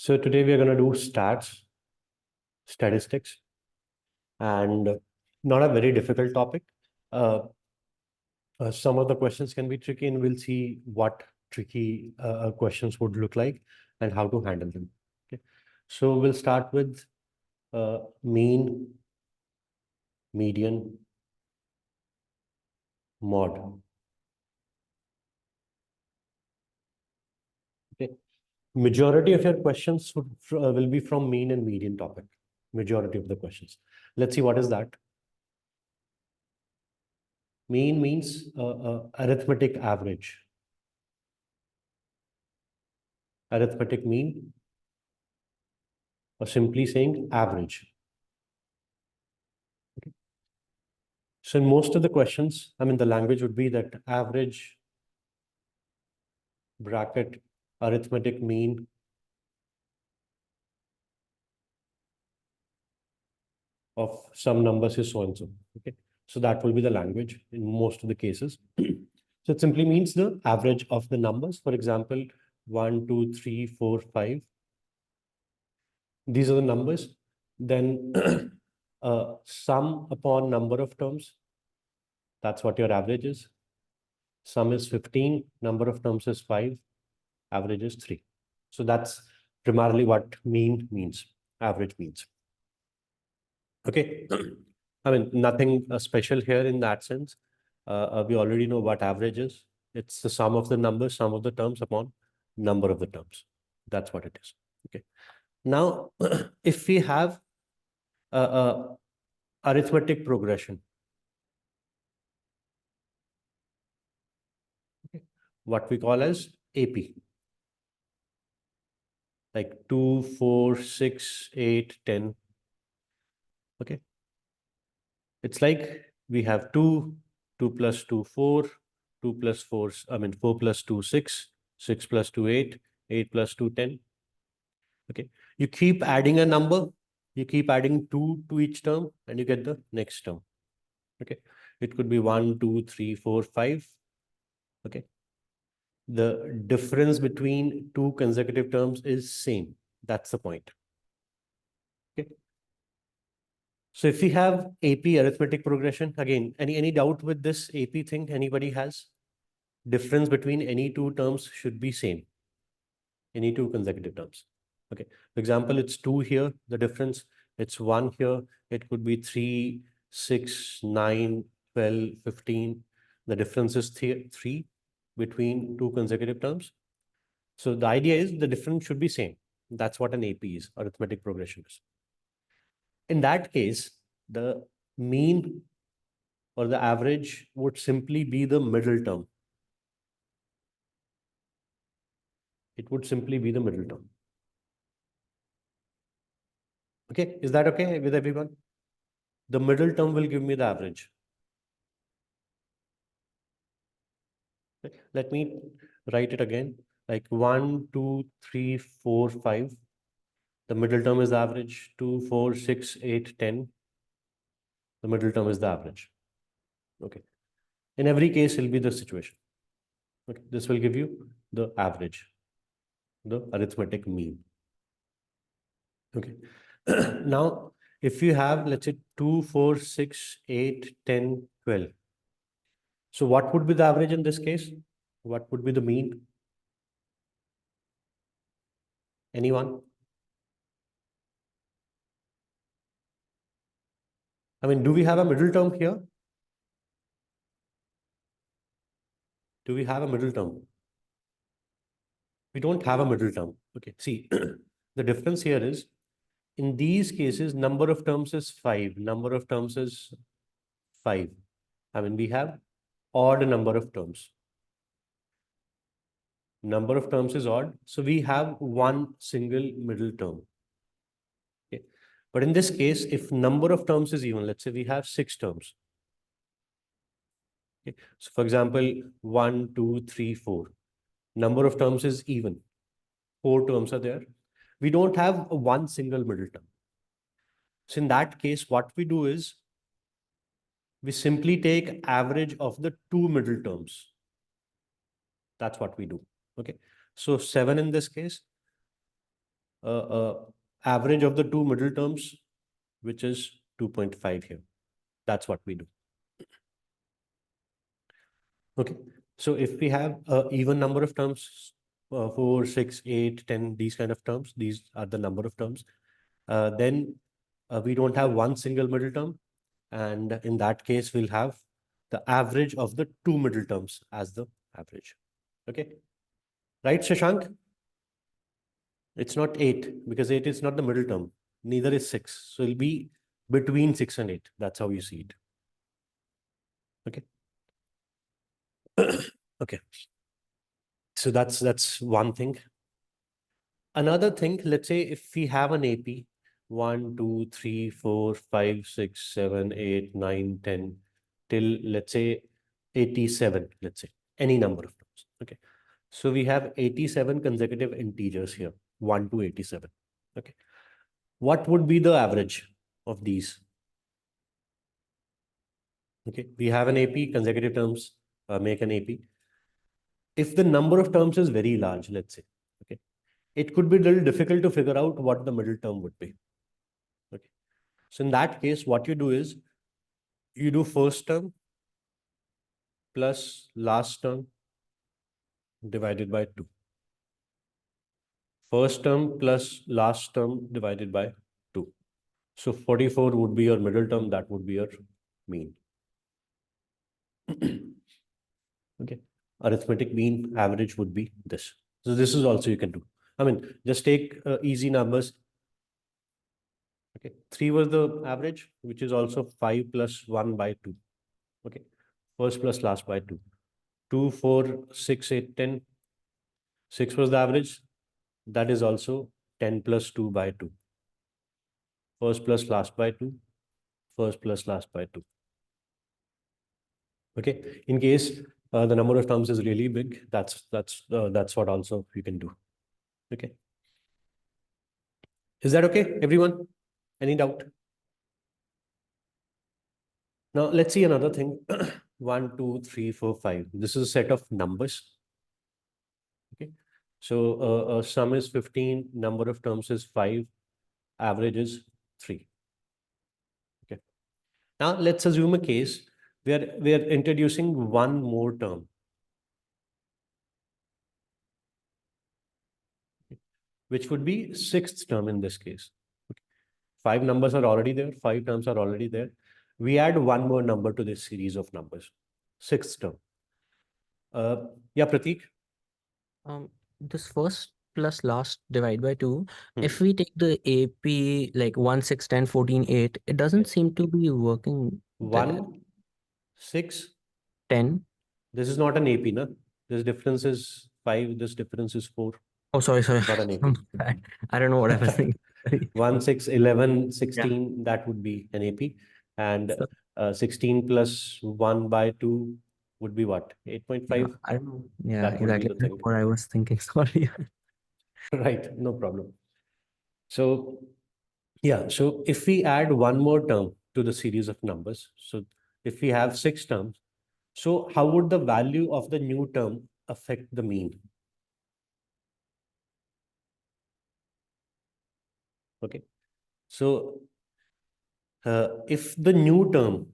So today we are going to do statistics, and not a very difficult topic. Uh, some of the questions can be tricky, and we'll see what tricky questions would look like and how to handle them. Okay. So we'll start with mean, median, mod. Okay. Majority of your questions will be from mean and median topic. Majority of the questions. Let's see what is that. Mean means arithmetic average. Arithmetic mean, or simply saying average. Okay. So in most of the questions, the language would be that average bracket arithmetic mean of some numbers is so and so. Okay. So that will be the language in most of the cases. So it simply means the average of the numbers. For example, 1, 2, 3, 4, 5. These are the numbers. Then sum upon number of terms. That's what your average is. Sum is 15, number of terms is 5, average is 3. So that's primarily what mean means, average means. Okay. Nothing special here in that sense. We already know what average is. It's the sum of the numbers, sum of the terms upon number of the terms. That's what it is. Okay. Now, if we have a arithmetic progression, okay, what we call as AP, like 2, 4, 6, 8, 10. Okay. It's like we have 2, 2 plus 2, 4, 2 plus 4, 4 plus 2, 6, 6 plus 2, 8, 8 plus 2, 10. Okay. You keep adding a number, you keep adding 2 to each term, and you get the next term. Okay. It could be 1, 2, 3, 4, 5. Okay. The difference between two consecutive terms is same. That's the point. Okay. So if we have AP arithmetic progression, again, any doubt with this AP thing anybody has? Difference between any two terms should be same. Any two consecutive terms. Okay. For example, it's 2 here, the difference, it's 1 here, it could be 3, 6, 9, 12, 15. The difference is 3 between two consecutive terms. So the idea is the difference should be same. That's what an AP is, arithmetic progression is. In that case, the mean or the average would simply be the middle term. It would simply be the middle term. Okay, is that okay with everyone? The middle term will give me the average. Okay. Let me write it again, like 1, 2, 3, 4, 5. The middle term is the average. 2, 4, 6, 8, 10. The middle term is the average. Okay. In every case, it'll be the situation. Okay. This will give you the average, the arithmetic mean. Okay. Now, if you have, let's say, 2, 4, 6, 8, 10, 12. So what would be the average in this case? What would be the mean? Anyone? Do we have a middle term here? Do we have a middle term? We don't have a middle term. Okay, see, the difference here is, in these cases, number of terms is 5. Number of terms is 5. We have odd number of terms. Number of terms is odd. So we have one single middle term. Okay. But in this case, if number of terms is even, let's say we have 6 terms. Okay. So for example, 1, 2, 3, 4. Number of terms is even. 4 terms are there. We don't have one single middle term. So in that case, what we do is we simply take average of the two middle terms. That's what we do. Okay. So 7 in this case, average of the two middle terms, which is 2.5 here. That's what we do. Okay. So if we have an even number of terms, 4, 6, 8, 10, these kind of terms, these are the number of terms, then we don't have one single middle term. And in that case, we'll have the average of the two middle terms as the average. Okay. Right, Shashank? It's not 8 because 8 is not the middle term. Neither is 6. So it'll be between 6 and 8. That's how you see it. Okay. Okay. So that's one thing. Another thing, let's say if we have an AP 1, 2, 3, 4, 5, 6, 7, 8, 9, 10 till let's say 87, let's say any number of terms. Okay. So we have 87 consecutive integers here, 1 to 87. Okay. What would be the average of these? Okay. We have an AP, consecutive terms, make an AP. If the number of terms is very large, let's say, okay, it could be a little difficult to figure out what the middle term would be. Okay. So in that case, what you do is you do first term plus last term divided by 2. First term plus last term divided by 2. So 44 would be your middle term. That would be your mean. Okay. Arithmetic mean average would be this. So this is also you can do. I mean, just take easy numbers. Okay. 3 was the average, which is also 5 plus 1 by 2. Okay. First plus last by 2. 2, 4, 6, 8, 10. 6 was the average. That is also 10 plus 2 by 2. First plus last by 2. First plus last by 2. Okay. In case the number of terms is really big, that's what also you can do. Okay. Is that okay, everyone? Any doubt? Now let's see another thing. 1, 2, 3, 4, 5. This is a set of numbers. Okay. So sum is 15, number of terms is 5, average is 3. Okay. Now let's assume a case where we are introducing one more term. Which would be sixth term in this case. Okay. 5 numbers are already there, 5 terms are already there. We add one more number to this series of numbers, sixth term. Yeah, Prateek? This first plus last divide by 2. If we take the AP like 1, 6, 10, 14, 8, it doesn't seem to be working. 1, 6, 10. This is not an AP, no? This difference is 5, this difference is 4. Oh, sorry. Not an AP. I don't know what I was thinking. 1, 6, 11, 16, that would be an AP. And 16 plus 1 by 2 would be what? 8.5? I don't know. Yeah, That would be exactly the thing. what I was thinking. Sorry. Right, no problem. So, yeah, so if we add one more term to the series of numbers, so if we have 6 terms, so how would the value of the new term affect the mean? Okay, so if the new term,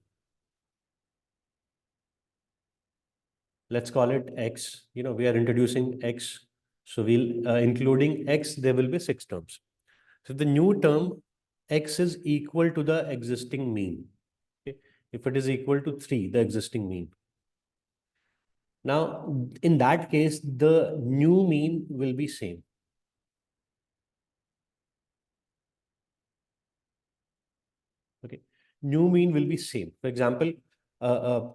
let's call it X, we are introducing X. So we'll, including X, there will be 6 terms. So the new term, X is equal to the existing mean. Okay? If it is equal to 3, the existing mean. Now, in that case, the new mean will be same. Okay, new mean will be same. For example,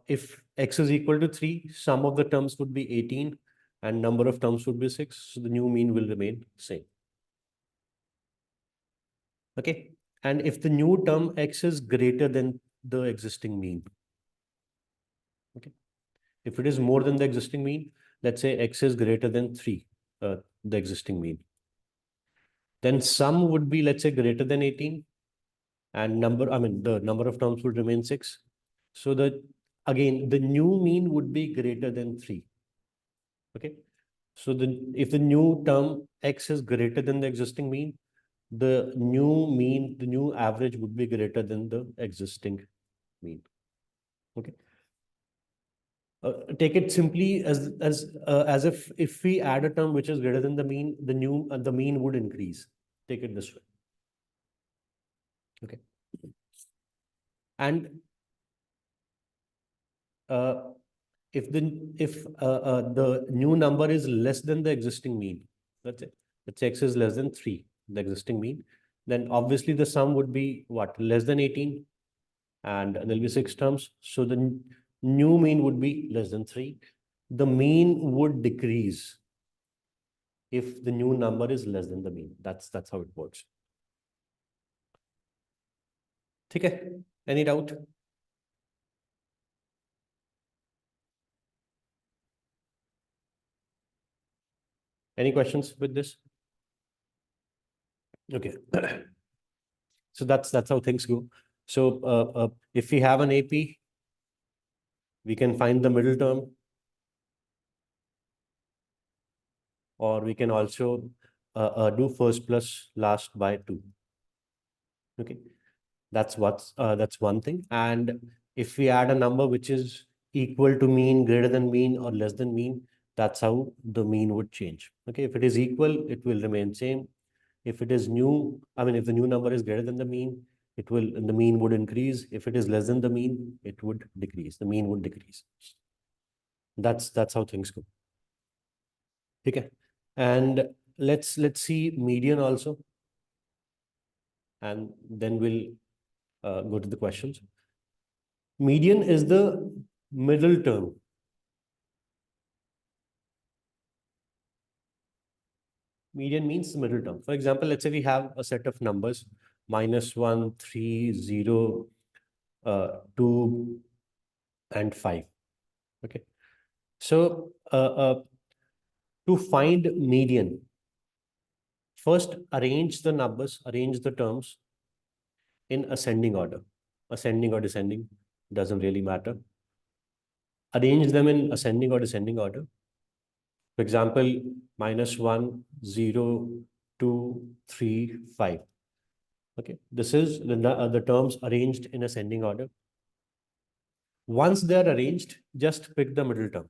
if X is equal to 3, sum of the terms would be 18 and number of terms would be 6. So the new mean will remain same. Okay, and if the new term X is greater than the existing mean, okay, if it is more than the existing mean, let's say X is greater than 3, the existing mean, then sum would be, let's say, greater than 18 and the number of terms would remain 6. So again, the new mean would be greater than 3. Okay. So if the new term X is greater than the existing mean, the new mean, the new average would be greater than the existing mean. Okay. Take it simply as if we add a term which is greater than the mean, the mean would increase. Take it this way. Okay. And if the new number is less than the existing mean, let's say x is less than 3, the existing mean, then obviously the sum would be what? Less than 18, and there'll be 6 terms. So the new mean would be less than 3. The mean would decrease if the new number is less than the mean. That's how it works. Okay. Any doubt? Any questions with this? Okay. So that's how things go. So if we have an AP, we can find the middle term, or we can also do first plus last by 2. Okay, that's one thing. And if we add a number which is equal to mean, greater than mean, or less than mean, that's how the mean would change. Okay, if it is equal, it will remain same. If it is new, if the new number is greater than the mean, the mean would increase. If it is less than the mean, it would decrease. The mean would decrease. That's how things go. Okay, and let's see median also, and then we'll go to the questions. Median is the middle term. Median means the middle term. For example, let's say we have a set of numbers -1, 3, 0, 2, and 5. Okay. So to find median, first arrange the terms in ascending order. Ascending or descending doesn't really matter. Arrange them in ascending or descending order. For example, -1, 0, 2, 3, 5. Okay, this is the terms arranged in ascending order. Once they are arranged, just pick the middle term.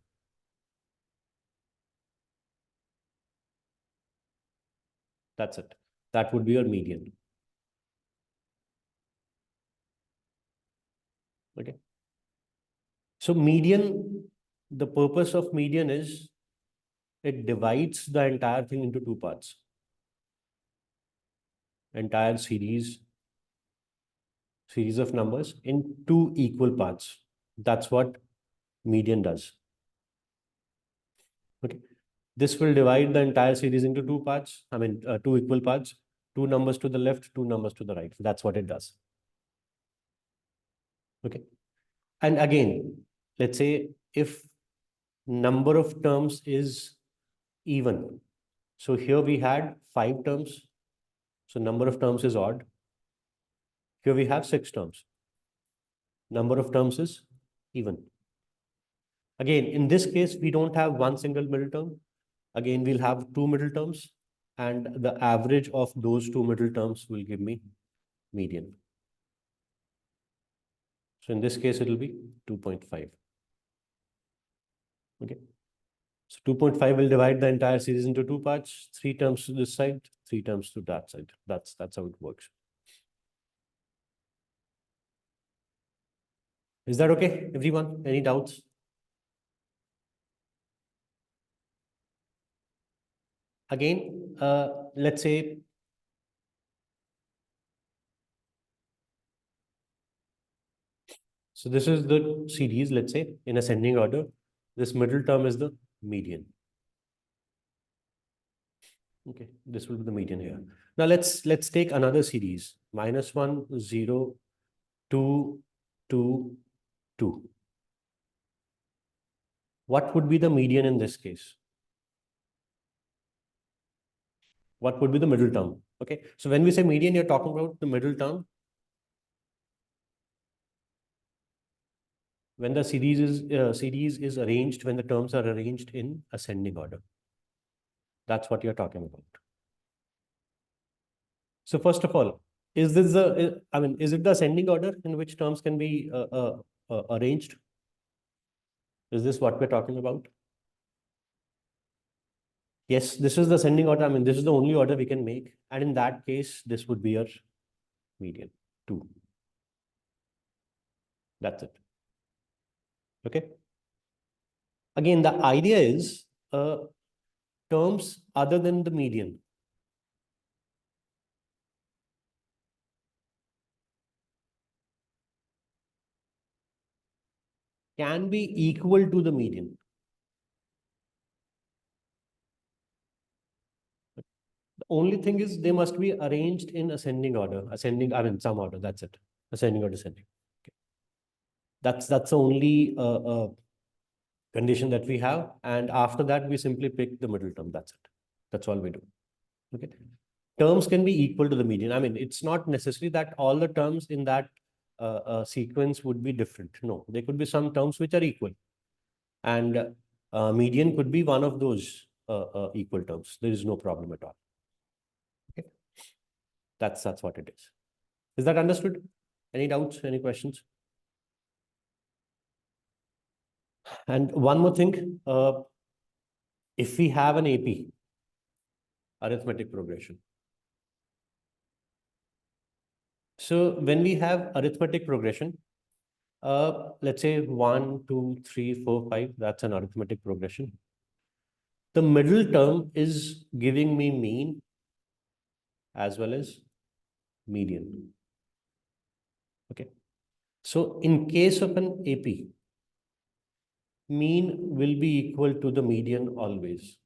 That's it. That would be your median. Okay. So median, the purpose of median is it divides the entire thing into 2 parts. Entire series of numbers in 2 equal parts. That's what median does. Okay. This will divide the entire series into 2 parts. 2 equal parts. 2 numbers to the left, 2 numbers to the right. That's what it does. Okay. And again, let's say if number of terms is even. So here we had 5 terms. So number of terms is odd. Here we have 6 terms. Number of terms is even. Again, in this case, we don't have one single middle term. Again, we'll have 2 middle terms, and the average of those 2 middle terms will give me median. So in this case, it will be 2.5. Okay. So 2.5 will divide the entire series into 2 parts, 3 terms to this side, 3 terms to that side. That's how it works. Is that okay, everyone? Any doubts? Again, let's say so this is the series, let's say, in ascending order. This middle term is the median. Okay, this will be the median here. Now let's take another series. -1, 0, 2, 2, 2. What would be the median in this case? What would be the middle term? Okay, so when we say median, you're talking about the middle term. When the series is arranged, when the terms are arranged in ascending order. That's what you're talking about. So first of all, is this the, I mean, is it the ascending order in which terms can be arranged? Is this what we're talking about? Yes, this is the ascending order. I mean, this is the only order we can make. And in that case, this would be your median, 2. That's it. Okay. Again, the idea is terms other than the median. Can be equal to the median. The only thing is they must be arranged in ascending order. Ascending, I mean, some order. That's it. Ascending or descending. Okay. That's the only condition that we have. And after that, we simply pick the middle term. That's it. That's all we do. Okay. Terms can be equal to the median. I mean, it's not necessary that all the terms in that sequence would be different. No, there could be some terms which are equal. And median could be one of those equal terms. There is no problem at all. Okay. That's what it is. Is that understood? Any doubts? Any questions? And one more thing, if we have an AP, arithmetic progression. So when we have arithmetic progression, let's say 1, 2, 3, 4, 5, that's an arithmetic progression. The middle term is giving me mean as well as median. Okay. So in case of an AP, mean will be equal to the median always.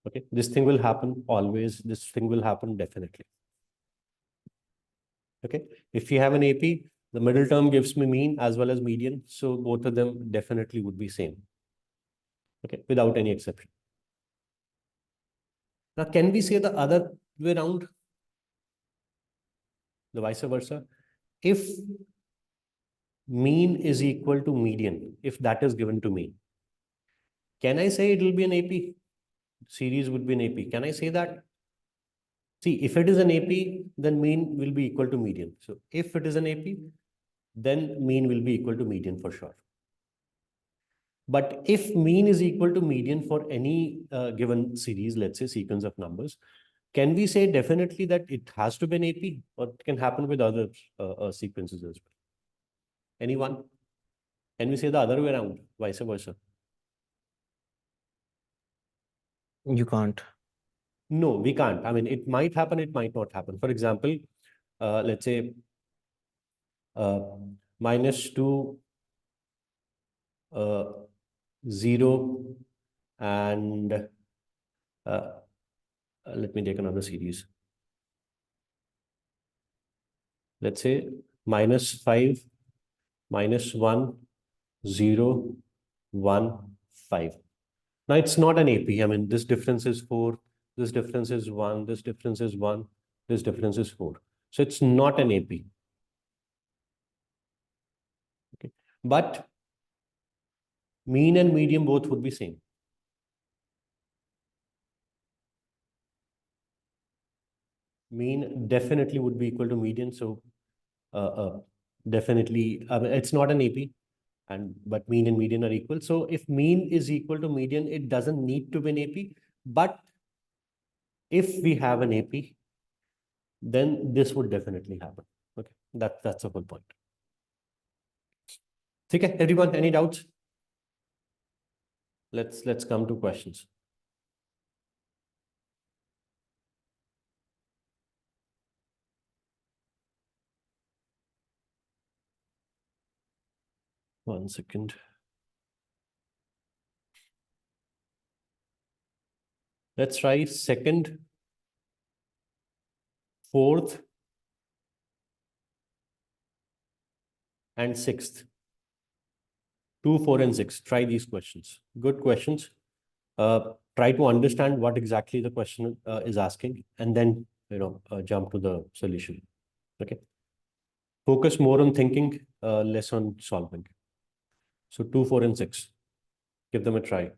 Okay, this thing will happen always. This thing will happen definitely. Okay, if you have an AP, the middle term gives me mean as well as median. So both of them definitely would be same. Okay, without any exception. Now, can we say the other way around? The vice versa? If mean is equal to median, if that is given to me, can I say it will be an AP? Series would be an AP. Can I say that? See, if it is an AP, then mean will be equal to median. So if it is an AP, then mean will be equal to median for sure. But if mean is equal to median for any given series, let's say sequence of numbers, can we say definitely that it has to be an AP, or it can happen with other sequences as well? Anyone? Can we say the other way around, vice versa? You can't. No, we can't. I mean, it might happen, it might not happen. For example, let's say -2, 0, and let me take another series. Let's say -5, -1, 0, 1, 5. Now it's not an AP. I mean, this difference is 4, this difference is 1, this difference is 1, this difference is 4. So it's not an AP. Okay. But mean and median both would be same. Mean definitely would be equal to median. So definitely, I mean, it's not an AP, but mean and median are equal. So if mean is equal to median, it doesn't need to be an AP. But if we have an AP, then this would definitely happen. Okay, that's the whole point. Okay, everyone, any doubts? Let's come to questions. One second. Let's try second, fourth, and sixth. 2, 4, and 6. Try these questions. Good questions. Try to understand what exactly the question is asking, and then jump to the solution. Okay. Focus more on thinking, less on solving. So 2, 4, and 6. Give them a try.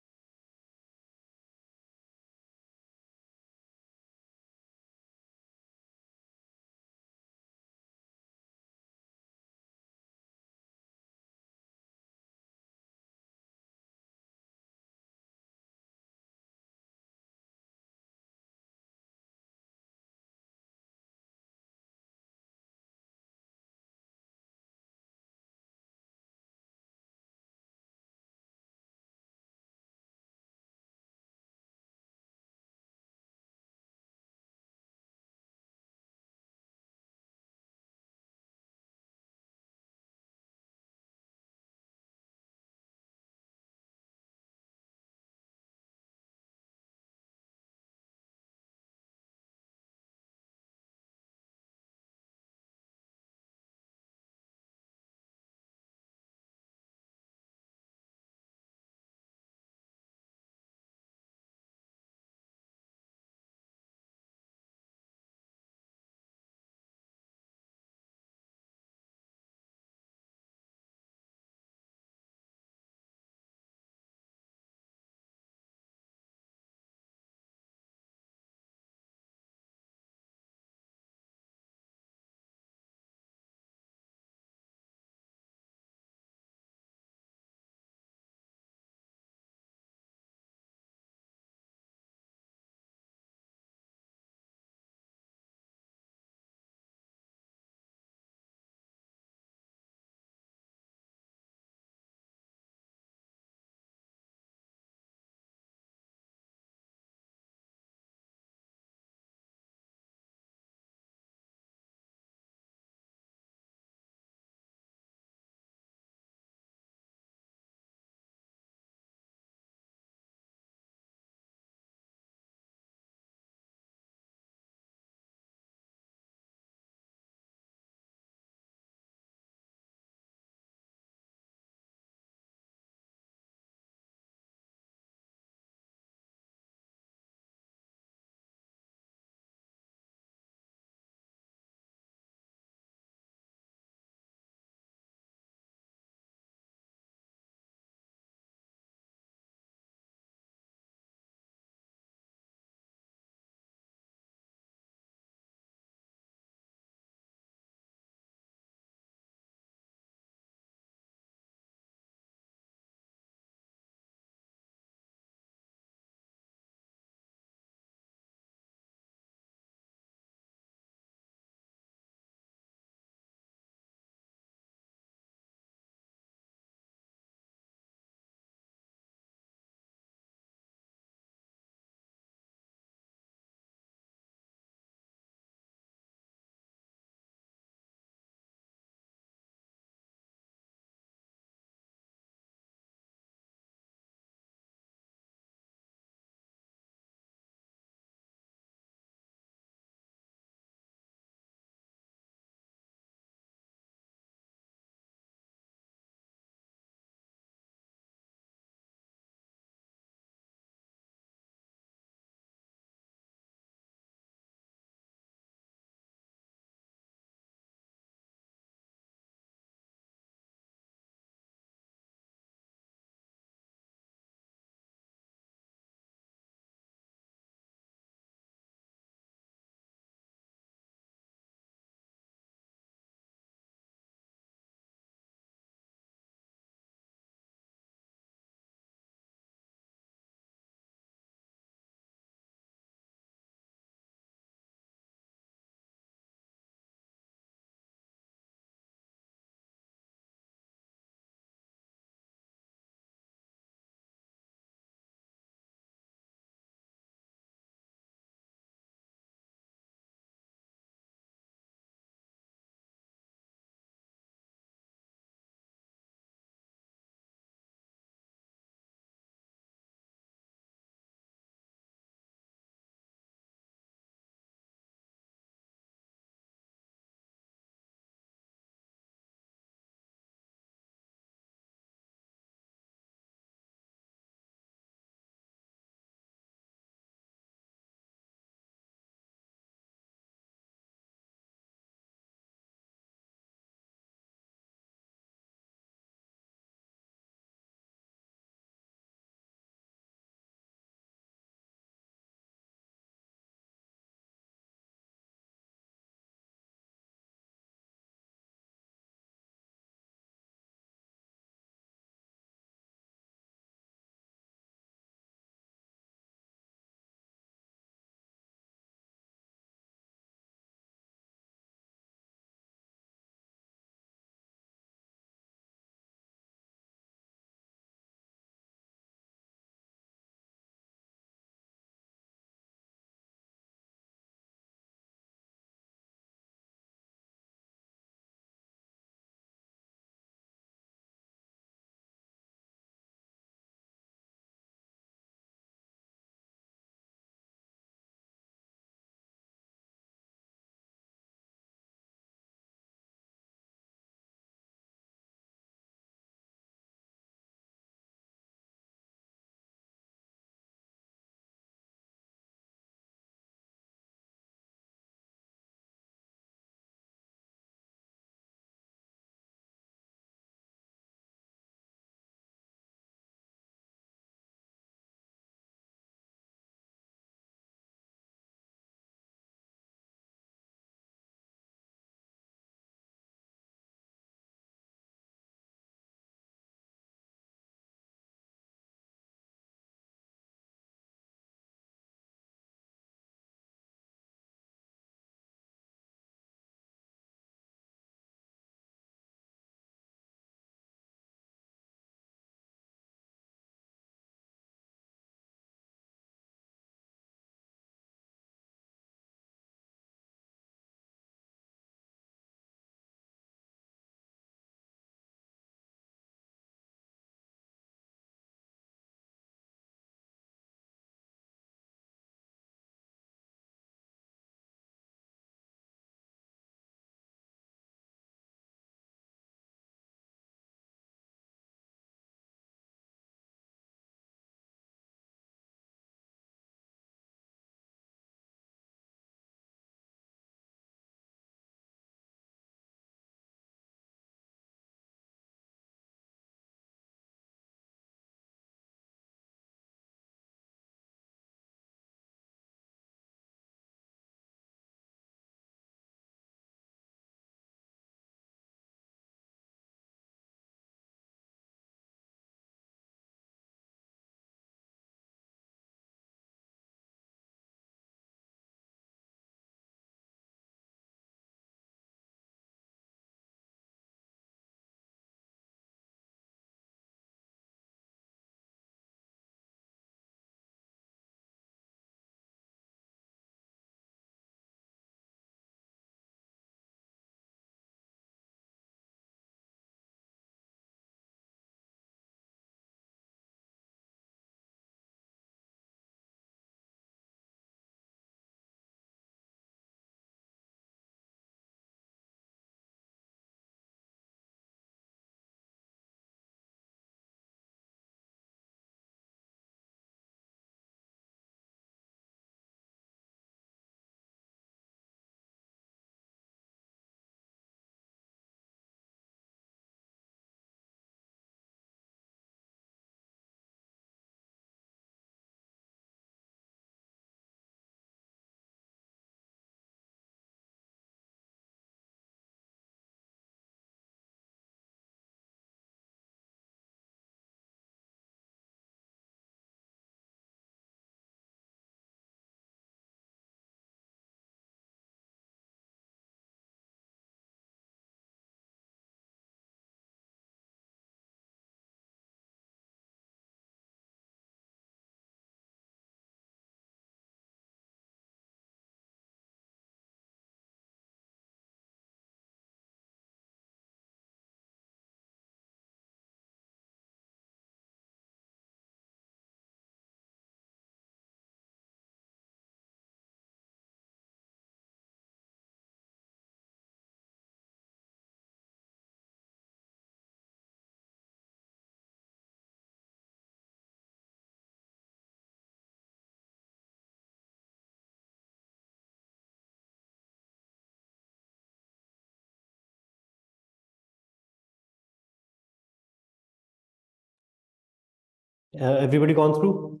Everybody gone through?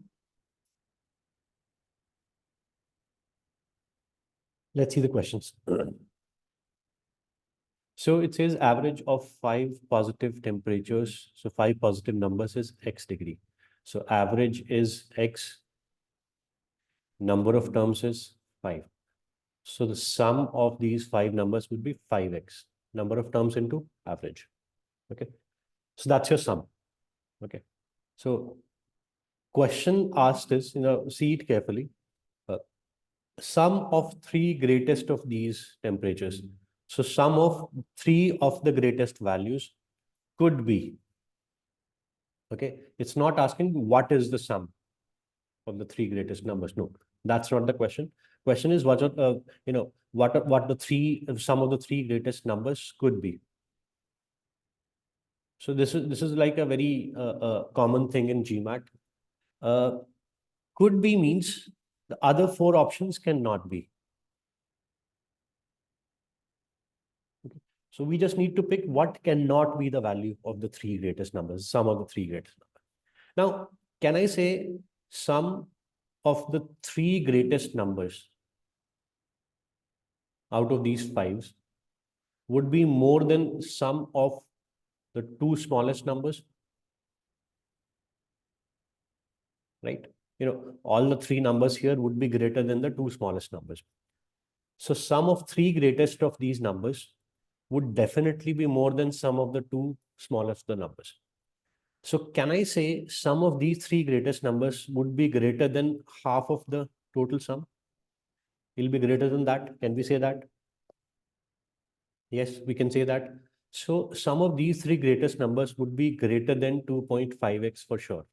Let's see the questions. So it says average of 5 positive temperatures. So 5 positive numbers is x degree. So average is x, number of terms is 5. So the sum of these 5 numbers would be 5x, number of terms into average. Okay. So that's your sum. Okay. So question asked is, see it carefully. Sum of 3 greatest of these temperatures. So sum of 3 of the greatest values could be, okay, it's not asking what is the sum of the 3 greatest numbers. No, that's not the question. Question is what are, what the sum of the 3 greatest numbers could be. So this is like a very common thing in GMAT. Could be means the other 4 options cannot be. So we just need to pick what cannot be the value of the 3 greatest numbers, sum of the 3 greatest numbers. Now, can I say sum of the 3 greatest numbers out of these 5s would be more than sum of the 2 smallest numbers? Right? All the 3 numbers here would be greater than the 2 smallest numbers. So sum of 3 greatest of these numbers would definitely be more than sum of the 2 smallest the numbers. So can I say sum of these 3 greatest numbers would be greater than half of the total sum? It will be greater than that. Can we say that? Yes, we can say that. So sum of these 3 greatest numbers would be greater than 2.5x for sure.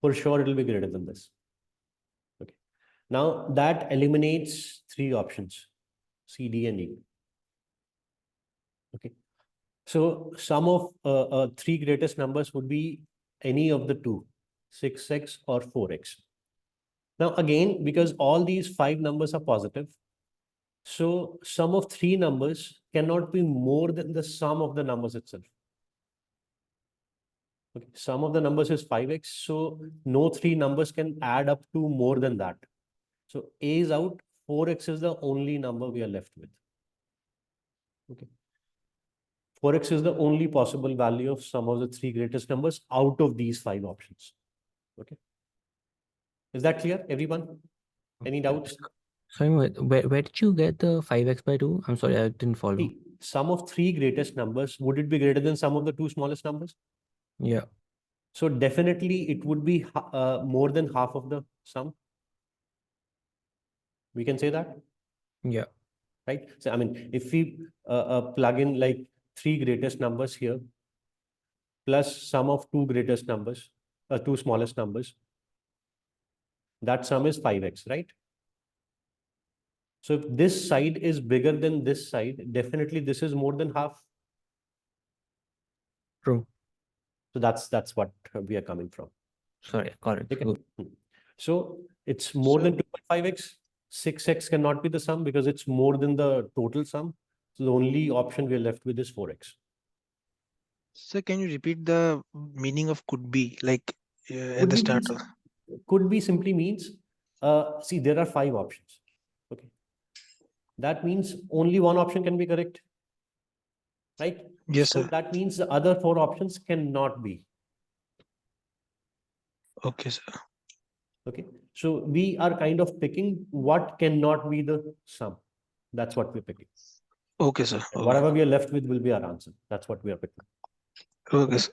For sure, it will be greater than this. Okay. Now that eliminates 3 options, C, D, and E. Okay. So sum of 3 greatest numbers would be any of the two, 6x or 4x. Now again, because all these 5 numbers are positive, so sum of 3 numbers cannot be more than the sum of the numbers itself. Okay, sum of the numbers is 5x, so no 3 numbers can add up to more than that. So A is out, 4x is the only number we are left with. Okay. 4x is the only possible value of sum of the 3 greatest numbers out of these 5 options. Okay. Is that clear, everyone? Any doubts? Sorry, where did you get the 5x by 2? I'm sorry, I didn't follow. See, sum of 3 greatest numbers, would it be greater than sum of the 2 smallest numbers? Yeah. So definitely it would be more than half of the sum. We can say that, Yeah. right? So I mean, if we plug in like 3 greatest numbers here, plus sum of 2 greatest numbers, 2 smallest numbers, that sum is 5x, right? So if this side is bigger than this side, definitely this is more than half. True. So that's what we are coming from. Sorry, got it. Okay. Good. So it's more than 2.5x. 6x cannot be the sum because it's more than the total sum. So the only option we're left with is 4x. So can you repeat the meaning of could be like at Could the be start means, of? could be simply means, see, there are 5 options. Okay. That means only one option can be correct, right? Yes, So sir. that means the other 4 options cannot be. Okay, sir. Okay. So we are kind of picking what cannot be the sum. That's what we're picking. Okay, sir. And Okay. whatever we are left with will be our answer. That's what we are picking. Okay, sir.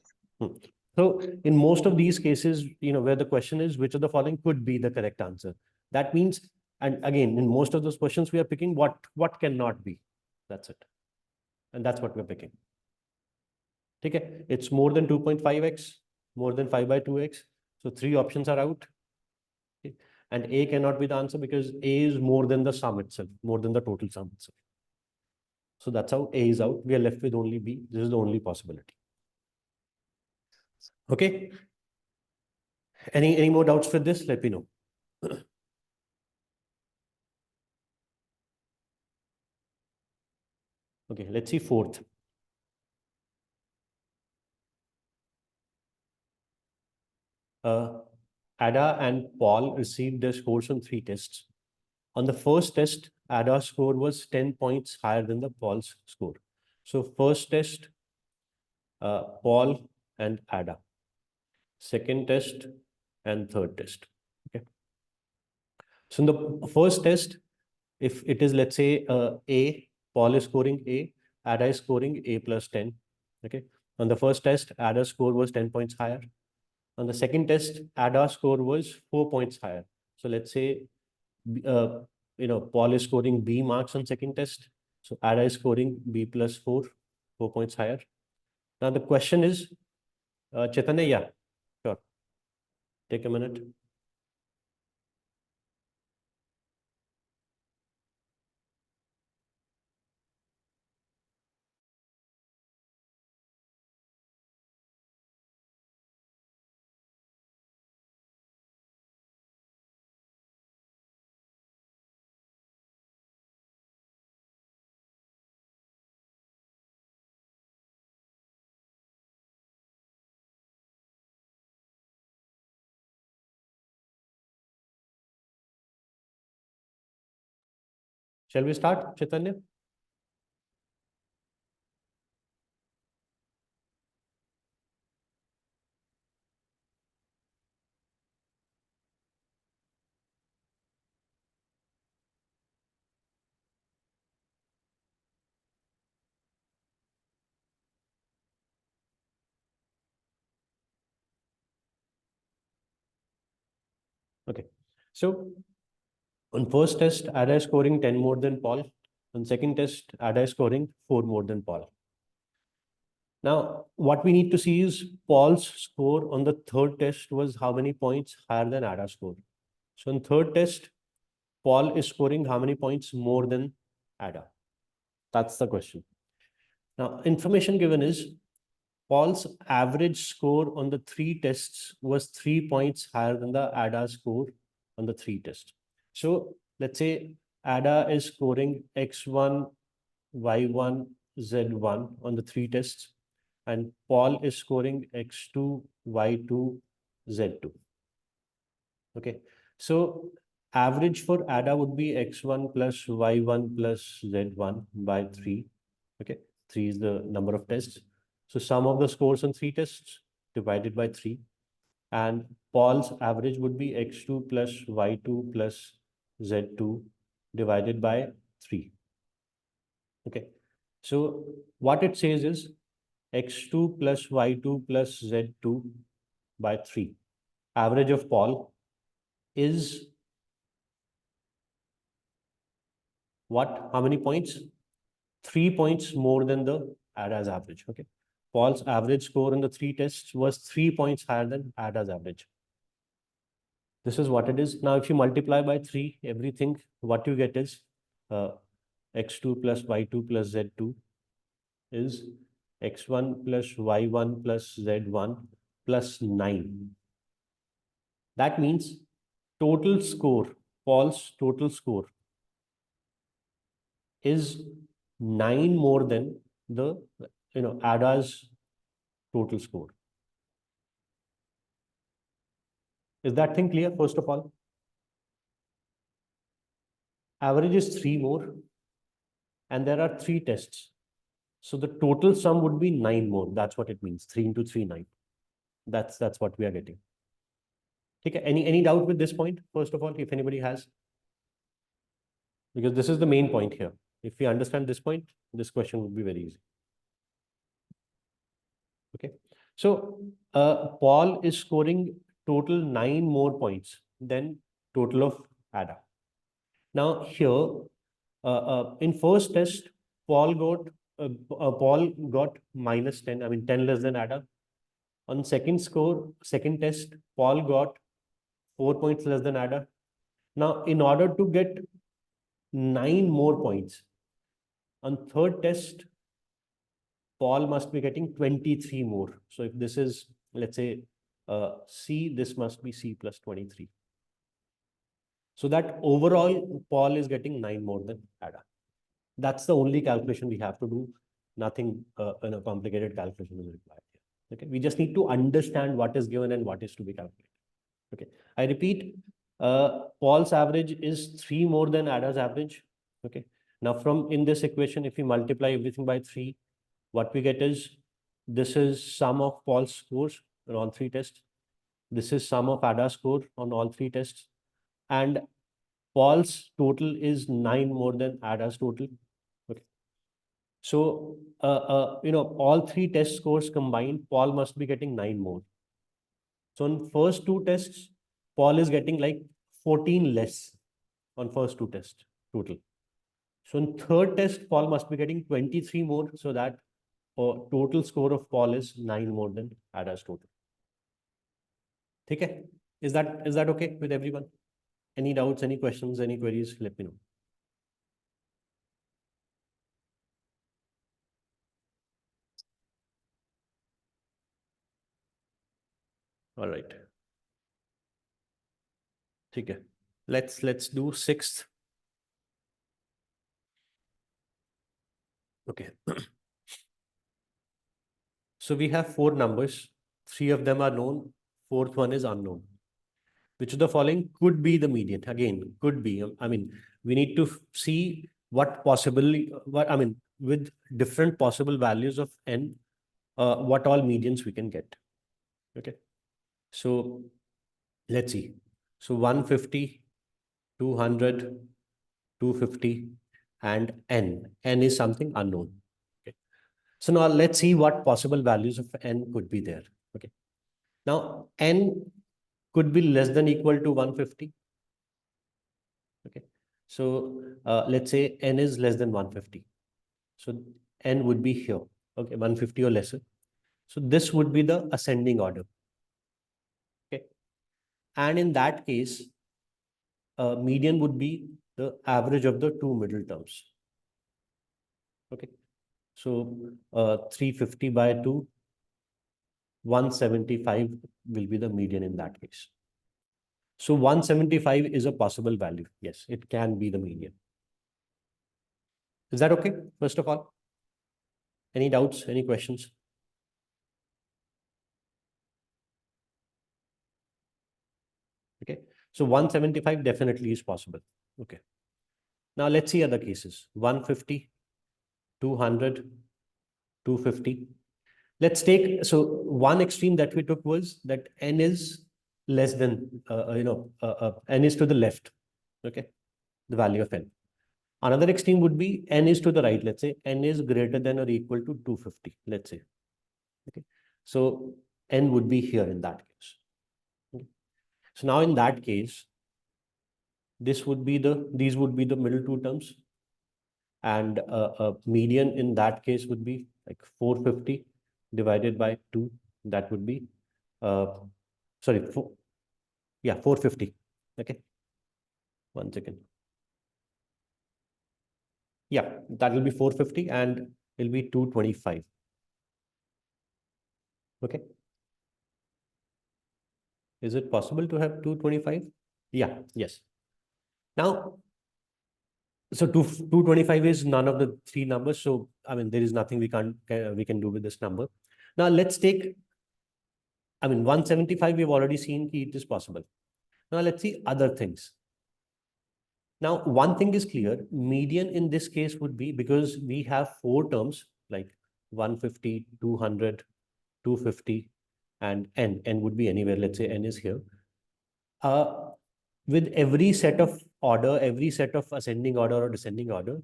So in most of these cases, where the question is which of the following could be the correct answer. That means, and again, in most of those questions, we are picking what cannot be. That's it. And that's what we're picking. Okay. It's more than 2.5x, more than 5 by 2x. So 3 options are out. Okay. And A cannot be the answer because A is more than the sum itself, more than the total sum itself. So that's how A is out. We are left with only B. This is the only possibility. Okay. Any more doubts with this? Let me know. Okay, let's see fourth. Ada and Paul received their scores on 3 tests. On the first test, Ada's score was 10 points higher than the Paul's score. So first test, Paul and Ada. Second test and third test. Okay. So in the first test, if it is, let's say, A, Paul is scoring A, Ada is scoring A plus 10. Okay. On the first test, Ada's score was 10 points higher. On the second test, Ada's score was 4 points higher. So let's say, Paul is scoring B marks on second test. So Ada is scoring B plus 4 points higher. Now the question is, Chaitanya, yeah, sure. Take a minute. Shall we start, Chaitanya? Okay. So on first test, Ada is scoring 10 more than Paul. On second test, Ada is scoring 4 more than Paul. Now, what we need to see is Paul's score on the third test was how many points higher than Ada's score. So in third test, Paul is scoring how many points more than Ada? That's the question. Now, information given is Paul's average score on the 3 tests was 3 points higher than the Ada score on the 3 tests. So let's say Ada is scoring X1, Y1, Z1 on the 3 tests, and Paul is scoring X2, Y2, Z2. Okay, so average for Ada would be X1 plus Y1 plus Z1 by 3. Okay, 3 is the number of tests. So sum of the scores on 3 tests divided by 3. And Paul's average would be X2 plus Y2 plus Z2 divided by 3. Okay, so what it says is X2 plus Y2 plus Z2 by 3. Average of Paul is what? How many points? 3 points more than the Ada's average. Okay. Paul's average score in the 3 tests was 3 points higher than Ada's average. This is what it is. Now, if you multiply by 3, everything, what you get is X2 plus Y2 plus Z2 is X1 plus Y1 plus Z1 plus 9. That means total score, Paul's total score is 9 more than the Ada's total score. Is that thing clear? First of all, average is 3 more, and there are 3 tests. So the total sum would be 9 more. That's what it means. 3 into 3, 9. That's what we are getting. Okay. Any doubt with this point? First of all, if anybody has, because this is the main point here. If we understand this point, this question would be very easy. Okay. So Paul is scoring total 9 more points than total of Ada. Now here, in first test, Paul got minus 10. I mean 10 less than Ada. On second test, Paul got 4 points less than Ada. Now, in order to get 9 more points, on third test, Paul must be getting 23 more. So if this is, let's say, C, this must be C plus 23. So that overall, Paul is getting 9 more than Ada. That's the only calculation we have to do. Nothing complicated calculation is required here. Okay, we just need to understand what is given and what is to be calculated. Okay, I repeat, Paul's average is 3 more than Ada's average. Okay, now from in this equation, if we multiply everything by 3, what we get is this is sum of Paul's scores on all 3 tests. This is sum of Ada's score on all 3 tests. And Paul's total is 9 more than Ada's total. Okay. So, all 3 test scores combined, Paul must be getting 9 more. So in first 2 tests, Paul is getting like 14 less on first 2 tests total. So in third test, Paul must be getting 23 more, so that total score of Paul is 9 more than Ada's total. Okay? Is that okay with everyone? Any doubts, any questions, any queries? Let me know. All right. Okay. Let's do 6th. Okay. So we have 4 numbers. 3 of them are known. 4th one is unknown. Which of the following could be the median? Again, could be. I mean, we need to see what possibly, with different possible values of n, what all medians we can get. Okay. So let's see. So 150, 200, 250, and n. N is something unknown. Okay. So now let's see what possible values of n could be there. Okay. Now n could be less than equal to 150. Okay. So let's say n is less than 150. So n would be here. Okay, 150 or lesser. So this would be the ascending order. Okay. And in that case, median would be the average of the 2 middle terms. Okay. So 350 by 2, 175 will be the median in that case. So 175 is a possible value. Yes, it can be the median. Is that okay? First of all, any doubts, any questions? Okay. So 175 definitely is possible. Okay. Now let's see other cases. 150, 200, 250. Let's take, so one extreme that we took was that n is less than, n is to the left. Okay. The value of n. Another extreme would be n is to the right. Let's say n is greater than or equal to 250. Let's say. Okay. So n would be here in that case. Okay. So now in that case, these would be the middle 2 terms, and median in that case would be like 450 divided by 2. That would be 450. Okay, 1 second. Yeah, that will be 450 and it'll be 225. Okay, is it possible to have 225? Yeah, yes. Now, so 225 is none of the 3 numbers. So, I mean, there is nothing we can do with this number. Now, let's take, 175, we've already seen it is possible. Now, let's see other things. Now, one thing is clear, median in this case would be, because we have 4 terms like 150, 200, 250, and n would be anywhere. Let's say n is here. With every set of order, every set of ascending order or descending order,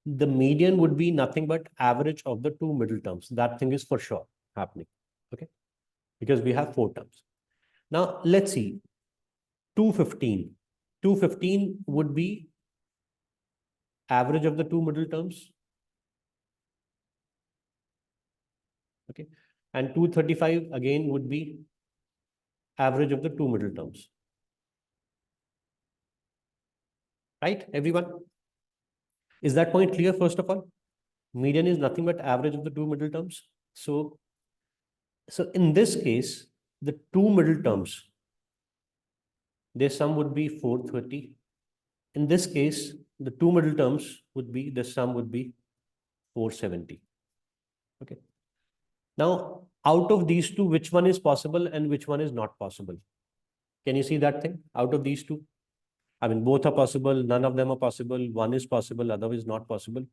the median would be nothing but average of the 2 middle terms. That thing is for sure happening. Okay, because we have 4 terms. Now let's see, 215. 215 would be average of the 2 middle terms. Okay, and 235 again would be average of the 2 middle terms. Right, everyone? Is that point clear? First of all, median is nothing but average of the 2 middle terms. So in this case, the 2 middle terms, their sum would be 430. In this case, the 2 middle terms would be, the sum would be 470. Okay. Now, out of these two, which one is possible and which one is not possible? Can you see that thing out of these two? I mean, both are possible, none of them are possible, one is possible, other is not possible.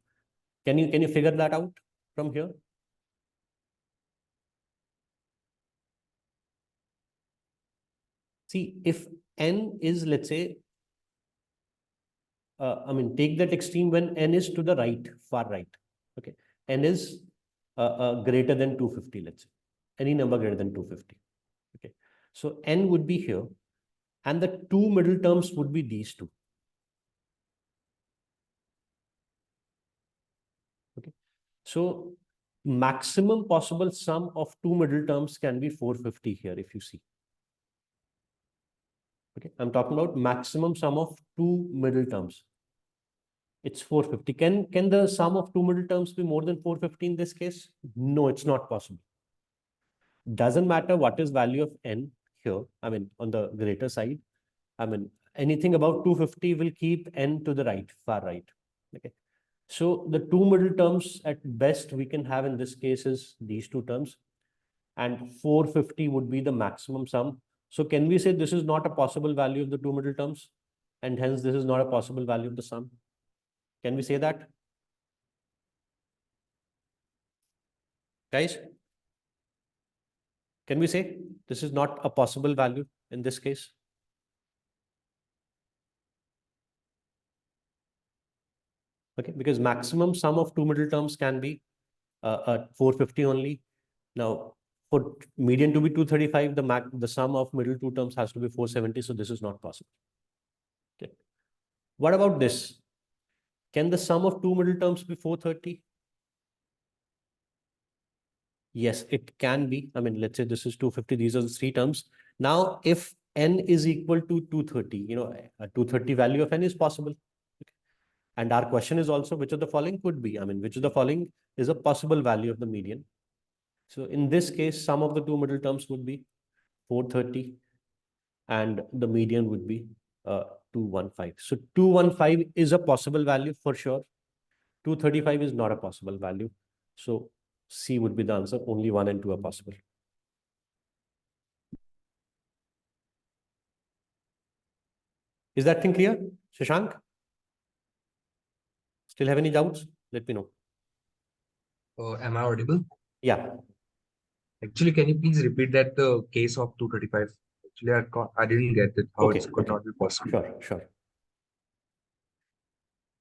Can you figure that out from here? See, if n is, let's say, I mean, take that extreme when n is to the right, far right. Okay, n is greater than 250, let's say, any number greater than 250. Okay, so n would be here, and the two middle terms would be these two. Okay, so maximum possible sum of two middle terms can be 450 here, if you see. Okay, I'm talking about maximum sum of two middle terms. It's 450. Can the sum of two middle terms be more than 450 in this case? No, it's not possible. Doesn't matter what is value of n here. I mean, on the greater side, I mean, anything above 250 will keep n to the right, far right. Okay. So the two middle terms at best we can have in this case is these two terms, and 450 would be the maximum sum. So can we say this is not a possible value of the two middle terms, and hence this is not a possible value of the sum? Can we say that? Guys, can we say this is not a possible value in this case? Okay, because maximum sum of two middle terms can be 450 only. Now, for median to be 235, the sum of middle two terms has to be 470. So this is not possible. Okay. What about this? Can the sum of two middle terms be 430? Yes, it can be. I mean, let's say this is 250. These are the three terms. Now, if n is equal to 230, a 230 value of n is possible. Okay. And our question is also which of the following could be. I mean, which of the following is a possible value of the median? So in this case, sum of the two middle terms would be 430 and the median would be 215. So 215 is a possible value for sure. 235 is not a possible value. So C would be the answer. Only 1 and 2 are possible. Is that thing clear, Shashank? Still have any doubts? Let me know. Am I audible? Yeah. Actually, can you please repeat that the case of 235? Actually, I didn't get it. How Okay, it could okay. not be possible. Sure.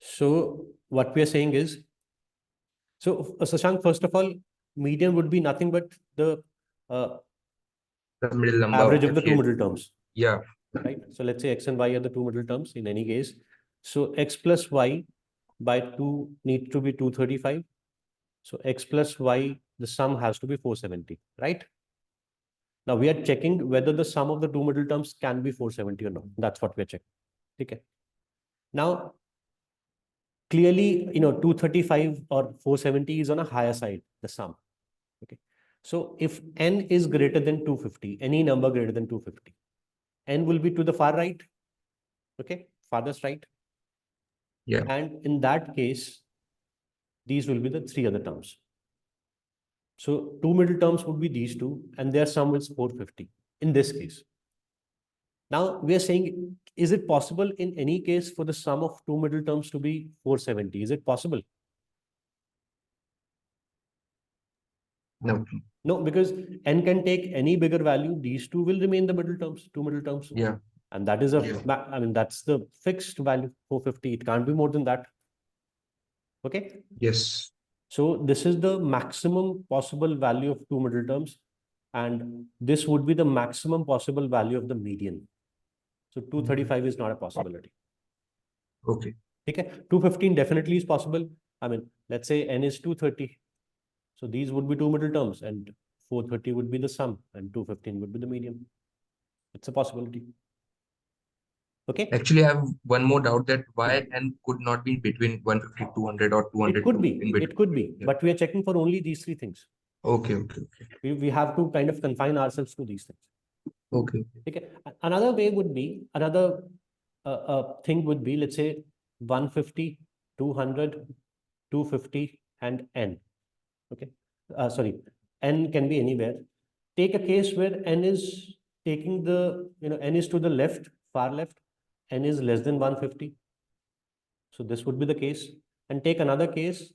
So what we are saying is, so Shashank, first of all, median would be nothing but the The middle number average of the two here. middle terms. Yeah. Right? So let's say x and y are the two middle terms in any case. So x plus y by 2 needs to be 235. So x plus y, the sum has to be 470, right? Now we are checking whether the sum of the two middle terms can be 470 or not. That's what we're checking. Okay. Now, clearly, 235 or 470 is on a higher side, the sum. Okay. So if n is greater than 250, any number greater than 250, n will be to the far right. Okay, farthest right. Yeah. And in that case, these will be the three other terms. So two middle terms would be these two, and their sum is 450 in this case. Now we are saying, is it possible in any case for the sum of two middle terms to be 470? Is it possible? No. No, because n can take any bigger value. These two will remain the middle terms, two middle terms. Yeah. And that is that's the fixed value, 450. It can't be more than that. Okay. Yes. So this is the maximum possible value of two middle terms. And this would be the maximum possible value of the median. So 235 is not a possibility. Okay. Okay. 215 definitely is possible. I mean, let's say n is 230. So these would be two middle terms and 430 would be the sum and 215 would be the median. It's a possibility. Okay. Actually, I have one more doubt that why n could not be between 150, 200 or 200. It could be, in between. it could be, Yeah. but we are checking for only these three things. Okay. We have to kind of confine ourselves to these things. Okay. Okay. Another way would be, another thing would be, let's say 150, 200, 250 and n. Okay. Sorry, n can be anywhere. Take a case where n is taking the, n is to the left, far left, n is less than 150. So this would be the case. And take another case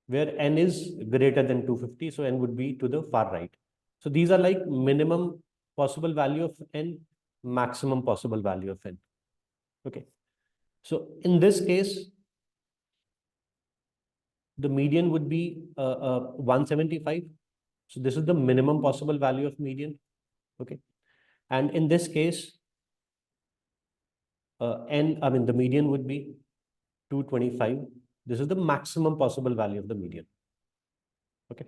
where n is greater than 250. So n would be to the far right. So these are like minimum possible value of n, maximum possible value of n. Okay. So in this case, the median would be 175. So this is the minimum possible value of median. Okay. And in this case, the median would be 225. This is the maximum possible value of the median. Okay.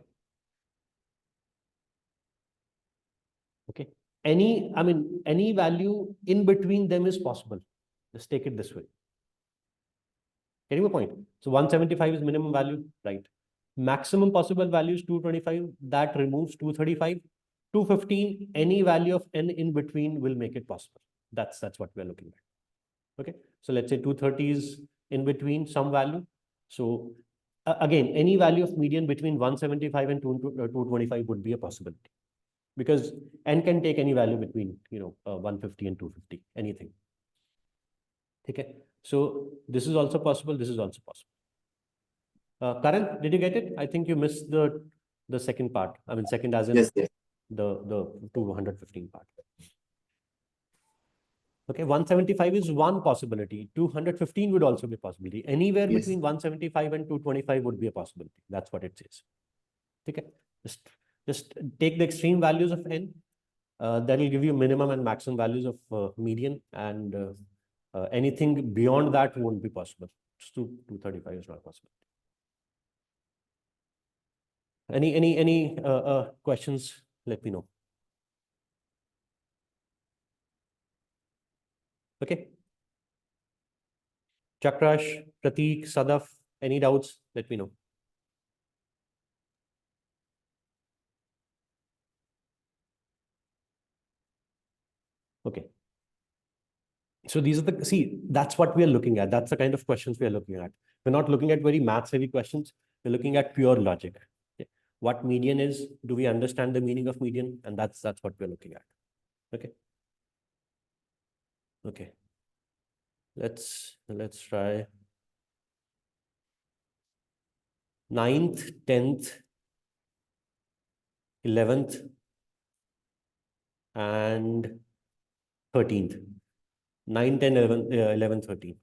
Okay. Any value in between them is possible. Let's take it this way. Getting my point? So 175 is minimum value, right? Maximum possible value is 225. That removes 235. 215, any value of n in between will make it possible. That's what we're looking at. Okay. So let's say 230 is in between some value. So again, any value of median between 175 and 225 would be a possibility, because n can take any value between 150 and 250, anything. Okay. So this is also possible. This is also possible. Karan, did you get it? I think you missed the second part. Second as in Yes, yes. the 215 part. Okay, 175 is one possibility. 215 would also be a possibility. Anywhere Yes. between 175 and 225 would be a possibility. That's what it says. Okay, just take the extreme values of n. That will give you minimum and maximum values of median, and anything beyond that won't be possible. 235 is not possible. Any questions? Let me know. Okay. Chakrash, Prateek, Sadaf, any doubts? Let me know. Okay. So these are that's what we are looking at. That's the kind of questions we are looking at. We're not looking at very maths heavy questions. We're looking at pure logic. Okay. What median is? Do we understand the meaning of median? And that's what we're looking at. Okay. Okay. Let's try 9th, 10th, 11th, and 13th. 9, 10, 11, 13.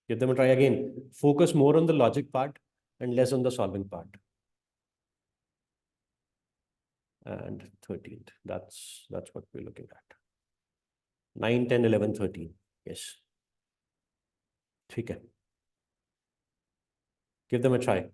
Give them a try again. Focus more on the logic part and less on the solving part. And 13th. That's what we're looking at. 9, 10, 11, 13. Yes. Okay. Give them a try.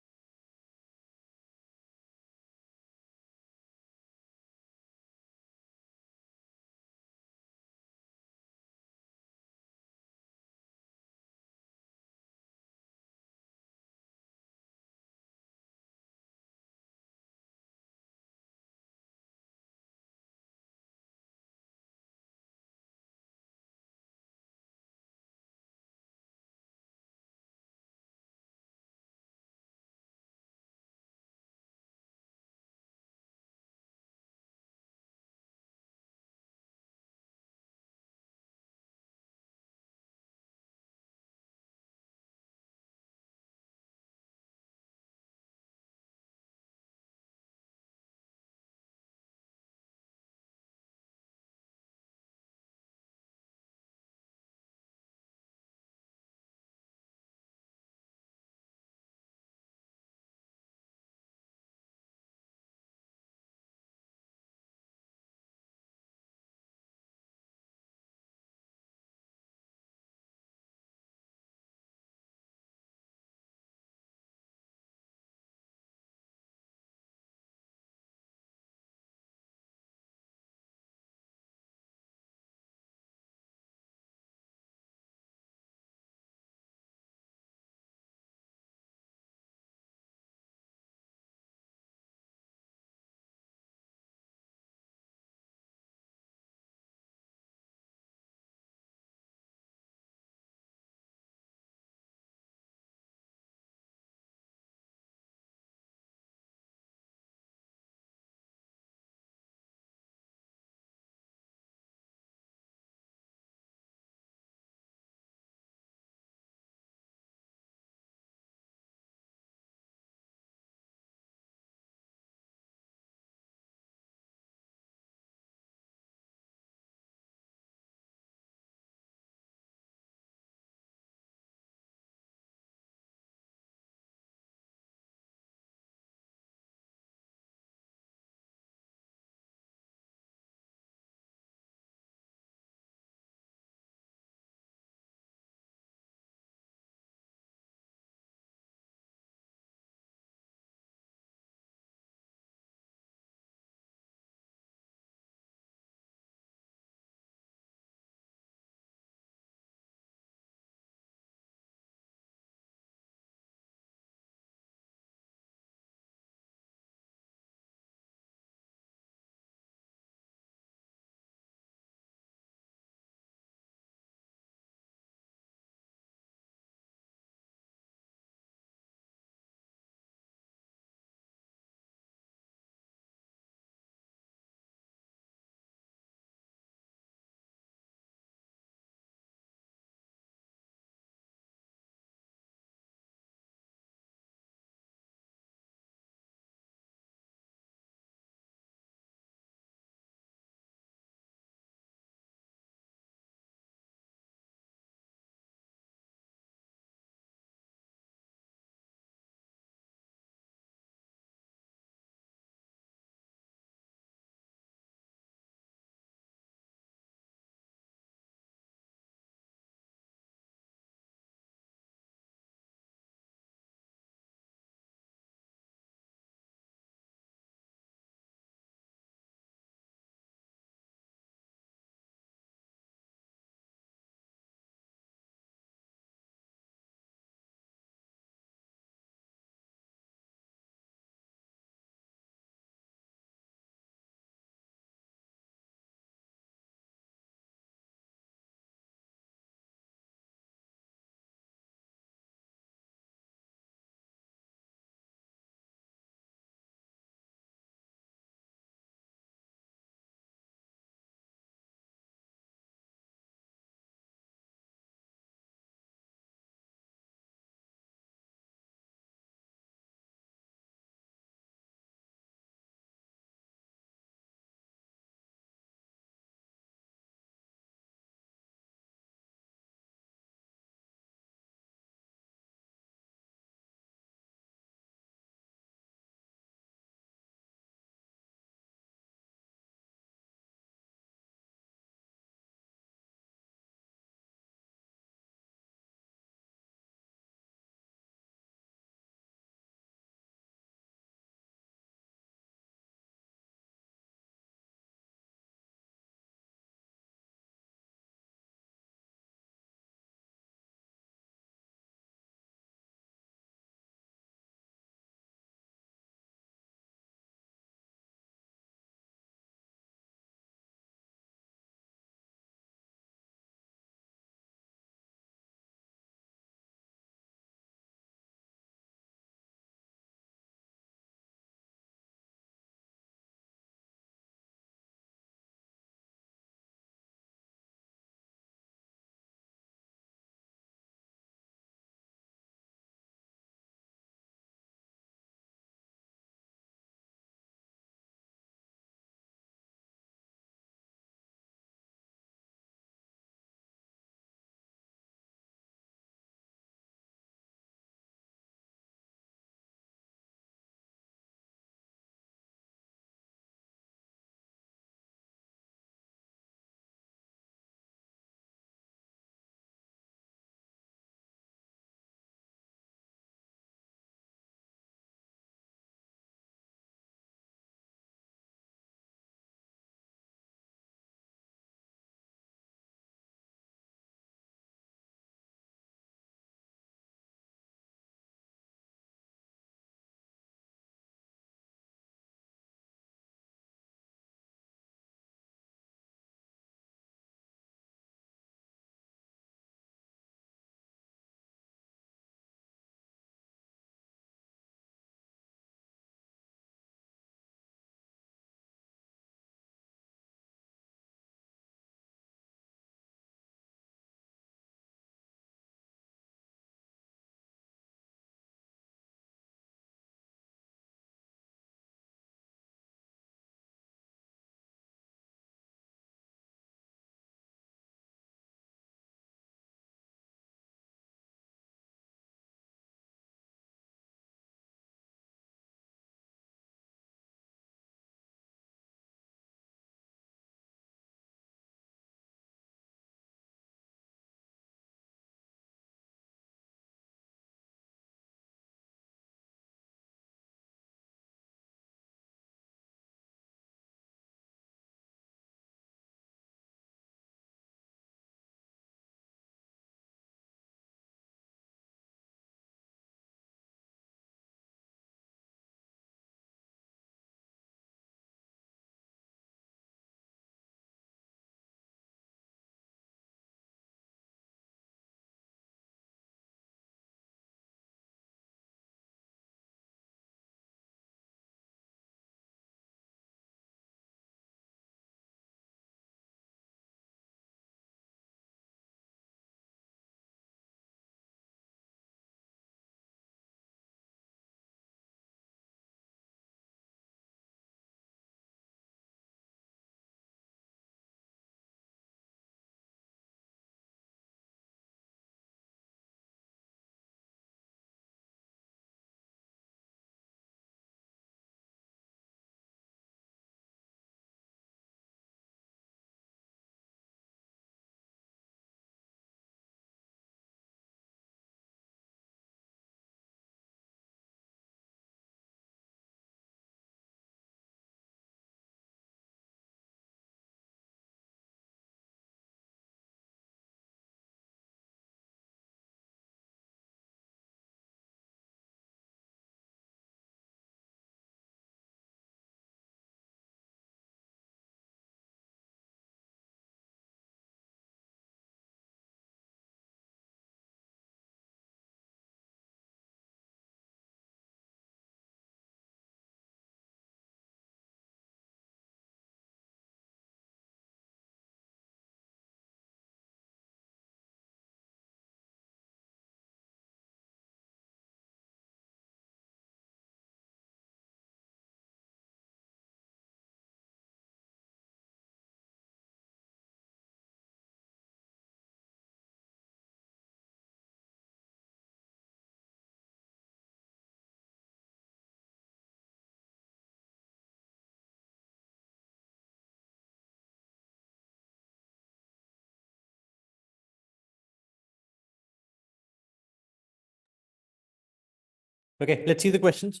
Okay, let's see the questions.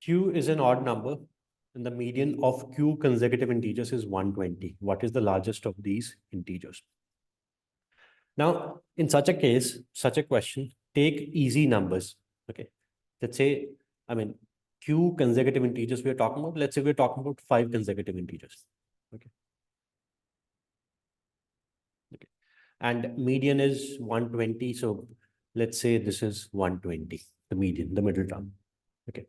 Q is an odd number and the median of Q consecutive integers is 120. What is the largest of these integers? Now, in such a case, such a question, take easy numbers. Okay, let's say, I mean, Q consecutive integers we are talking about. Let's say we're talking about 5 consecutive integers. Okay. Okay. And median is 120. So let's say this is 120, the median, the middle term. Okay.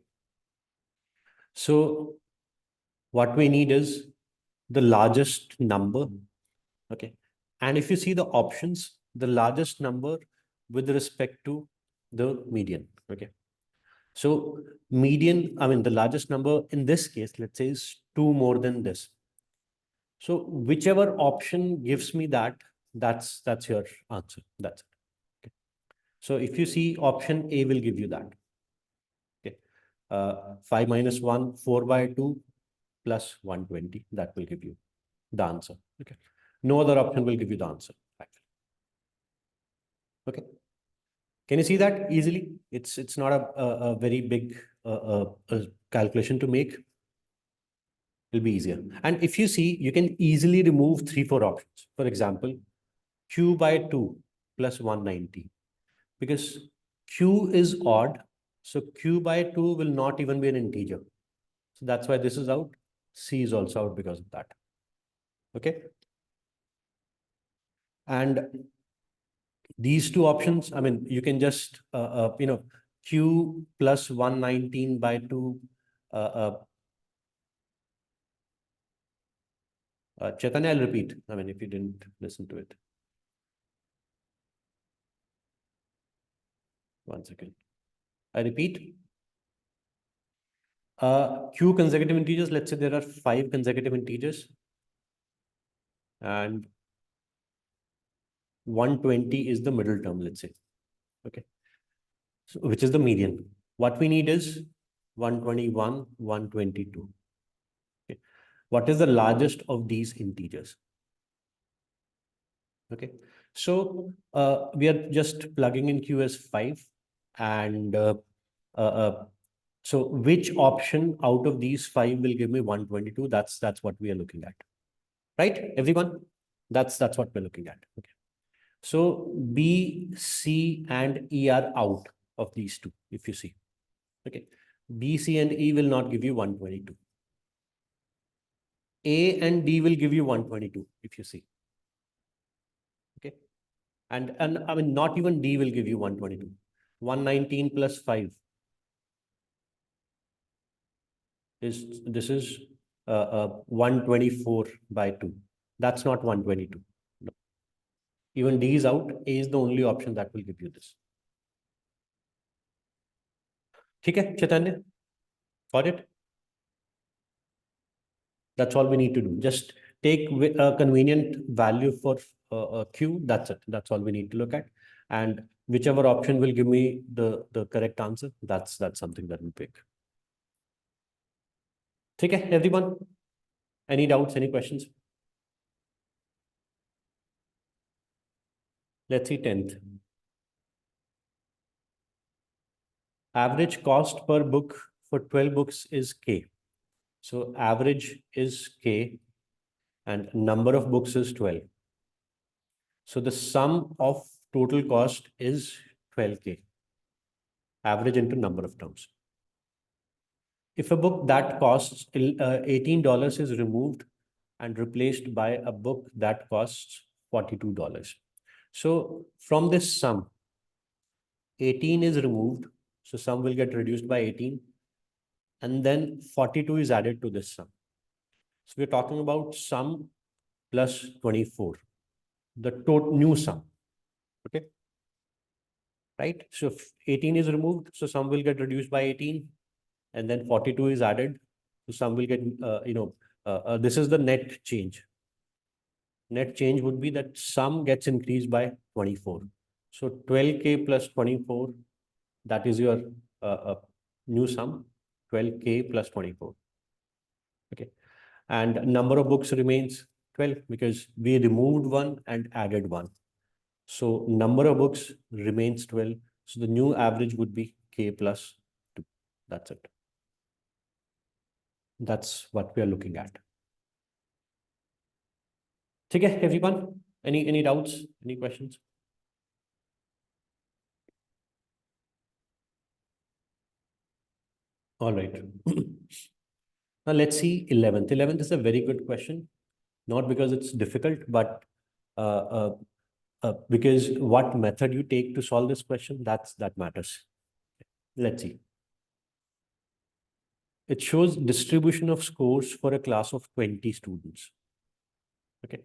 So what we need is the largest number. Okay. And if you see the options, the largest number with respect to the median. Okay. So median, I mean, the largest number in this case, let's say, is 2 more than this. So whichever option gives me that, that's your answer. That's it. Okay. So if you see option A will give you that. Okay. 5 minus 1, 4 by 2 plus 120. That will give you the answer. Okay. No other option will give you the answer. Actually. Okay. Can you see that easily? It's not a very big calculation to make. It'll be easier. And if you see, you can easily remove 3-4 options. For example, Q by 2 plus 190. Because Q is odd, so Q by 2 will not even be an integer. So that's why this is out. C is also out because of that. Okay. And these two options, I mean, you can just, Q plus 119 by 2. Chaitanya, I'll repeat. I mean, if you didn't listen to it. One second. I repeat. Q consecutive integers, let's say there are 5 consecutive integers. And 120 is the middle term, let's say. Okay. So, which is the median. What we need is 121, 122. Okay. What is the largest of these integers? Okay. So we are just plugging in Q as 5. And so which option out of these 5 will give me 122? That's what we are looking at. Right, everyone? That's what we're looking at. Okay. So B, C, and E are out of these two, if you see. Okay. B, C, and E will not give you 122. A and D will give you 122, if you see. Okay. And I mean, not even D will give you 122. 119 plus 5 is, this is 124 by 2. That's not 122. No. Even D is out. A is the only option that will give you this. Okay, Chaitanya? Got it? That's all we need to do. Just take a convenient value for Q. That's it. That's all we need to look at. And whichever option will give me the correct answer, that's something that we pick. Okay, everyone? Any doubts, any questions? Let's see 10th. Average cost per book for 12 books is K. So average is K and number of books is 12. So the sum of total cost is 12K. Average into number of terms. If a book that costs $18 is removed and replaced by a book that costs $42. So from this sum, 18 is removed. So sum will get reduced by 18. And then 42 is added to this sum. So we're talking about sum plus 24, the total new sum. Okay. Right. So if 18 is removed, so sum will get reduced by 18. And then 42 is added. So sum will get, this is the net change. Net change would be that sum gets increased by 24. So 12K plus 24, that is your new sum, 12K plus 24. Okay. And number of books remains 12 because we removed one and added one. So number of books remains 12. So the new average would be K plus 2. That's it. That's what we are looking at. Okay, everyone? Any doubts? Any questions? All right. Now let's see 11th. 11th is a very good question. Not because it's difficult, but because what method you take to solve this question, that matters. Let's see. It shows distribution of scores for a class of 20 students. Okay.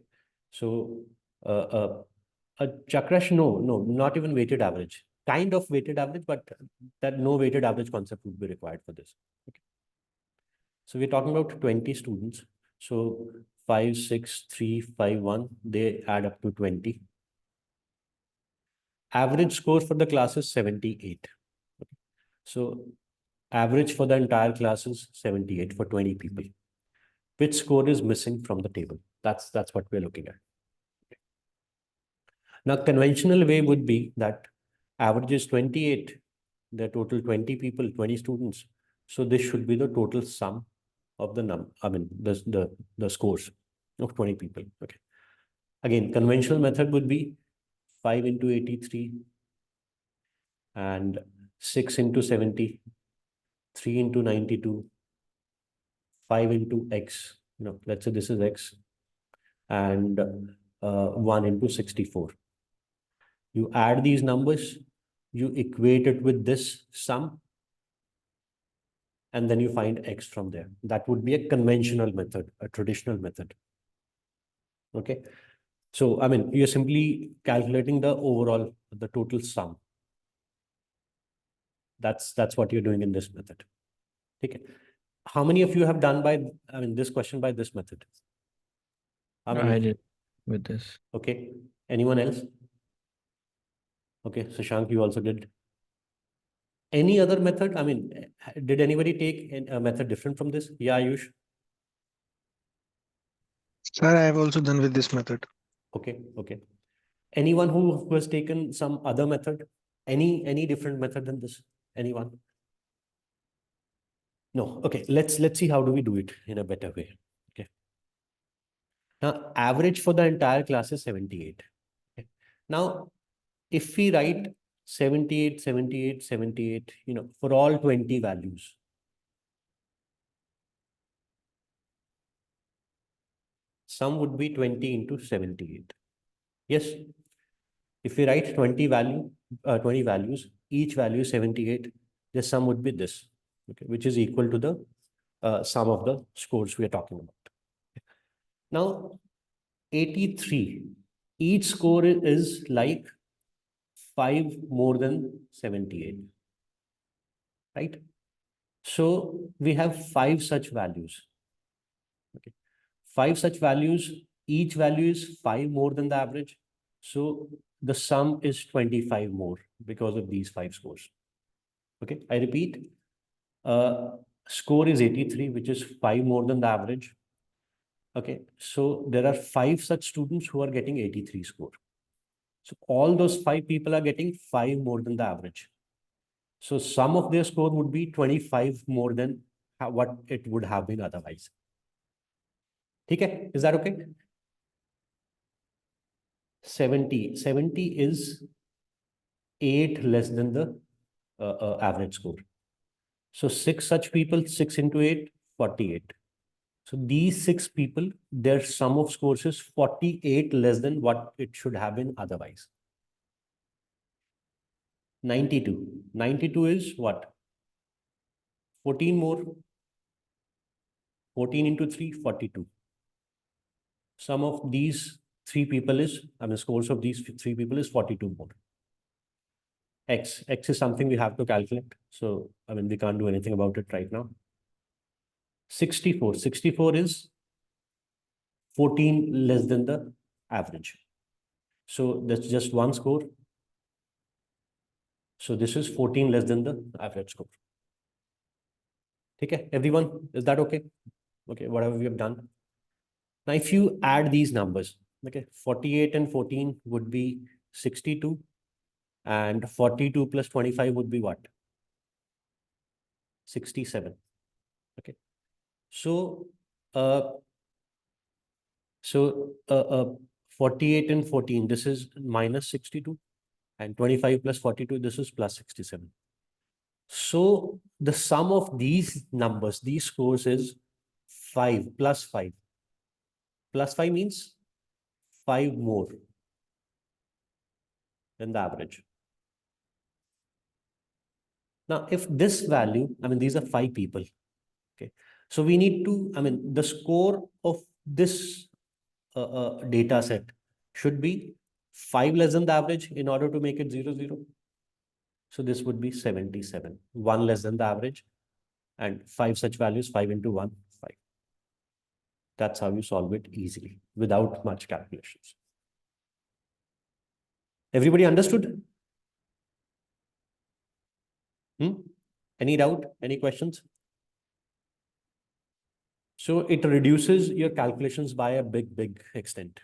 So Chakrash, no, not even weighted average. Kind of weighted average, but that no weighted average concept would be required for this. Okay. So we're talking about 20 students. So 5, 6, 3, 5, 1, they add up to 20. Average score for the class is 78. Okay. So average for the entire class is 78 for 20 people. Which score is missing from the table? That's what we're looking at. Now, conventional way would be that average is 28, the total 20 people, 20 students. So this should be the total sum of the the scores of 20 people. Okay. Again, conventional method would be 5 into 83 and 6 into 70, 3 into 92, 5 into X. Let's say this is X, and 1 into 64. You add these numbers, you equate it with this sum, and then you find X from there. That would be a conventional method, a traditional method. Okay. So, you're simply calculating the overall, the total sum. That's what you're doing in this method. Okay. How many of you have done this question by this method? How many? I did with this. Okay. Anyone else? Okay. Shashank, you also did. Any other method? Did anybody take a method different from this? Yeah, Ayush. Sir, I have also done with this method. Okay. Anyone who has taken some other method? Any different method than this? Anyone? No. Okay. Let's see how do we do it in a better way. Okay. Now, average for the entire class is 78. Okay. Now, if we write 78, 78, 78, for all 20 values, sum would be 20 into 78. Yes. If we write 20 values, each value is 78, the sum would be this, okay, which is equal to the sum of the scores we are talking about. Now, 83, each score is like 5 more than 78, right? So we have 5 such values. Okay, 5 such values, each value is 5 more than the average. So the sum is 25 more because of these 5 scores. Okay, I repeat, score is 83, which is 5 more than the average. Okay, so there are 5 such students who are getting 83 score. So all those 5 people are getting 5 more than the average. So sum of their score would be 25 more than what it would have been otherwise. Okay, is that okay? 70 is 8 less than the average score. So 6 such people, 6 into 8, 48. So these 6 people, their sum of scores is 48 less than what it should have been otherwise. 92. 92 is what? 14 more. 14 into 3, 42. Sum of these 3 people is, scores of these 3 people is 42 more. X is something we have to calculate. So, we can't do anything about it right now. 64 is 14 less than the average. So that's just one score. So this is 14 less than the average score. Okay, everyone, is that okay? Okay, whatever we have done. Now, if you add these numbers, okay, 48 and 14 would be 62, and 42 plus 25 would be what? 67. Okay. So, 48 and 14, this is minus 62, and 25 plus 42, this is plus 67. So the sum of these numbers, these scores is 5 plus 5. Plus 5 means 5 more than the average. Now, if this value, I mean, these are 5 people. Okay. So we need to, I mean, the score of this data set should be 5 less than the average in order to make it 0, 0. So this would be 77, 1 less than the average, and 5 such values, 5 into 1, 5. That's how you solve it easily without much calculations. Everybody understood? Any doubt? Any questions? So it reduces your calculations by a big extent.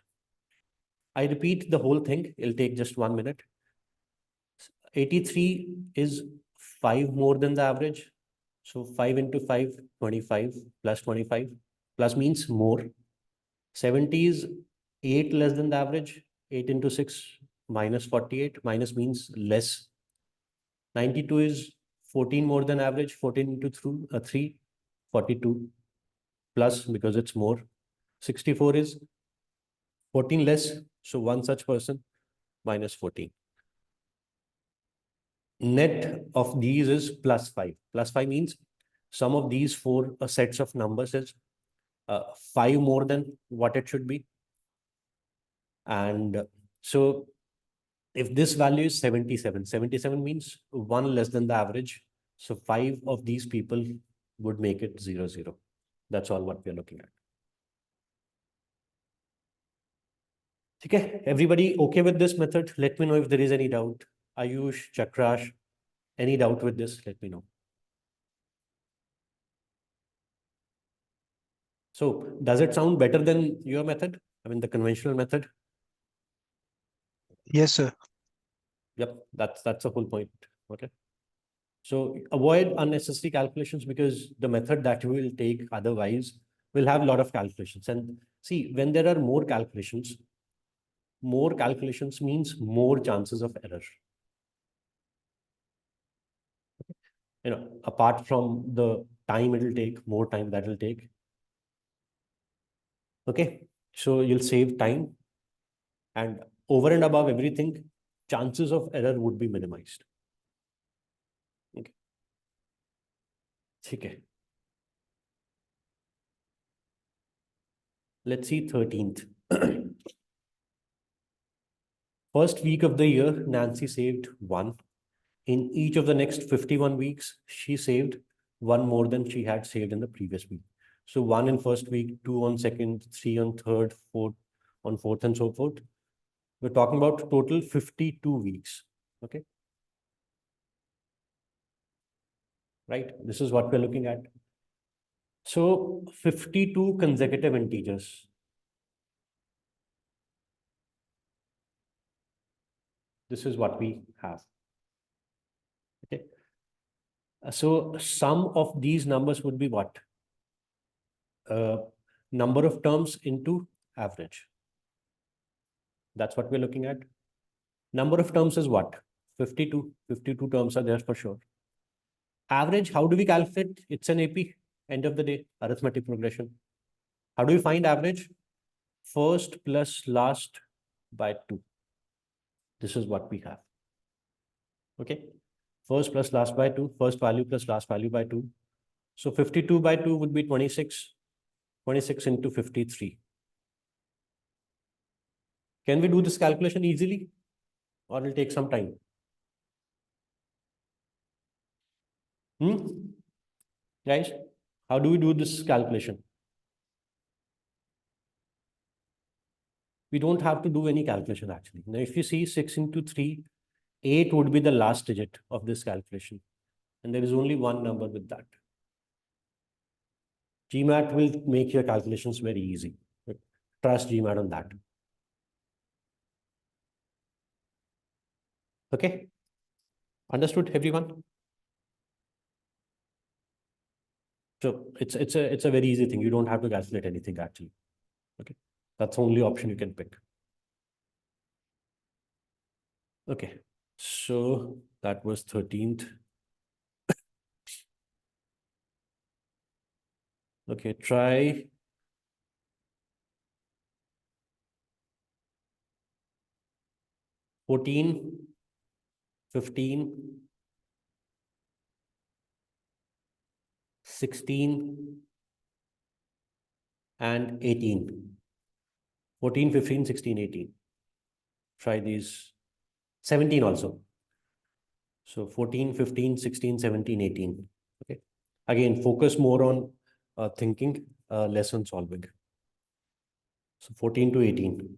I repeat the whole thing. It'll take just 1 minute. 83 is 5 more than the average. So 5 into 5, 25 plus 25. Plus means more. 70 is 8 less than the average. 8 into 6 minus 48. Minus means less. 92 is 14 more than average. 14 into 3, 42. Plus because it's more. 64 is 14 less. So one such person minus 14. Net of these is plus 5. Plus 5 means sum of these 4 sets of numbers is 5 more than what it should be. And so if this value is 77, 77 means 1 less than the average. So 5 of these people would make it 0, 0. That's all what we're looking at. Okay, everybody okay with this method? Let me know if there is any doubt. Ayush, Chakrash, any doubt with this? Let me know. So does it sound better than your method? I mean, the conventional method? Yes, sir. Yep, that's the whole point. Okay. So avoid unnecessary calculations because the method that you will take otherwise will have a lot of calculations. And see, when there are more calculations means more chances of error. You know, apart from the time it will take, more time that will take. Okay, so you'll save time, and over and above everything, chances of error would be minimized. Okay. Okay. Let's see 13th. First week of the year, Nancy saved 1. In each of the next 51 weeks, she saved 1 more than she had saved in the previous week. So 1 in first week, 2 on second, 3 on third, 4 on fourth, and so forth. We're talking about total 52 weeks. Okay. Right. This is what we're looking at. So 52 consecutive integers. This is what we have. Okay. So sum of these numbers would be what? Number of terms into average. That's what we're looking at. Number of terms is what? 52. 52 terms are there for sure. Average, how do we calculate? It's an AP, end of the day, arithmetic progression. How do we find average? First plus last by 2. This is what we have. Okay. First plus last by 2. First value plus last value by 2. So 52 by 2 would be 26. 26 into 53. Can we do this calculation easily? Or it'll take some time? Guys, how do we do this calculation? We don't have to do any calculation actually. Now, if you see 6 into 3, 8 would be the last digit of this calculation. And there is only one number with that. GMAT will make your calculations very easy. Trust GMAT on that. Okay. Understood, everyone? So it's a very easy thing. You don't have to calculate anything actually. Okay. That's the only option you can pick. Okay. So that was 13th. Okay, try $14, $15, $16, and $18. 14, 15, 16, 18. Try these. 17 also. So 14, 15, 16, 17, 18. Okay. Again, focus more on thinking, less on solving. So 14 to 18.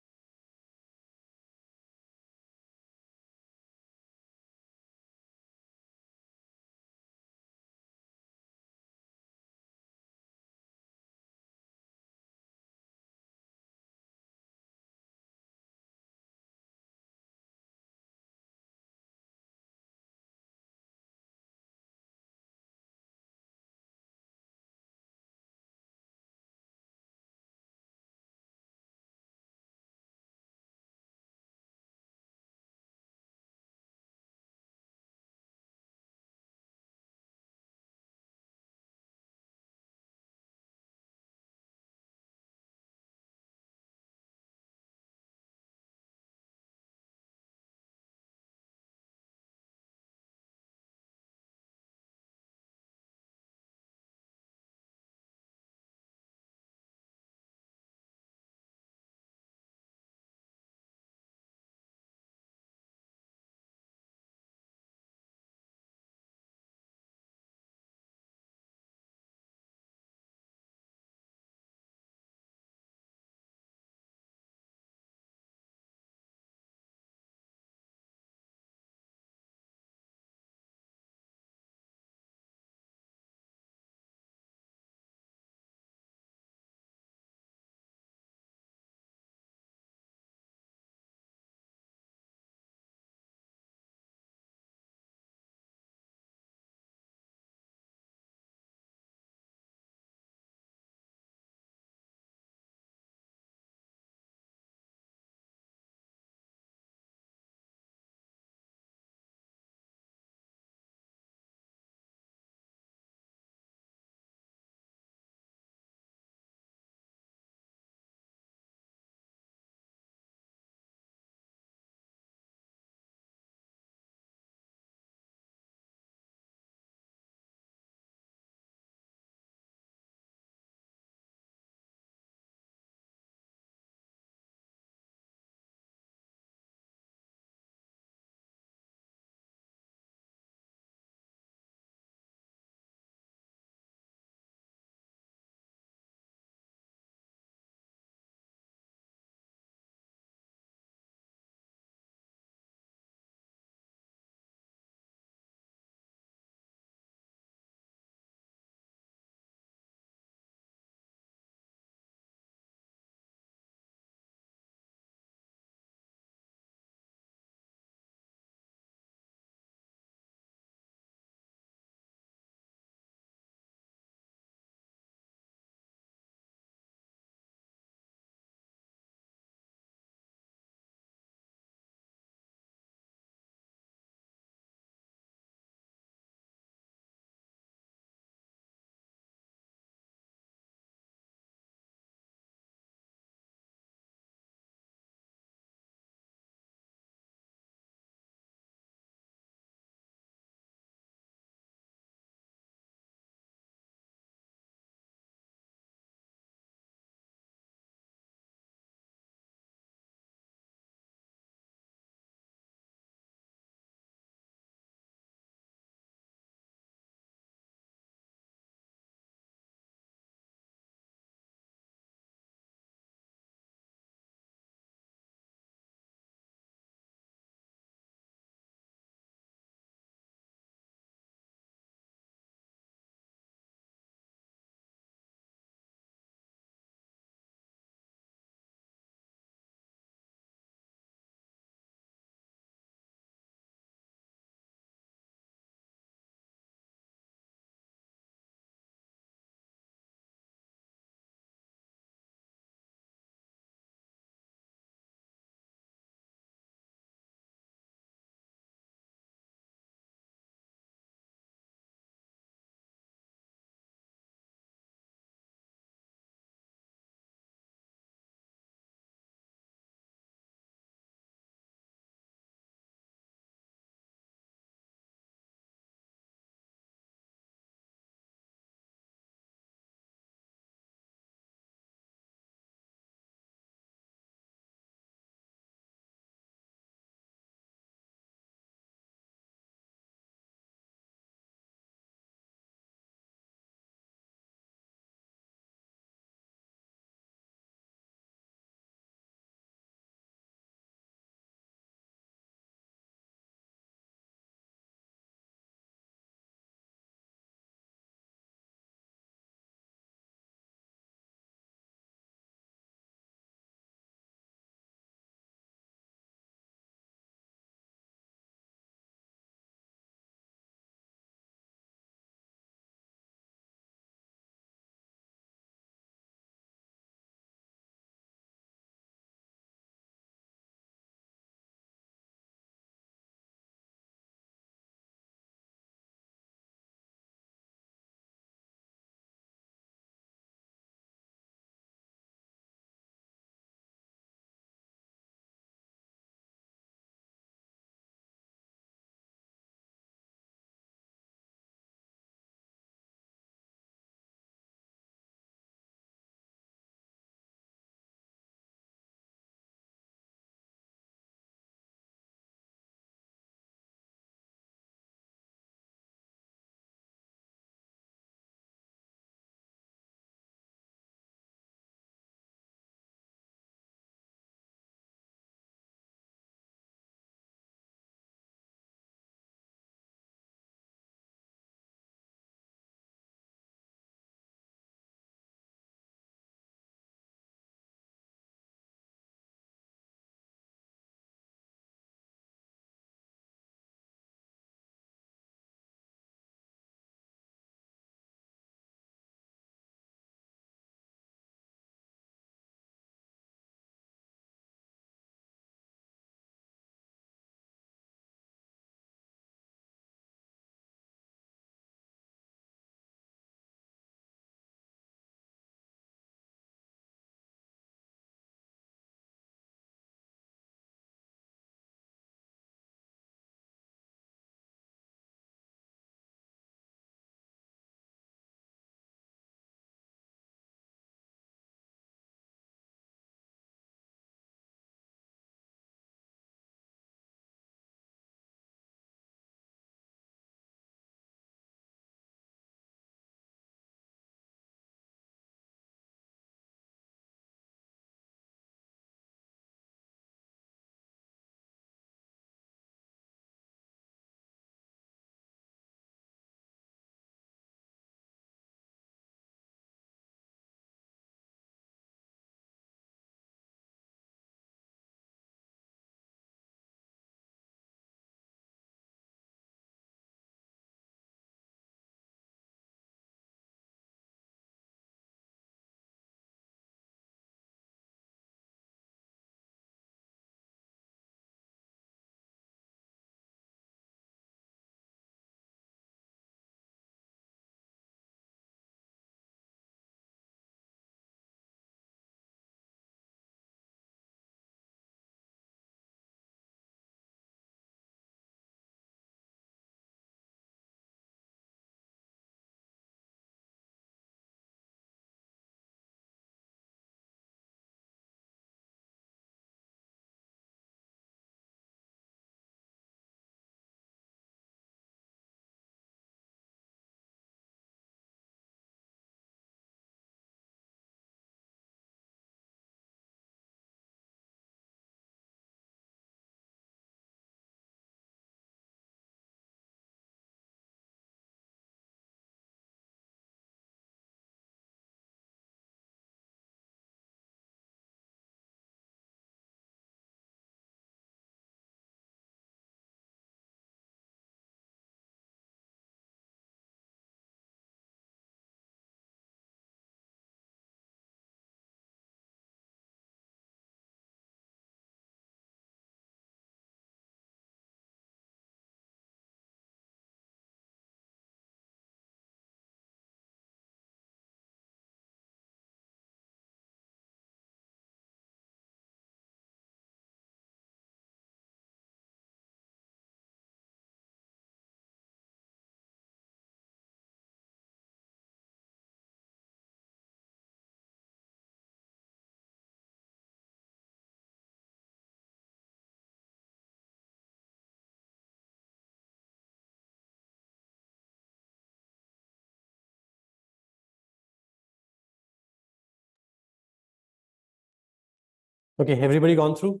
Okay, everybody gone through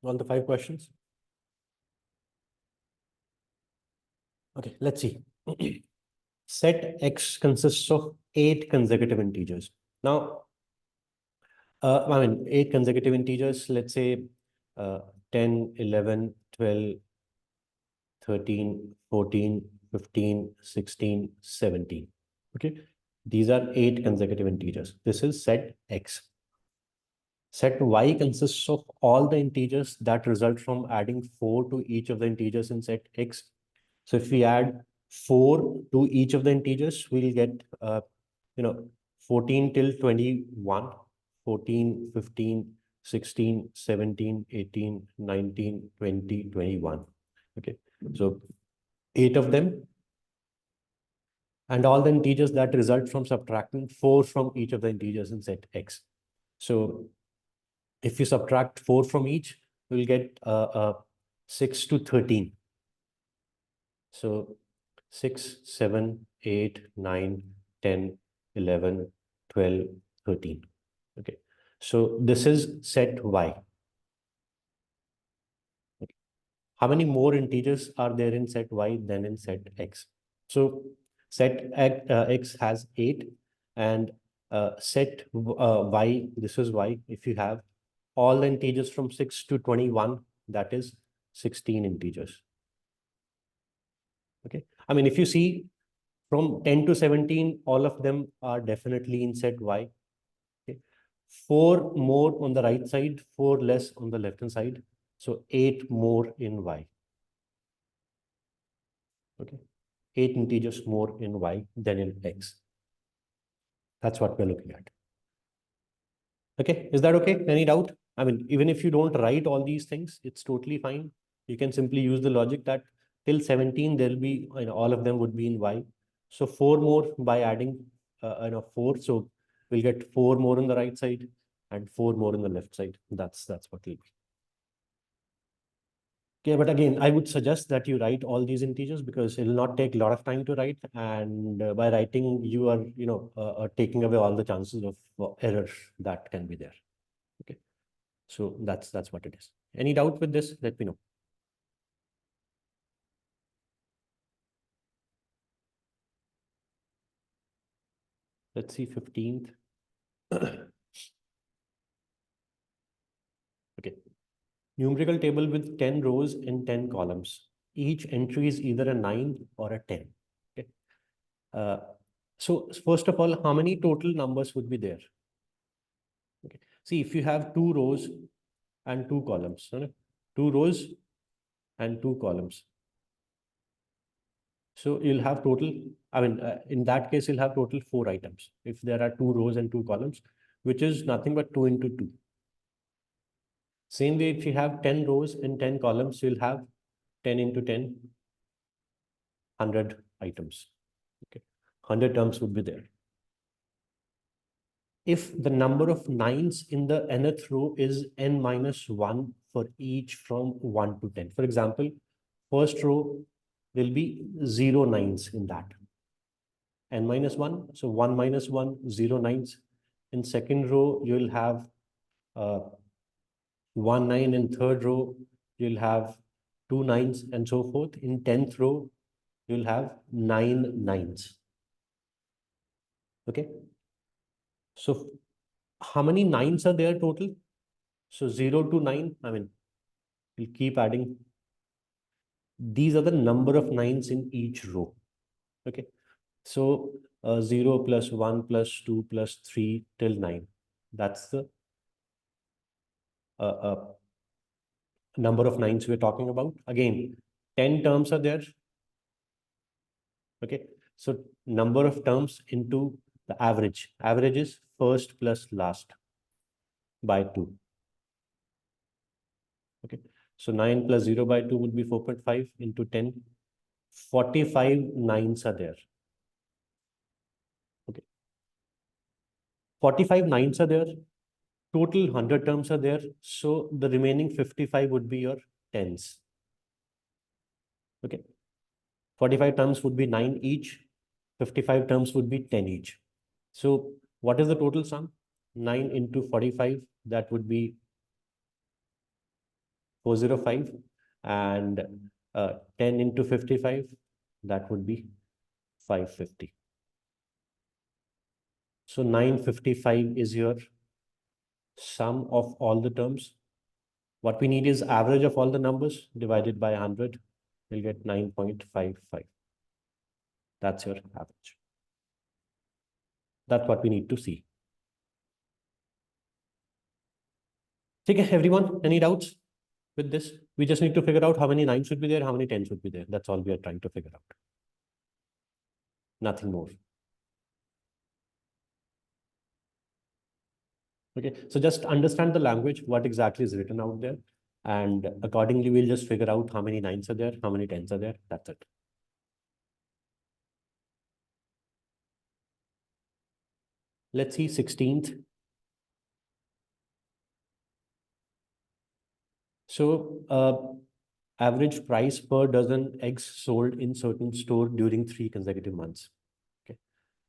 all the 5 questions? Okay, let's see. Set X consists of 8 consecutive integers. Now, I mean, 8 consecutive integers, let's say 10, 11, 12, 13, 14, 15, 16, 17. Okay, these are 8 consecutive integers. This is set X. Set Y consists of all the integers that result from adding 4 to each of the integers in set X. So if we add 4 to each of the integers, we'll get 14 till 21, 14, 15, 16, 17, 18, 19, 20, 21. Okay, so 8 of them, and all the integers that result from subtracting 4 from each of the integers in set X. So if you subtract 4 from each, we'll get 6 to 13. So 6, 7, 8, 9, 10, 11, 12, 13. Okay, so this is set Y. Okay. How many more integers are there in set Y than in set X? So set X has 8, and set Y, this is Y. If you have all the integers from 6 to 21, that is 16 integers. Okay, I mean, if you see from 10 to 17, all of them are definitely in set Y. Okay, 4 more on the right side, 4 less on the left hand side. So 8 more in Y. Okay, 8 integers more in Y than in X. That's what we're looking at. Okay, is that okay? Any doubt? I mean, even if you don't write all these things, it's totally fine. You can simply use the logic that till 17, there'll be, all of them would be in Y. So 4 more by adding, 4. So we'll get 4 more on the right side and 4 more on the left side. That's what it'll be. Okay, but again, I would suggest that you write all these integers because it will not take a lot of time to write. And by writing, you are, taking away all the chances of error that can be there. Okay, so that's what it is. Any doubt with this? Let me know. Let's see, 15th. Okay. Numerical table with 10 rows and 10 columns. Each entry is either a 9 or a 10. Okay. So first of all, how many total numbers would be there? Okay. See, if you have 2 rows and 2 columns, 2 rows and 2 columns. So you'll have total, I mean, in that case, you'll have total 4 items. If there are 2 rows and 2 columns, which is nothing but 2 into 2. Same way, if you have 10 rows and 10 columns, you'll have 10 into 10, 100 items. Okay, 100 terms would be there. If the number of 9s in the nth row is n minus 1 for each from 1 to 10. For example, first row, there'll be 0 9s in that. N minus 1, so 1 minus 1, 0 9s. In second row, you'll have 1 9. In third row, you'll have 2 9s and so forth. In 10th row, you'll have 9 9s. Okay. So how many 9s are there total? So 0 to 9, I mean, we'll keep adding. These are the number of 9s in each row. Okay. So 0 plus 1 plus 2 plus 3 till 9. That's the number of 9s we're talking about. Again, 10 terms are there. Okay. So number of terms into the average. Average is first plus last by 2. Okay. So 9 plus 0 by 2 would be 4.5 into 10. 45 9s are there. Okay. 45 9s are there. Total 100 terms are there. So the remaining 55 would be your 10s. Okay. 45 terms would be 9 each. 55 terms would be 10 each. So what is the total sum? 9 into 45, that would be 405, and 10 into 55, that would be 550. So 955 is your sum of all the terms. What we need is average of all the numbers divided by 100. We'll get 9.55. That's your average. That's what we need to see. Okay, everyone, any doubts with this? We just need to figure out how many 9s should be there, how many 10s should be there. That's all we are trying to figure out. Nothing more. Okay, so just understand the language, what exactly is written out there. And accordingly, we'll just figure out how many 9s are there, how many 10s are there. That's it. Let's see 16th. So average price per dozen eggs sold in certain store during 3 consecutive months. Okay,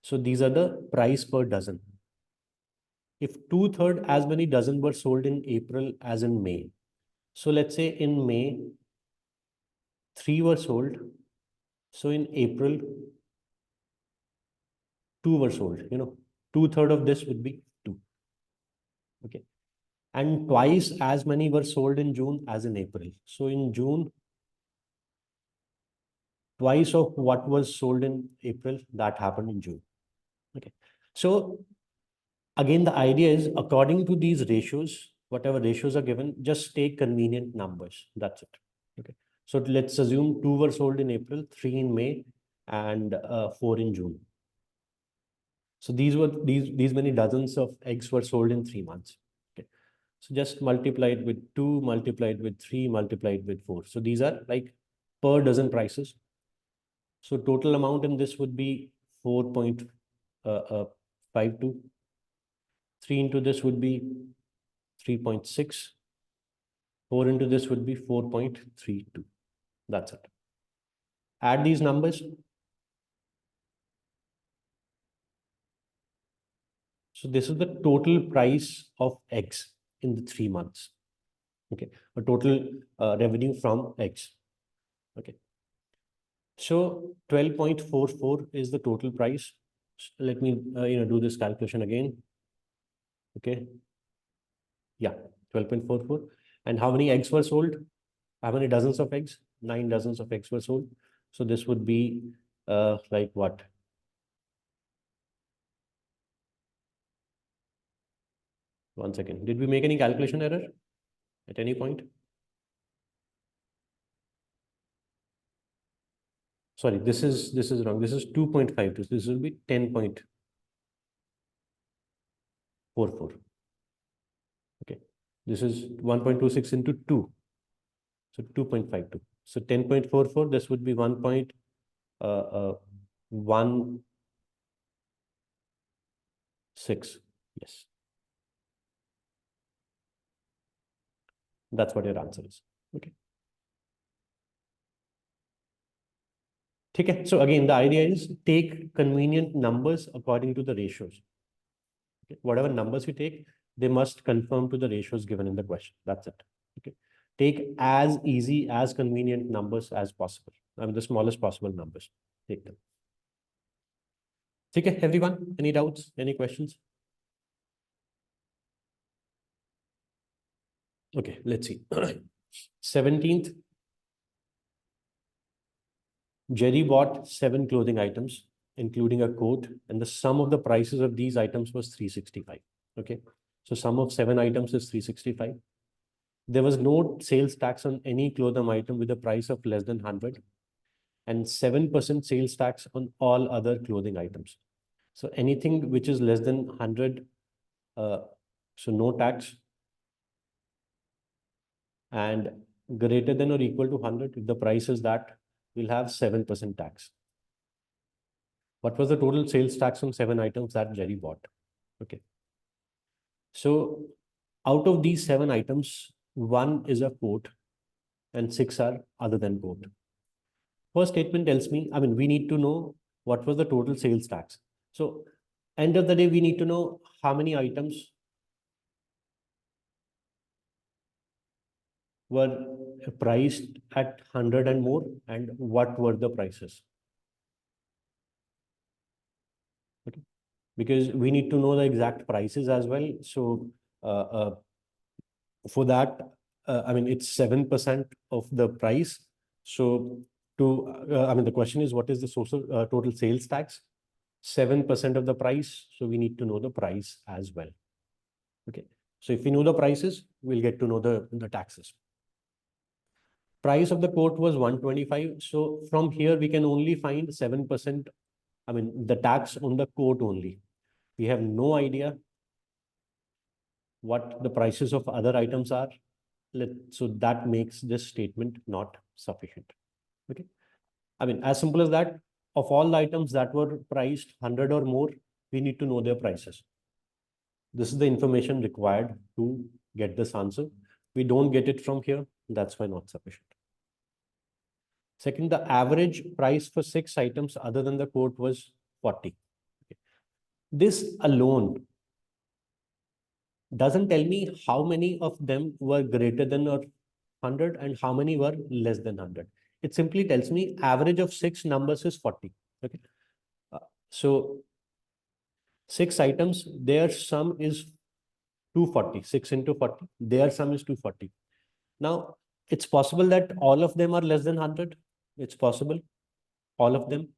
so these are the price per dozen. If 2/3 as many dozen were sold in April as in May. So let's say in May, 3 were sold. So in April, 2 were sold, 2/3 of this would be 2. Okay. And twice as many were sold in June as in April. So in June, twice of what was sold in April, that happened in June. Okay. So again, the idea is according to these ratios, whatever ratios are given, just take convenient numbers. That's it. Okay. So let's assume 2 were sold in April, 3 in May, and 4 in June. So these many dozens of eggs were sold in 3 months. Okay. So just multiply it with 2, multiply it with 3, multiply it with 4. So these are like per dozen prices. So total amount in this would be 4.52. 3 into this would be 3.6. 4 into this would be 4.32. That's it. Add these numbers. So this is the total price of eggs in the 3 months. Okay, a total revenue from eggs. Okay. So 12.44 is the total price. Let me do this calculation again. Okay. Yeah, 12.44. And how many eggs were sold? How many dozens of eggs? 9 dozens of eggs were sold. So this would be like what? One second. Did we make any calculation error at any point? Sorry, this is wrong. This is 2.52. This will be 10.44. Okay. This is 1.26 into 2. So 2.52. So 10.44, this would be 1.16. Yes. That's what your answer is. Okay. Okay. So again, the idea is take convenient numbers according to the ratios. Okay. Whatever numbers you take, they must conform to the ratios given in the question. That's it. Okay. Take as easy, as convenient numbers as possible. I mean, the smallest possible numbers. Take them. Okay, everyone, any doubts, any questions? Okay, let's see. 17th, Jerry bought 7 clothing items, including a coat, and the sum of the prices of these items was 365. Okay, so sum of 7 items is 365. There was no sales tax on any clothing item with a price of less than 100, and 7% sales tax on all other clothing items. So anything which is less than 100, so no tax, and greater than or equal to 100, if the price is that, we'll have 7% tax. What was the total sales tax on 7 items that Jerry bought? Okay. So out of these 7 items, 1 is a coat and 6 are other than coat. First statement tells me, I mean, we need to know what was the total sales tax. So end of the day, we need to know how many items were priced at 100 and more, and what were the prices? Okay, because we need to know the exact prices as well. So for that, I mean, it's 7% of the price. So the question is, what is the total sales tax? 7% of the price. So we need to know the price as well. Okay. So if we know the prices, we'll get to know the taxes. Price of the quote was 125. So from here, we can only find 7%. I mean, the tax on the quote only. We have no idea what the prices of other items are. So that makes this statement not sufficient. Okay. I mean, as simple as that. Of all the items that were priced 100 or more, we need to know their prices. This is the information required to get this answer. We don't get it from here. That's why not sufficient. Second, the average price for 6 items other than the quote was 40. Okay. This alone doesn't tell me how many of them were greater than or 100 and how many were less than 100. It simply tells me average of 6 numbers is 40. Okay. So 6 items, their sum is 240. 6 into 40, their sum is 240. Now, it's possible that all of them are less than 100. It's possible. All of them.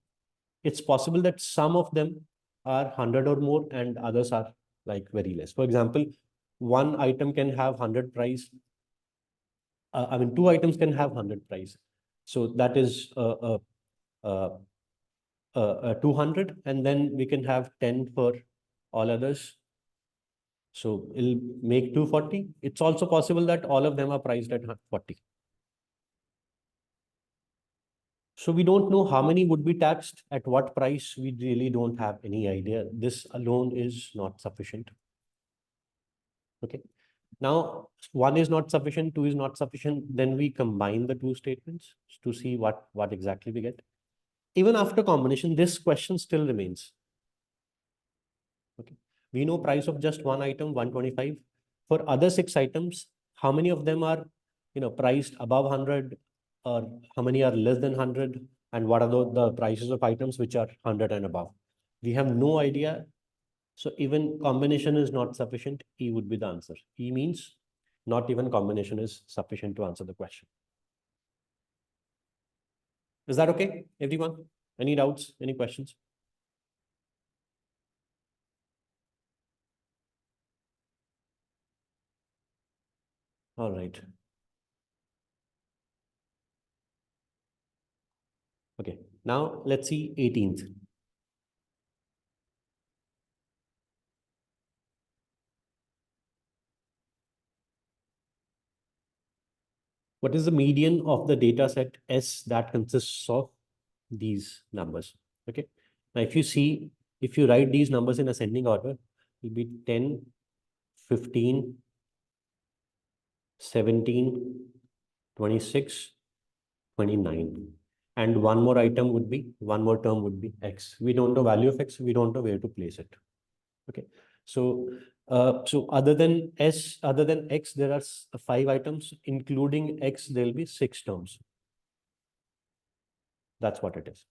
It's possible that some of them are 100 or more and others are like very less. For example, one item can have 100 price. I mean, 2 items can have 100 price. So that is 200, and then we can have 10 for all others. So it'll make 240. It's also possible that all of them are priced at 40. So we don't know how many would be taxed at what price. We really don't have any idea. This alone is not sufficient. Okay. Now, 1 is not sufficient, 2 is not sufficient. Then we combine the 2 statements to see what exactly we get. Even after combination, this question still remains. Okay. We know price of just one item, 125. For other 6 items, how many of them are, priced above 100, or how many are less than 100, and what are the prices of items which are 100 and above? We have no idea. So even combination is not sufficient. E would be the answer. E means not even combination is sufficient to answer the question. Is that okay, everyone? Any doubts? Any questions? All right. Okay, now let's see 18th. What is the median of the data set S that consists of these numbers? Okay. Now, if you write these numbers in ascending order, it will be 10, 15, 17, 26, 29. And one more term would be X. We don't know value of X. We don't know where to place it. Okay. So other than X, there are 5 items, including X, there'll be 6 terms. That's what it is.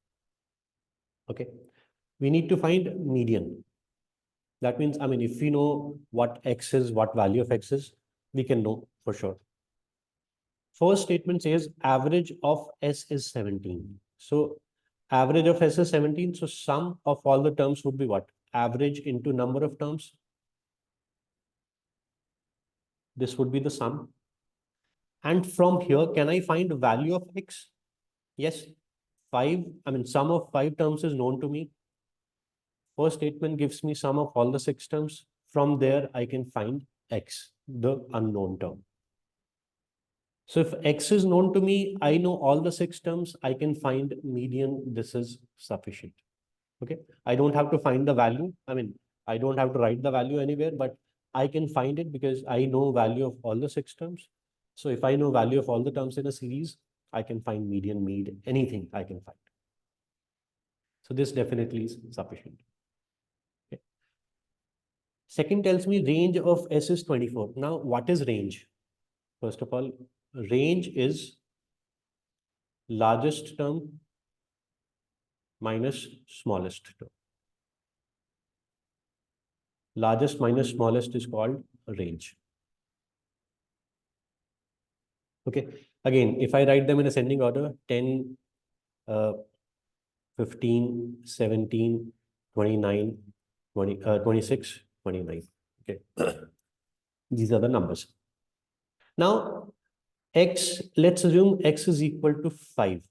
Okay. We need to find median. That means, I mean, if we know what X is, what value of X is, we can know for sure. First statement says average of S is 17. So average of S is 17. So sum of all the terms would be what? Average into number of terms. This would be the sum. And from here, can I find value of X? Yes. Sum of 5 terms is known to me. First statement gives me sum of all the 6 terms. From there, I can find X, the unknown term. So if X is known to me, I know all the 6 terms, I can find median. This is sufficient. Okay. I don't have to find the value. I mean, I don't have to write the value anywhere, but I can find it because I know value of all the 6 terms. So if I know value of all the terms in a series, I can find median, anything I can find. So this definitely is sufficient. Okay. Second tells me range of S is 24. Now, what is range? First of all, range is largest term minus smallest term. Largest minus smallest is called range. Okay. Again, if I write them in ascending order, 10, 15, 17, 29, 20, 26, 29. Okay. These are the numbers. Now, x, let's assume x is equal to 5.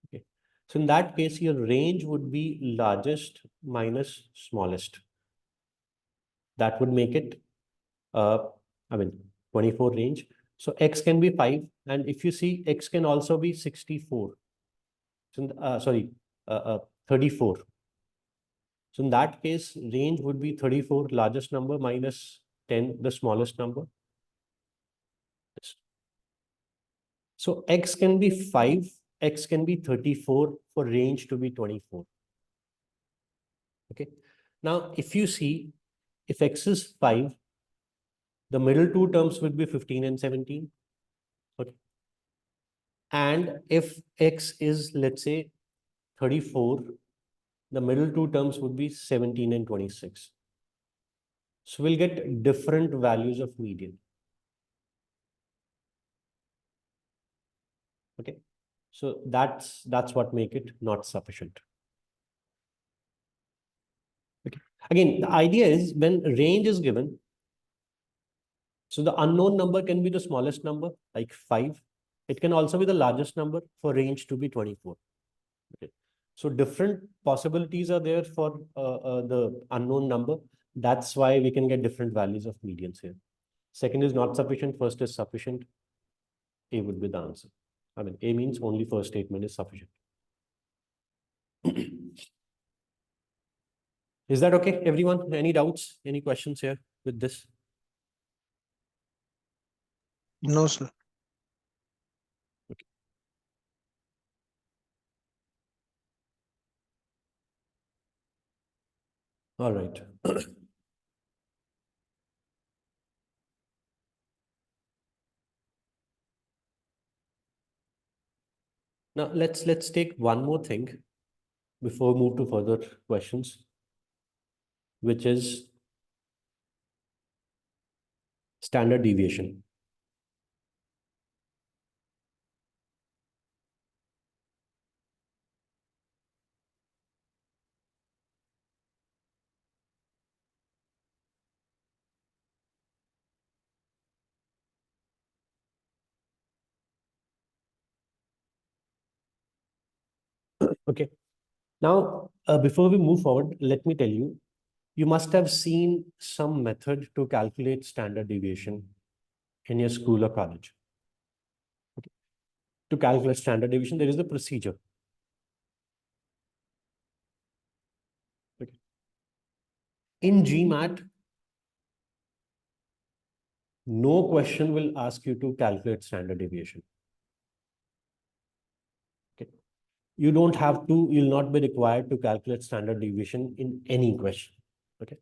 Okay. So in that case, your range would be largest minus smallest. That would make it, I mean, 24 range. So x can be 5. And if you see, x can also be 64. So, sorry, 34. So in that case, range would be 34, largest number, minus 10, the smallest number. So x can be 5, x can be 34 for range to be 24. Okay. Now, if you see, if x is 5, the middle two terms would be 15 and 17. Okay. And if x is, let's say, 34, the middle two terms would be 17 and 26. So we'll get different values of median. Okay. So that's what make it not sufficient. Okay. Again, the idea is when range is given, so the unknown number can be the smallest number, like 5. It can also be the largest number for range to be 24. Okay. So different possibilities are there for the unknown number. That's why we can get different values of medians here. Second is not sufficient. First is sufficient. A would be the answer. I mean, A means only first statement is sufficient. Is that okay, everyone? Any doubts? Any questions here with this? No, sir. All right. Now let's take one more thing before we move to further questions, which is standard deviation. Okay. Now, before we move forward, let me tell you, you must have seen some method to calculate standard deviation in your school or college. Okay. To calculate standard deviation, there is a procedure. Okay. In GMAT, no question will ask you to calculate standard deviation. Okay. You don't have to, you'll not be required to calculate standard deviation in any question. Okay.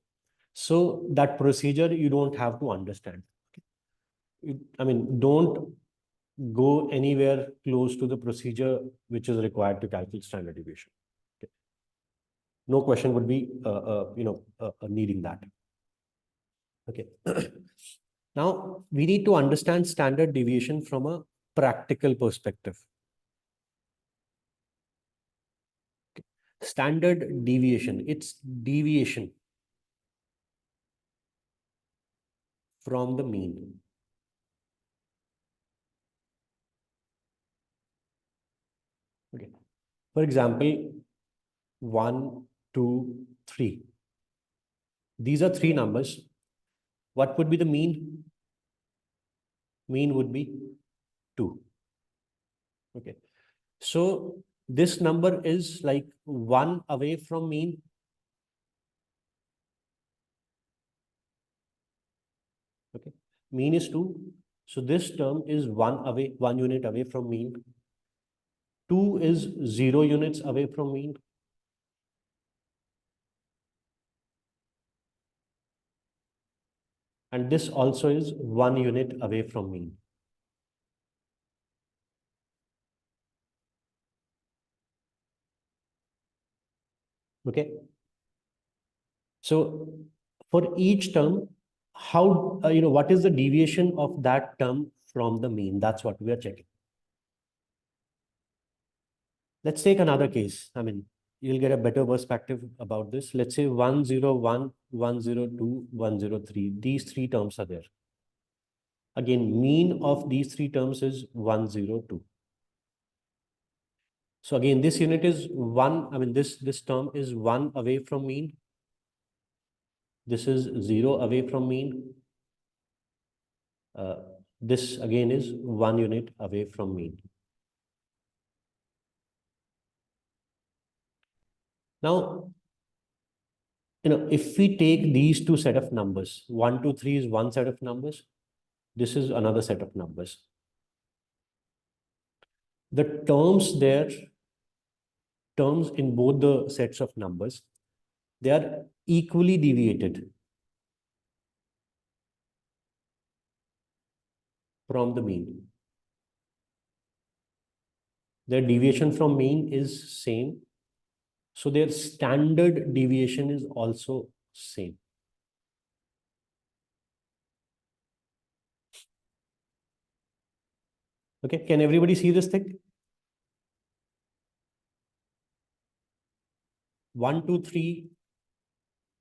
So that procedure you don't have to understand. Okay. I mean, don't go anywhere close to the procedure which is required to calculate standard deviation. Okay. No question would be, needing that. Okay. Now we need to understand standard deviation from a practical perspective. Okay. Standard deviation, it's deviation from the mean. Okay. For example, 1, 2, 3. These are 3 numbers. What would be the mean? Mean would be 2. Okay. So this number is like 1 away from mean. Okay. Mean is 2. So this term is 1 unit away from mean. 2 is 0 units away from mean. And this also is 1 unit away from mean. Okay. So for each term, how, what is the deviation of that term from the mean? That's what we are checking. Let's take another case. I mean, you'll get a better perspective about this. Let's say 101, 102, 103. These three terms are there. Again, mean of these three terms is 102. So again, this unit is one. I mean, this term is one away from mean. This is 0 away from mean. This again is 1 unit away from mean. Now, if we take these two set of numbers, 1, 2, 3 is one set of numbers. This is another set of numbers. The terms there, terms in both the sets of numbers, they are equally deviated from the mean. Their deviation from mean is same. So their standard deviation is also same. Okay, can everybody see this thing? 1, 2, 3,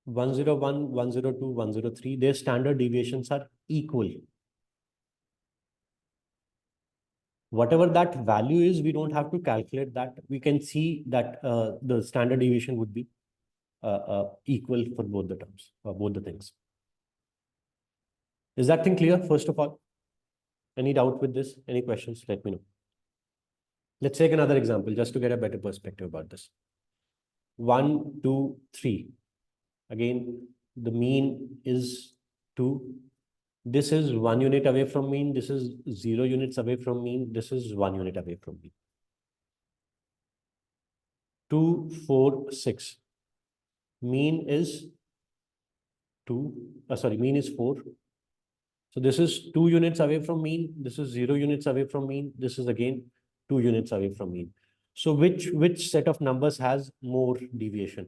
101, 102, 103, their standard deviations are equal. Whatever that value is, we don't have to calculate that. We can see that the standard deviation would be equal for both the terms, both the things. Is that thing clear, first of all? Any doubt with this? Any questions? Let me know. Let's take another example just to get a better perspective about this. 1, 2, 3. Again, the mean is 2. This is 1 unit away from mean. This is 0 units away from mean. This is 1 unit away from mean. 2, 4, 6. Mean is 2. Mean is 4. So this is 2 units away from mean. This is 0 units away from mean. This is again 2 units away from mean. So which set of numbers has more deviation?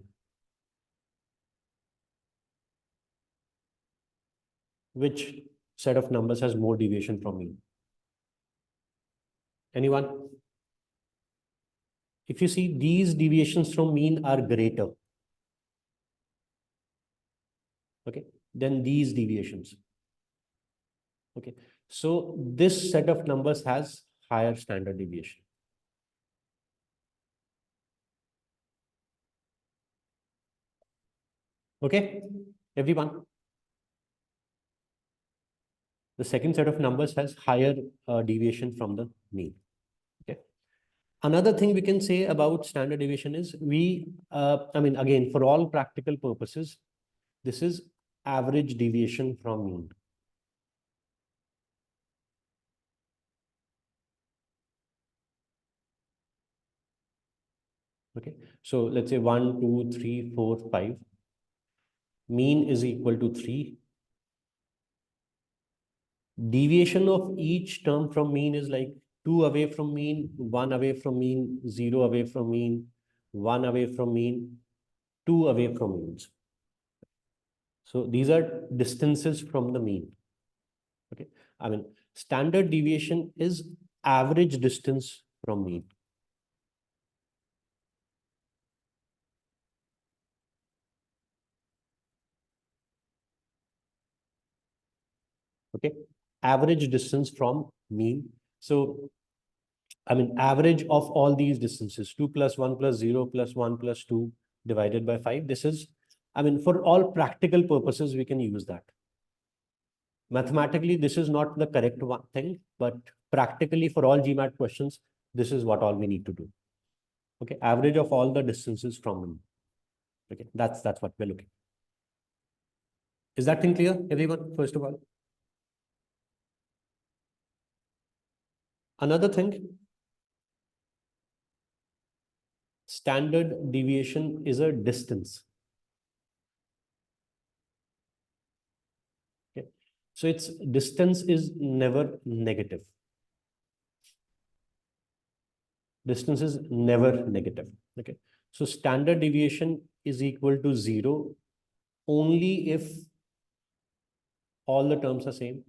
Which set of numbers has more deviation from mean? Anyone? If you see, these deviations from mean are greater, okay, than these deviations. Okay, so this set of numbers has higher standard deviation. Okay, everyone. The second set of numbers has higher deviation from the mean. Okay. Another thing we can say about standard deviation is I mean, again, for all practical purposes, this is average deviation from mean. Okay, so let's say 1, 2, 3, 4, 5. Mean is equal to 3. Deviation of each term from mean is like 2 away from mean, 1 away from mean, 0 away from mean, 1 away from mean, 2 away from means. So these are distances from the mean. Okay, I mean, standard deviation is average distance from mean. Okay, average distance from mean. So, I mean, average of all these distances, 2 plus 1 plus 0 plus 1 plus 2 divided by 5. This is, I mean, for all practical purposes, we can use that. Mathematically, this is not the correct one thing, but practically for all GMAT questions, this is what all we need to do. Okay, average of all the distances from mean. Okay, that's what we're looking. Is that thing clear, everyone, first of all? Another thing, standard deviation is a distance. Okay, so its distance is never negative. Distance is never negative. Okay, so standard deviation is equal to 0 only if all the terms are same.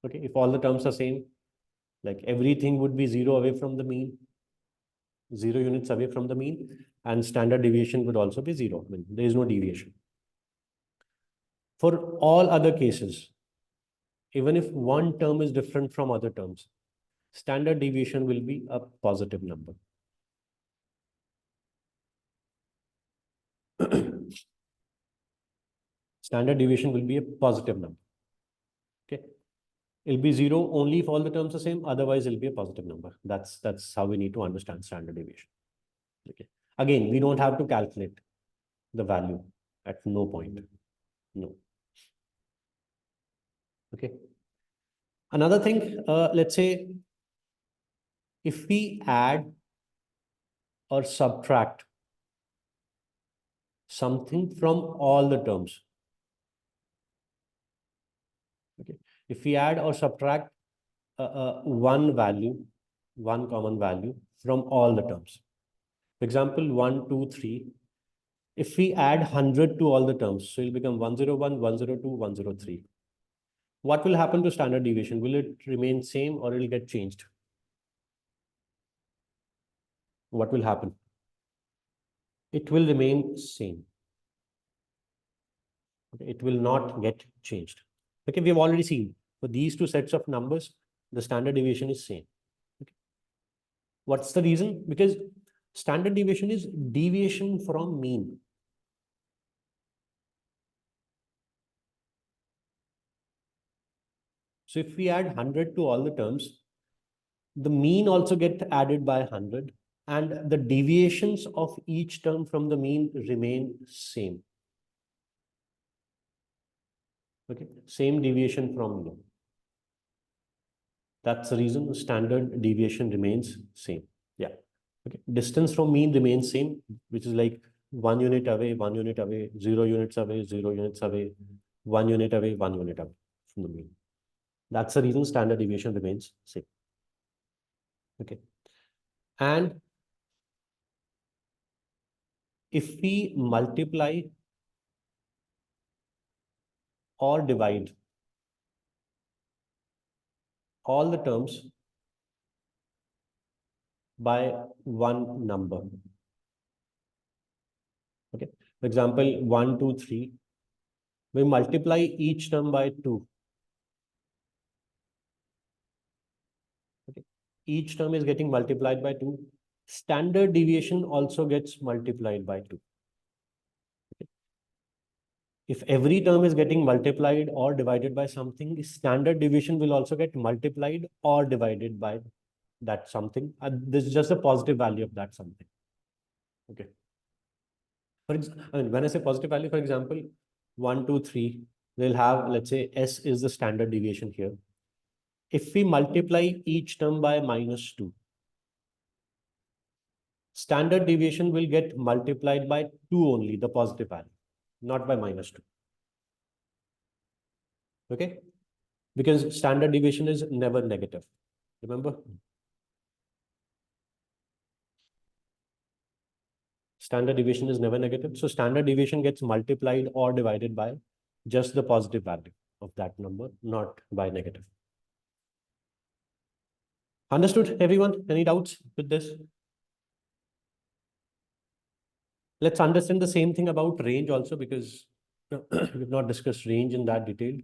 Okay, if all the terms are same, like everything would be 0 away from the mean, 0 units away from the mean, and standard deviation would also be 0. I mean, there is no deviation. For all other cases, even if one term is different from other terms, standard deviation will be a positive number. Standard deviation will be a positive number. Okay. It'll be 0 only if all the terms are same, otherwise it'll be a positive number. That's how we need to understand standard deviation. Okay. Again, we don't have to calculate the value at no point. No. Okay. Another thing, let's say if we add or subtract something from all the terms. Okay. If we add or subtract one value, one common value from all the terms. For example, 1, 2, 3. If we add 100 to all the terms, so it'll become 101, 102, 103. What will happen to standard deviation? Will it remain same or it'll get changed? What will happen? It will remain same. Okay, it will not get changed. Okay, we've already seen for these two sets of numbers, the standard deviation is same. Okay. What's the reason? Because standard deviation is deviation from mean. So if we add 100 to all the terms, the mean also get added by 100 and the deviations of each term from the mean remain same. Okay, same deviation from mean. That's the reason standard deviation remains same. Yeah. Okay. Distance from mean remains same, which is like 1 unit away, 1 unit away, 0 units away, 0 units away, 1 unit away, 1 unit away from the mean. That's the reason standard deviation remains same. Okay. And if we multiply or divide all the terms by one number. Okay. For example, 1, 2, 3. We multiply each term by 2. Okay. Each term is getting multiplied by 2. Standard deviation also gets multiplied by 2. Okay. If every term is getting multiplied or divided by something, standard deviation will also get multiplied or divided by that something. This is just a positive value of that something. Okay. When I say positive value, for example, 1, 2, 3, we'll have, let's say, S is the standard deviation here. If we multiply each term by -2, standard deviation will get multiplied by 2 only, the positive value, not by -2. Okay? Because standard deviation is never negative. Remember? Standard deviation is never negative. So standard deviation gets multiplied or divided by just the positive value of that number, not by negative. Understood, everyone? Any doubts with this? Let's understand the same thing about range also, because we've not discussed range in that detail.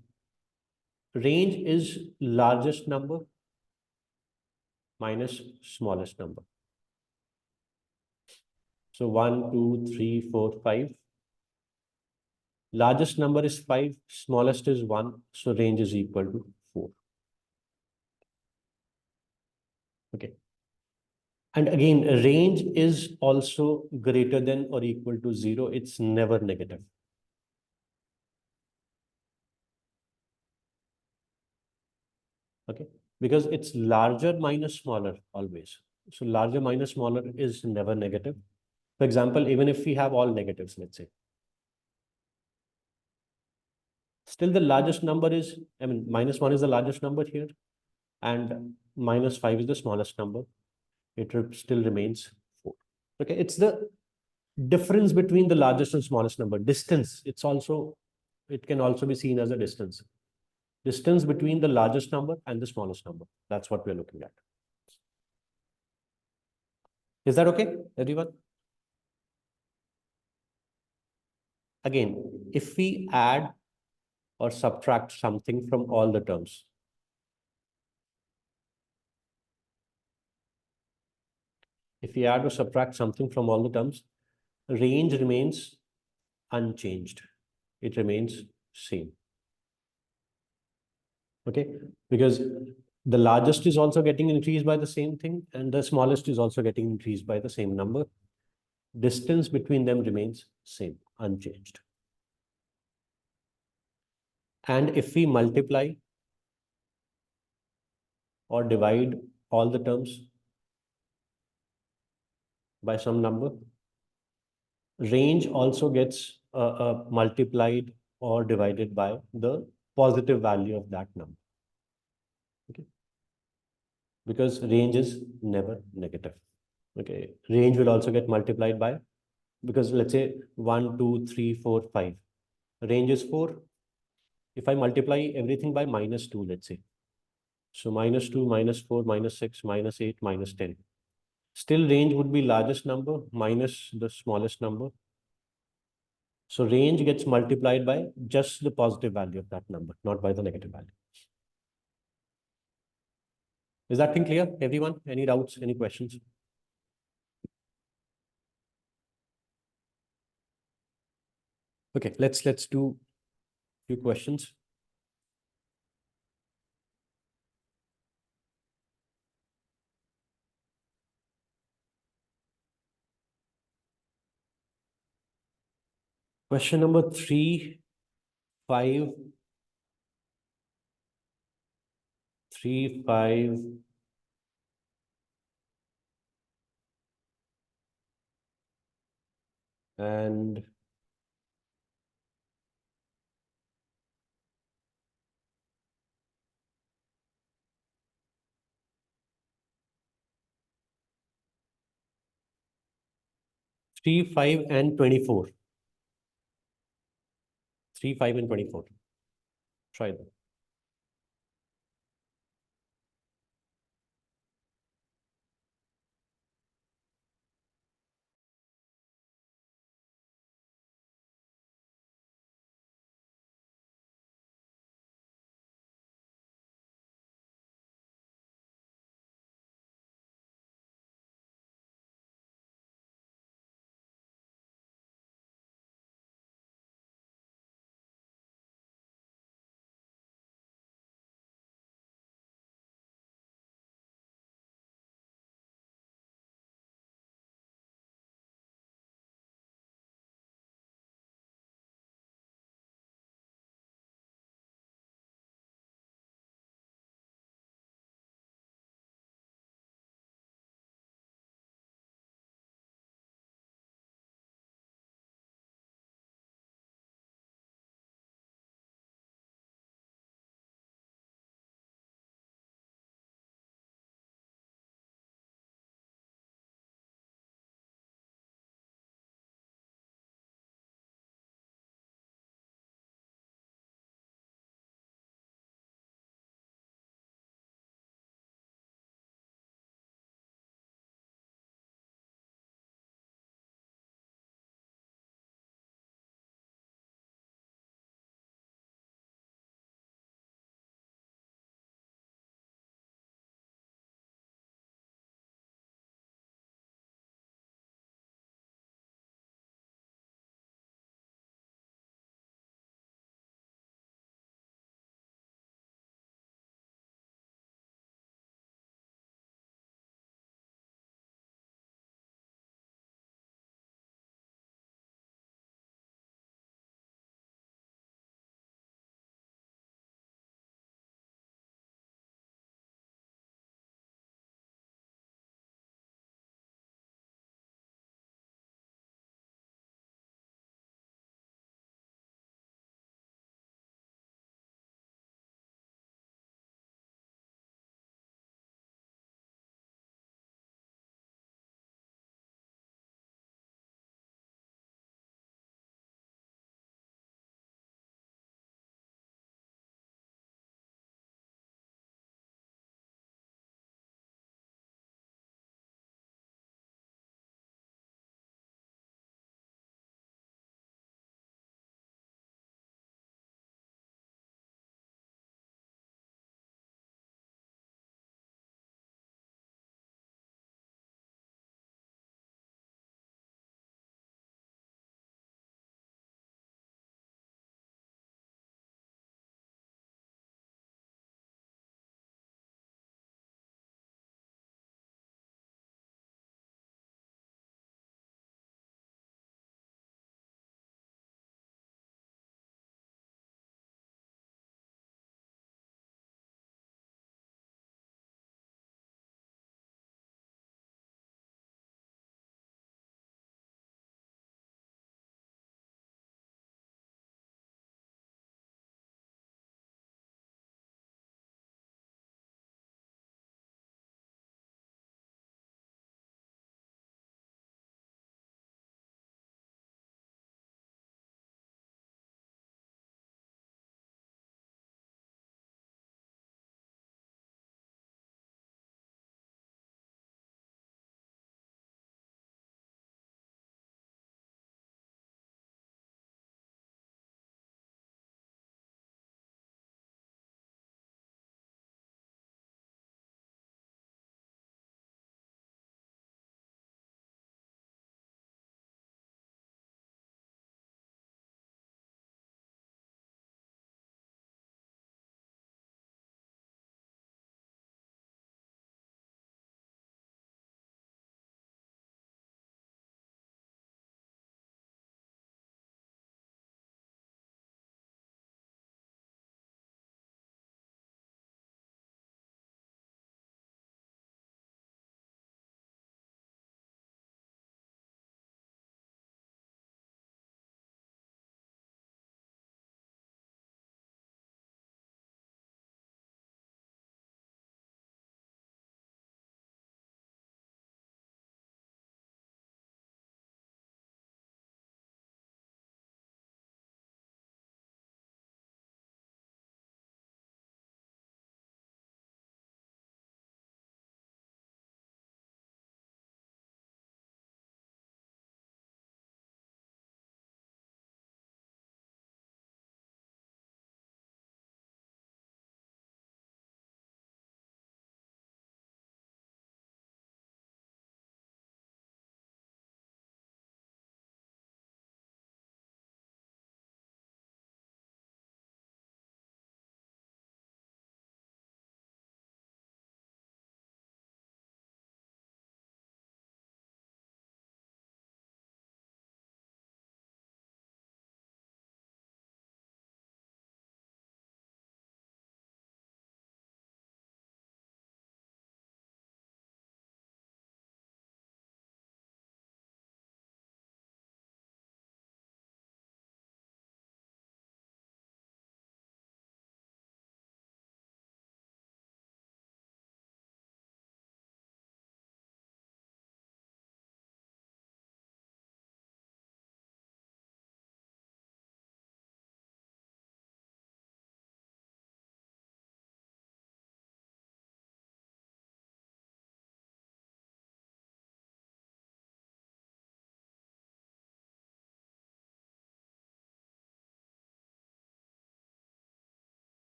Range is largest number minus smallest number. So 1, 2, 3, 4, 5. Largest number is 5, smallest is 1, so range is equal to 4. Okay. And again, range is also greater than or equal to 0. It's never negative. Okay, because it's larger minus smaller always. So larger minus smaller is never negative. For example, even if we have all negatives, let's say, still the largest number is, -1 is the largest number here, and -5 is the smallest number. still remains 4. Okay, it's the difference between the largest and smallest number. Distance, it can also be seen as a distance. Distance between the largest number and the smallest number. That's what we're looking at. Is that okay, everyone? Again, if we add or subtract something from all the terms, if we add or subtract something from all the terms, range remains unchanged. It remains same. Okay, because the largest is also getting increased by the same thing, and the smallest is also getting increased by the same number. Distance between them remains same, unchanged. And if we multiply or divide all the terms by some number, range also gets multiplied or divided by the positive value of that number. Okay, because range is never negative. Okay, range will also get multiplied by, because let's say 1, 2, 3, 4, 5. Range is 4. If I multiply everything by -2, let's say. So -2, -4, -6, -8, -10. Still range would be largest number minus the smallest number. So range gets multiplied by just the positive value of that number, not by the negative value. Is that thing clear, everyone? Any doubts, any questions? Okay, let's do a few questions. Question number 3, 5, 3, 5, and 3, 5, and 24. 3, 5, and 24. Try them.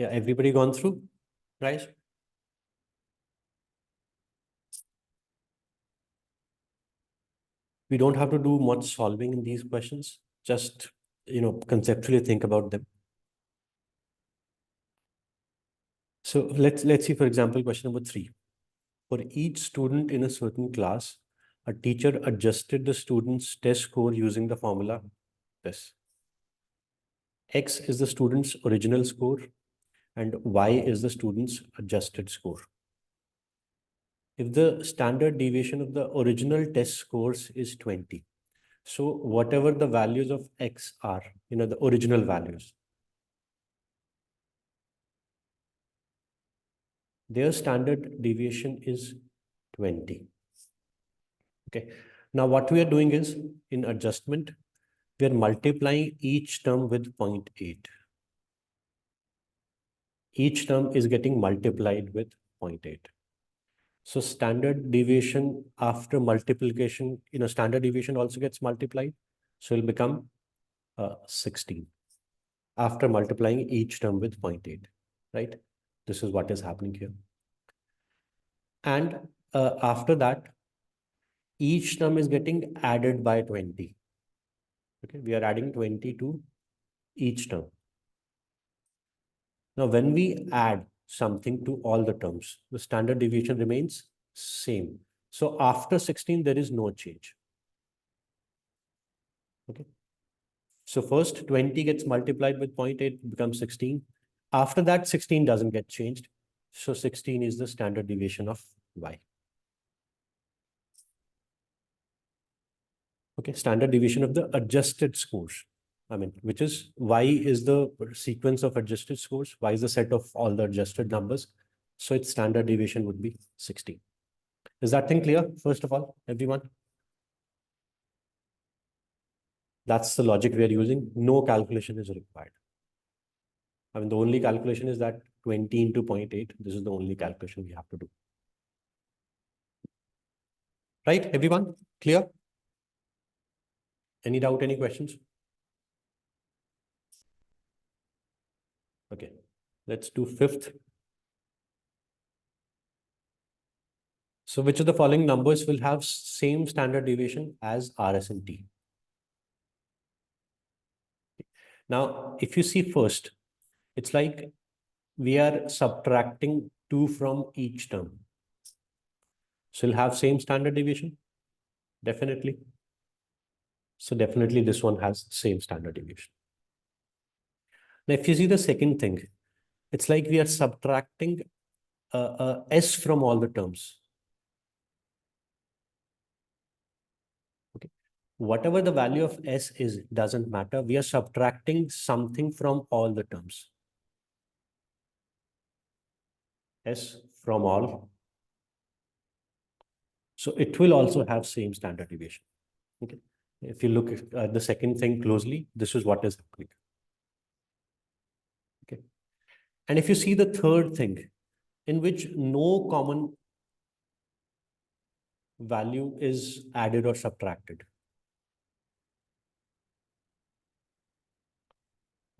Yeah, everybody gone through, guys? We don't have to do much solving in these questions. Just, conceptually think about them. So let's see, for example, question number 3. For each student in a certain class, a teacher adjusted the student's test score using the formula this. X is the student's original score and Y is the student's adjusted score. If the standard deviation of the original test scores is 20, so whatever the values of X are, the original values, their standard deviation is 20. Okay. Now what we are doing is, in adjustment, we are multiplying each term with 0.8. Each term is getting multiplied with 0.8. So standard deviation after multiplication, standard deviation also gets multiplied. So it'll become 16 after multiplying each term with 0.8, right? This is what is happening here. And after that, each term is getting added by 20. Okay, we are adding 20 to each term. Now, when we add something to all the terms, the standard deviation remains same. So after 16, there is no change. Okay. So first 20 gets multiplied with 0.8, becomes 16. After that, 16 doesn't get changed. So 16 is the standard deviation of Y. Okay, standard deviation of the adjusted scores. Which is Y is the sequence of adjusted scores. Y is the set of all the adjusted numbers. So its standard deviation would be 16. Is that thing clear? First of all, everyone? That's the logic we are using. No calculation is required. The only calculation is that 20 into 0.8. This is the only calculation we have to do. Right, everyone? Clear? Any doubt, any questions? Okay, let's do 5th. So which of the following numbers will have same standard deviation as RS and T? Now, if you see first, it's like we are subtracting 2 from each term. So it'll have same standard deviation? Definitely. So definitely this one has same standard deviation. Now, if you see the second thing, it's like we are subtracting S from all the terms. Okay. Whatever the value of S is, doesn't matter. We are subtracting something from all the terms. S from all. So it will also have same standard deviation. Okay. If you look at the second thing closely, this is what is happening. Okay. And if you see the third thing, in which no common value is added or subtracted.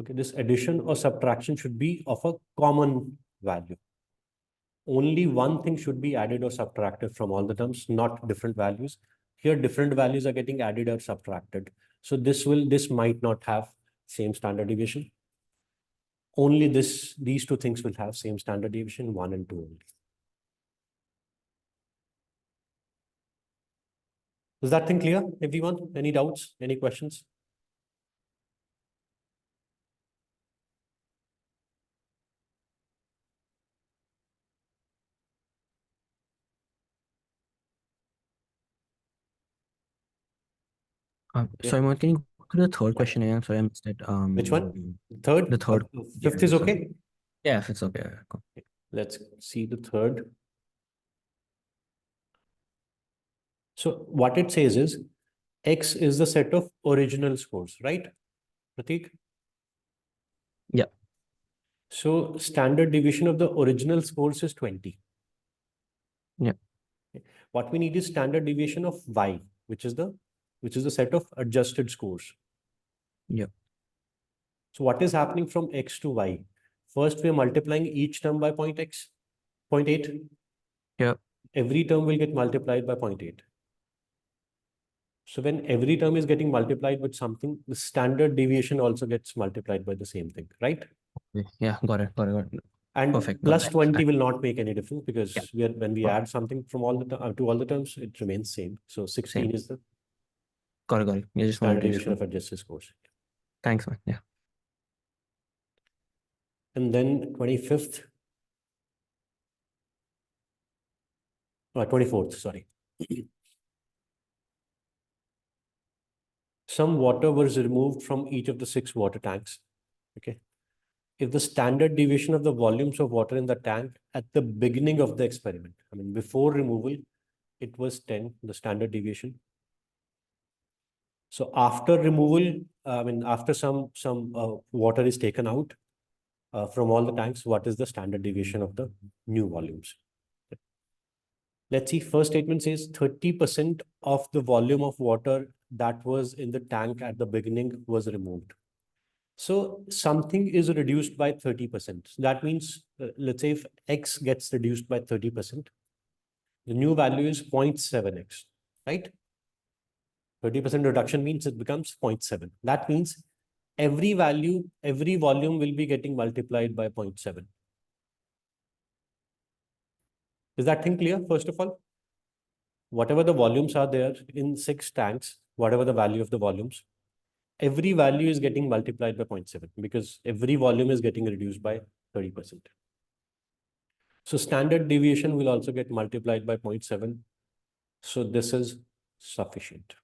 Okay, this addition or subtraction should be of a common value. Only one thing should be added or subtracted from all the terms, not different values. Here, different values are getting added or subtracted. So this might not have same standard deviation. Only these two things will have same standard deviation, 1 and 2 only. Is that thing clear, everyone? Any doubts? Any questions? Sorry, Mohit, can you go to the third question again? Sorry, I missed it. Which one? Third? The third. Fifth is okay? Yeah, if it's okay. Cool. Let's see the third. So what it says is, X is the set of original scores, right, Prateek? Yeah. So standard deviation of the original scores is 20. Yeah. What we need is standard deviation of Y, which is the set of adjusted scores. Yeah. So what is happening from X to Y? First, we are multiplying each term by 0.8. Yeah. Every term will get multiplied by 0.8. So when every term is getting multiplied with something, the standard deviation also gets multiplied by the same thing, right? Yeah, got it. And Perfect. plus Got it. 20 will not make any difference because Yeah. when we Got add something from all the to all the terms, it remains same. So 16 Same. is the Got it. You just wanted standard to deviation explain. of adjusted scores. Thanks, man. Yeah. And then 25th, 24th, sorry. Some water was removed from each of the 6 water tanks. Okay. If the standard deviation of the volumes of water in the tank at the beginning of the experiment, I mean, before removal, it was 10, the standard deviation. So after removal, I mean, after some water is taken out from all the tanks, what is the standard deviation of the new volumes? Let's see, first statement says 30% of the volume of water that was in the tank at the beginning was removed. So something is reduced by 30%. So that means, let's say if X gets reduced by 30%, the new value is 0.7X, right? 30% reduction means it becomes 0.7. That means every volume will be getting multiplied by 0.7. Is that thing clear, first of all? Whatever the volumes are there in 6 tanks, whatever the value of the volumes, every value is getting multiplied by 0.7 because every volume is getting reduced by 30%. So standard deviation will also get multiplied by 0.7. So this is sufficient.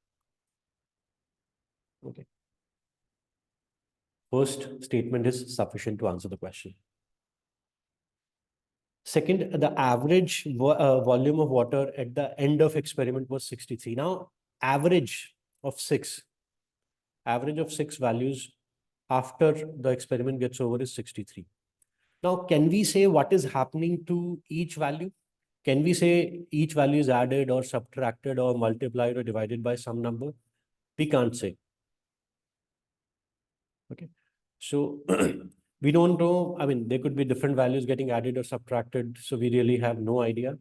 Okay. First statement is sufficient to answer the question. Second, the average volume of water at the end of experiment was 63. Now, average of 6 values after the experiment gets over is 63. Now, can we say what is happening to each value? Can we say each value is added or subtracted or multiplied or divided by some number? We can't say. Okay. So we don't know. I mean, there could be different values getting added or subtracted. So we really have no idea.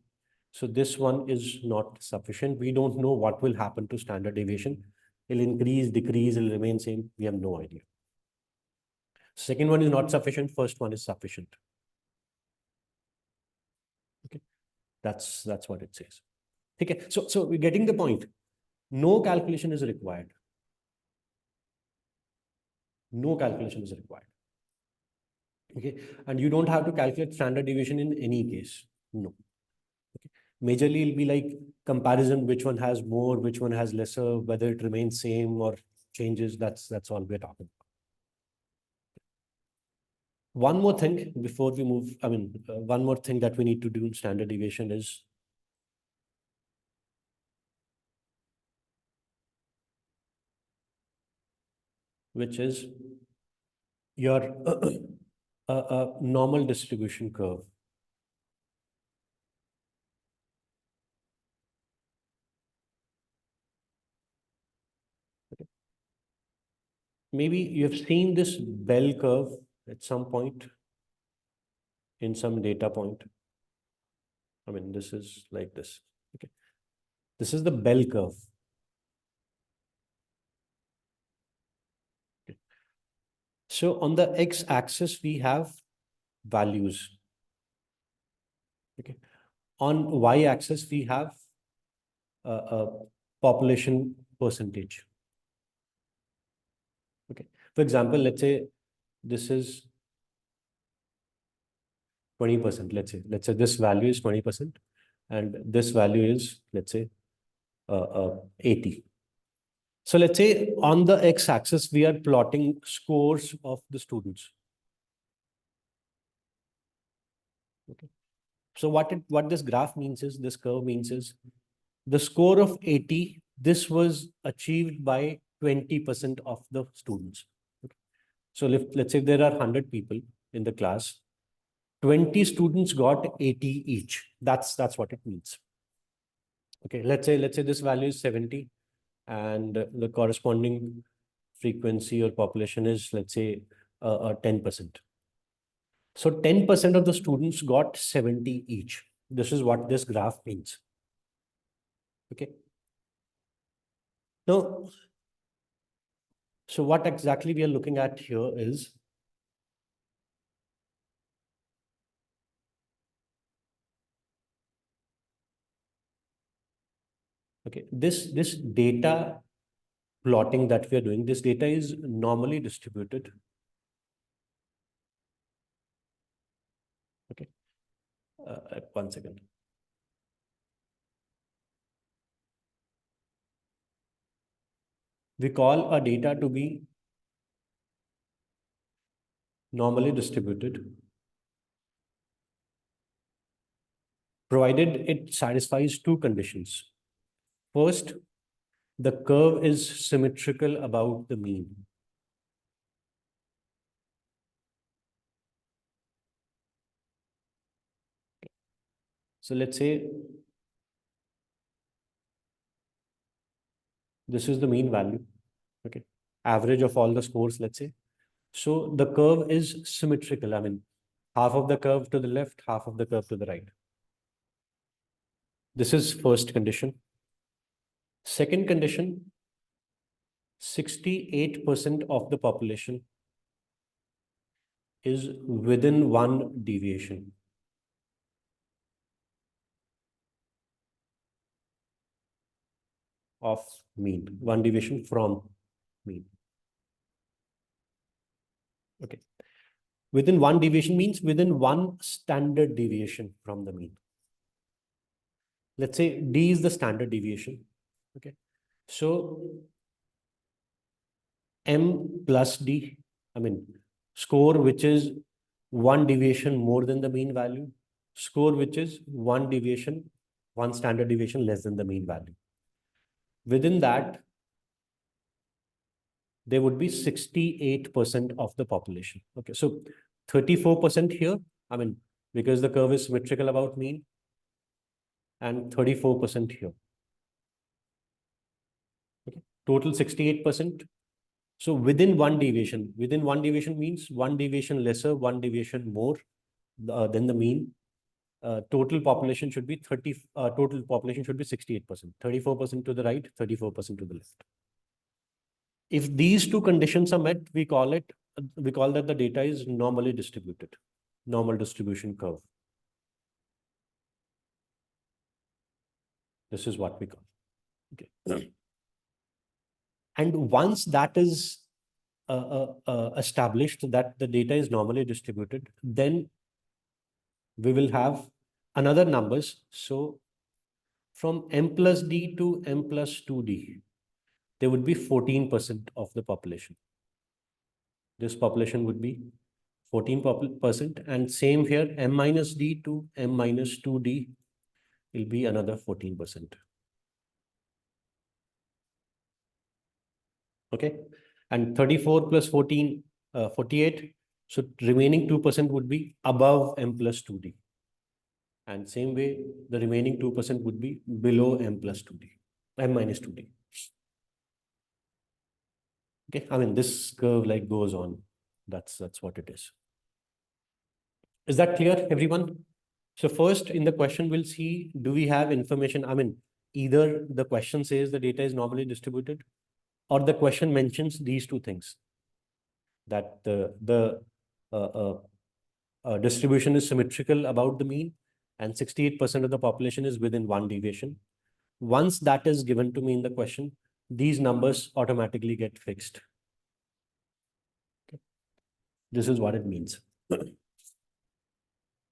So this one is not sufficient. We don't know what will happen to standard deviation. It'll increase, decrease, it'll remain same. We have no idea. Second one is not sufficient. First one is sufficient. Okay. That's what it says. Okay. So we're getting the point. No calculation is required. No calculation is required. Okay. And you don't have to calculate standard deviation in any case. No. Okay. Majorly, it'll be like comparison, which one has more, which one has lesser, whether it remains same or changes. That's all we're talking about. One more thing before we move, one more thing that we need to do in standard deviation is which is your normal distribution curve. Okay. Maybe you have seen this bell curve at some point in some data point. I mean, this is like this. Okay. This is the bell curve. Okay. So on the x-axis, we have values. Okay. On y-axis, we have a population percentage. Okay. For example, let's say this is 20%. Let's say this value is 20%, and this value is, let's say, 80. So let's say on the x-axis, we are plotting scores of the students. Okay. So what this graph means is, this curve means is, the score of 80, this was achieved by 20% of the students. Okay. So let's say there are 100 people in the class, 20 students got 80 each. That's what it means. Okay, let's say this value is 70, and the corresponding frequency or population is, let's say, 10%. So 10% of the students got 70 each. This is what this graph means. Okay. Now, so what exactly we are looking at here is okay, this data plotting that we are doing, this data is normally distributed. Okay. 1 second. We call our data to be normally distributed, provided it satisfies two conditions. First, the curve is symmetrical about the mean. So let's say this is the mean value, okay, average of all the scores, let's say. So the curve is symmetrical. I mean, half of the curve to the left, half of the curve to the right. This is first condition. Second condition, 68% of the population is within one deviation. Of mean, one deviation from mean. Okay. Within one deviation means within one standard deviation from the mean. Let's say D is the standard deviation. Okay. So M plus D, I mean, score which is one deviation more than the mean value, score which is one deviation, one standard deviation less than the mean value. Within that, there would be 68% of the population. Okay, so 34% here, I mean, because the curve is symmetrical about mean, and 34% here. Okay, total 68%. So within one deviation means one deviation lesser, one deviation more than the mean. Total population should be 68%, 34% to the right, 34% to the left. If these two conditions are met, we call that the data is normally distributed, normal distribution curve. This is what we call. Okay. And once that is established that the data is normally distributed, then we will have another numbers. So from M plus D to M plus 2D, there would be 14% of the population. This population would be 14%, and same here, M minus D to M minus 2D will be another 14%. Okay, and 34 plus 14, 48. So remaining 2% would be above M plus 2D. And same way, the remaining 2% would be below M plus 2D, M minus 2D. Okay, I mean, this curve like goes on. That's what it is. Is that clear, everyone? So first in the question, we'll see, do we have information? I mean, either the question says the data is normally distributed, or the question mentions these two things, that the distribution is symmetrical about the mean, and 68% of the population is within one deviation. Once that is given to me in the question, these numbers automatically get fixed. Okay. This is what it means.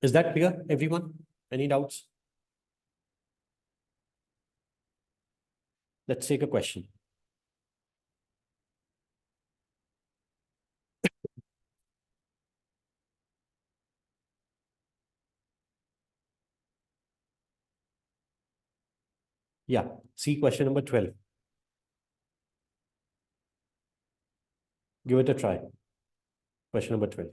Is that clear, everyone? Any doubts? Let's take a question. Yeah, see question number 12. Give it a try. Question number 12.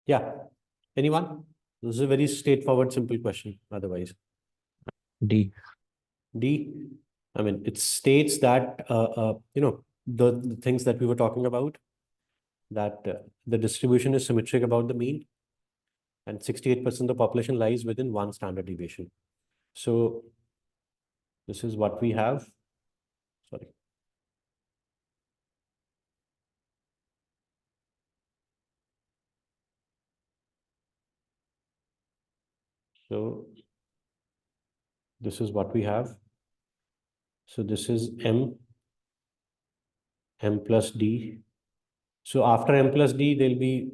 Yeah. Anyone? This is a very straightforward, simple question. Otherwise, D. D. I mean, it states that the things that we were talking about, that the distribution is symmetric about the mean, and 68% of the population lies within one standard deviation. So this is what we have. Sorry. So this is what we have. So this is M plus D. So after M plus D, there'll be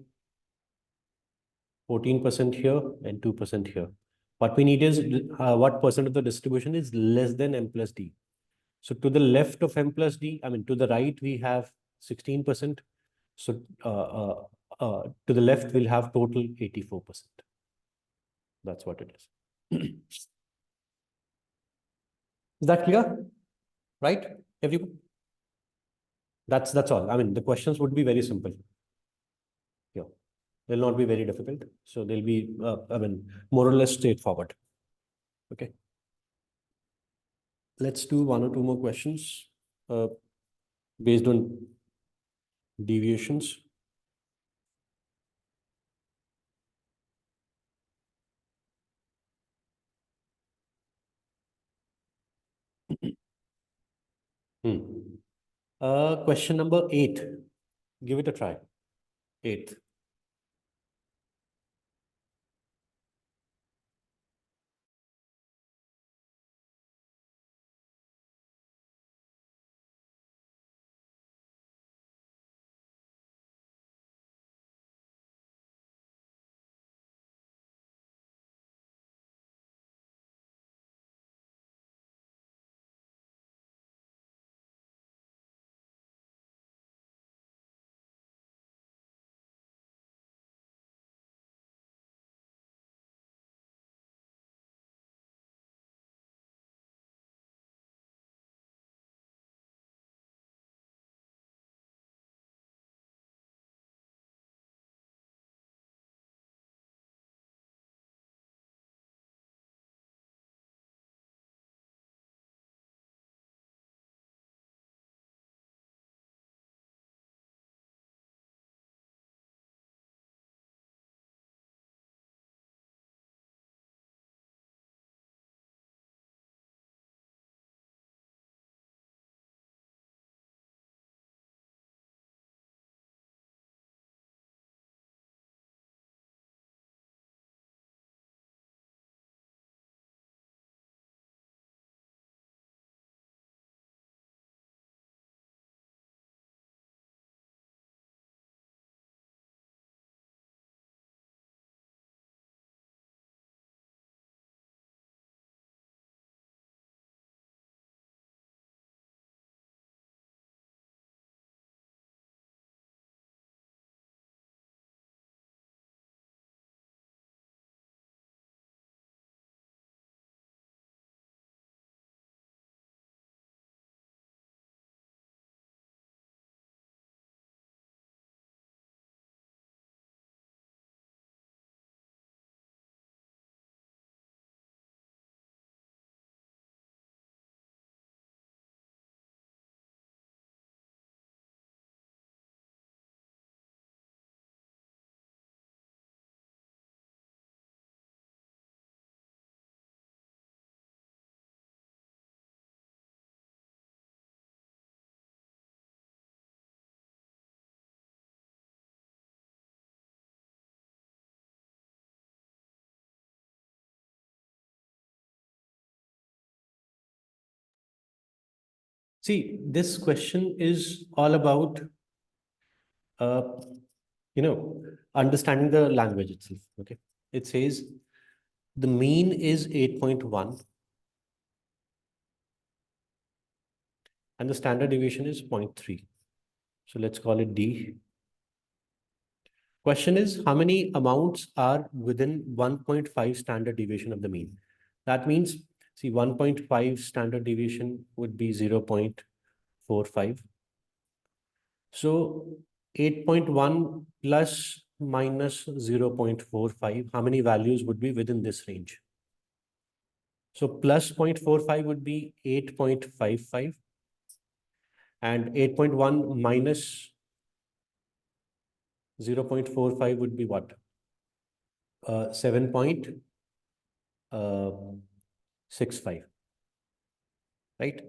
14% here and 2% here. What we need is what percent of the distribution is less than M plus D. So to the left of M plus D, I mean, to the right, we have 16%. So to the left, we'll have total 84%. That's what it is. Is that clear? Right, everyone? That's all. I mean, the questions would be very simple. Yeah, they'll not be very difficult. So they'll be, I mean, more or less straightforward. Okay. Let's do one or two more questions based on deviations. Question number 8. Give it a try. 8th. See, this question is all about, understanding the language itself. Okay. It says the mean is 8.1 and the standard deviation is 0.3. So let's call it D. Question is, how many amounts are within 1.5 standard deviation of the mean? That means, see, 1.5 standard deviation would be 0.45. So 8.1 plus minus 0.45, how many values would be within this range? So plus 0.45 would be 8.55, and 8.1 minus 0.45 would be what? 7.65, right?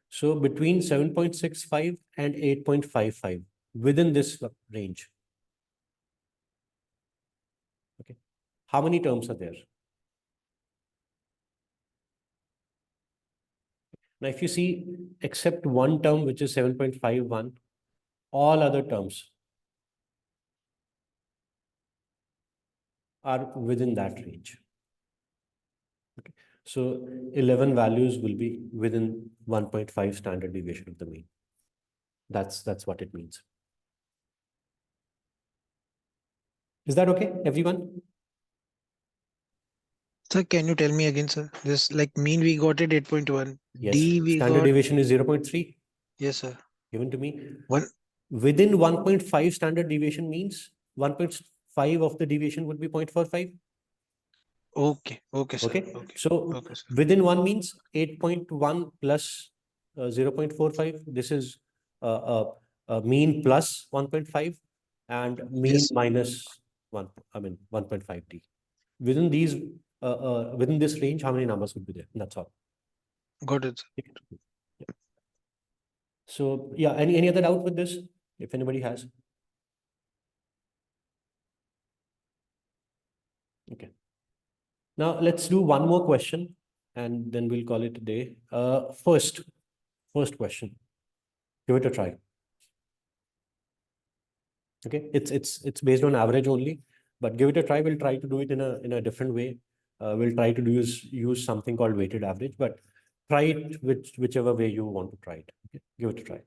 So between 7.65 and 8.55, within this range. Okay. How many terms are there? Now, if you see, except one term, which is 7.51, all other terms are within that range. Okay. So 11 values will be within 1.5 standard deviation of the mean. That's what it means. Is that okay, everyone? Sir, can you tell me again, sir? This like mean we got it 8.1. Yes. D we Standard got. deviation is 0.3 Yes, sir. given to me. One. Within 1.5 standard deviation means 1.5 of the deviation would be 0.45. Okay. Okay, sir. Okay. Okay. So Okay, sir. within one means 8.1 plus 0.45. This is mean plus 1.5 and mean Yes. minus 1.5D. Within these, within this range, how many numbers would be there? That's all. Got it, sir. Yeah. So yeah, any other doubt with this? If anybody has. Okay. Now let's do one more question and then we'll call it a day. First question. Give it a try. Okay, it's based on average only, but give it a try. We'll try to do it in a different way. We'll try to use something called weighted average, but try it whichever way you want to try it. Okay? Give it a try.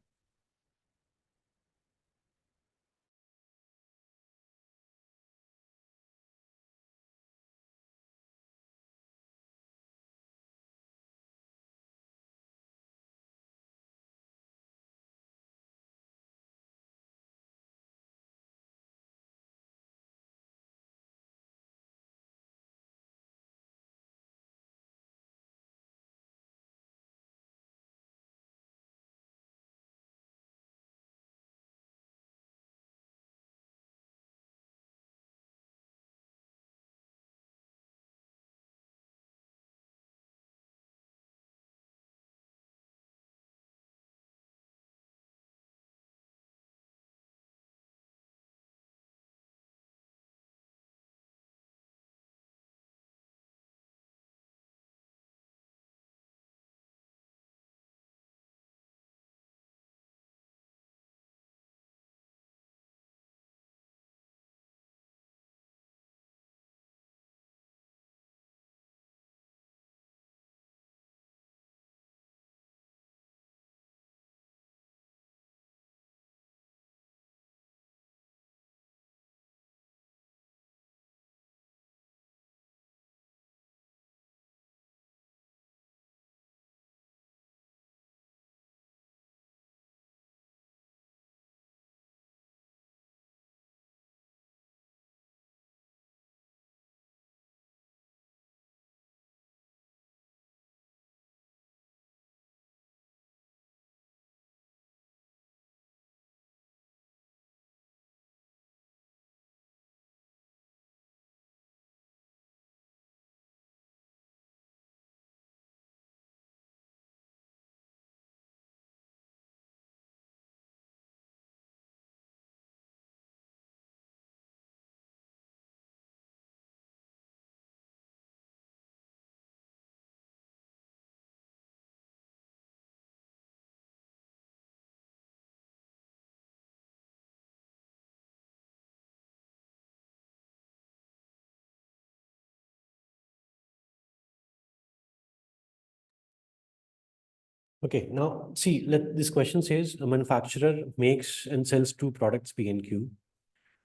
Okay, now see, this question says a manufacturer makes and sells two products, P and Q.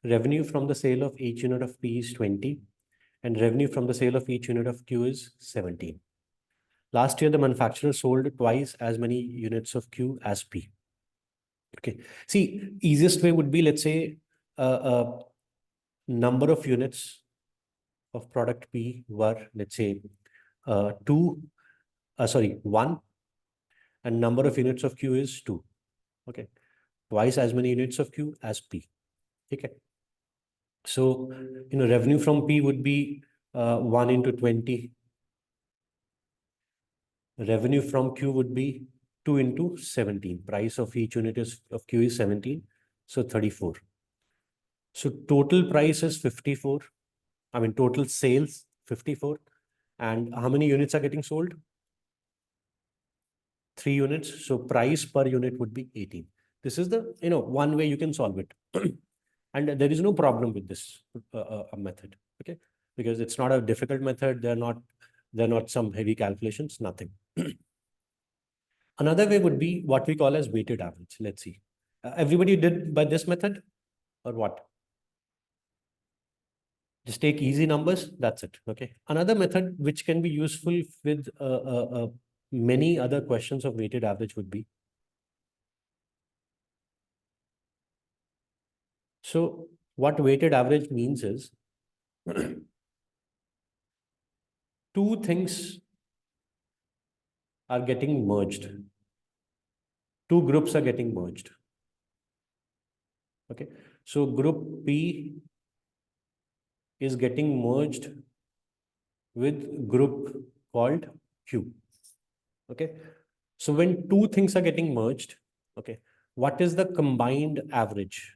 Revenue from the sale of each unit of P is 20, and revenue from the sale of each unit of Q is 17. Last year, the manufacturer sold twice as many units of Q as P. Okay, see, easiest way would be, let's say, number of units of product P were, let's say, 1, and number of units of Q is 2. Okay, twice as many units of Q as P. Okay. So, revenue from P would be 1 into 20. Revenue from Q would be 2 into 17. Price of each unit of Q is 17. So 34. So total price is 54. I mean, total sales 54. And how many units are getting sold? 3 units. So price per unit would be 18. This is the, one way you can solve it. And there is no problem with this method. Okay. Because it's not a difficult method. They're not some heavy calculations, nothing. Another way would be what we call as weighted average. Let's see. Everybody did by this method or what? Just take easy numbers. That's it. Okay. Another method which can be useful with many other questions of weighted average would be. So what weighted average means is two things are getting merged. Two groups are getting merged. Okay. So group P is getting merged with group called Q. Okay. So when two things are getting merged, okay, what is the combined average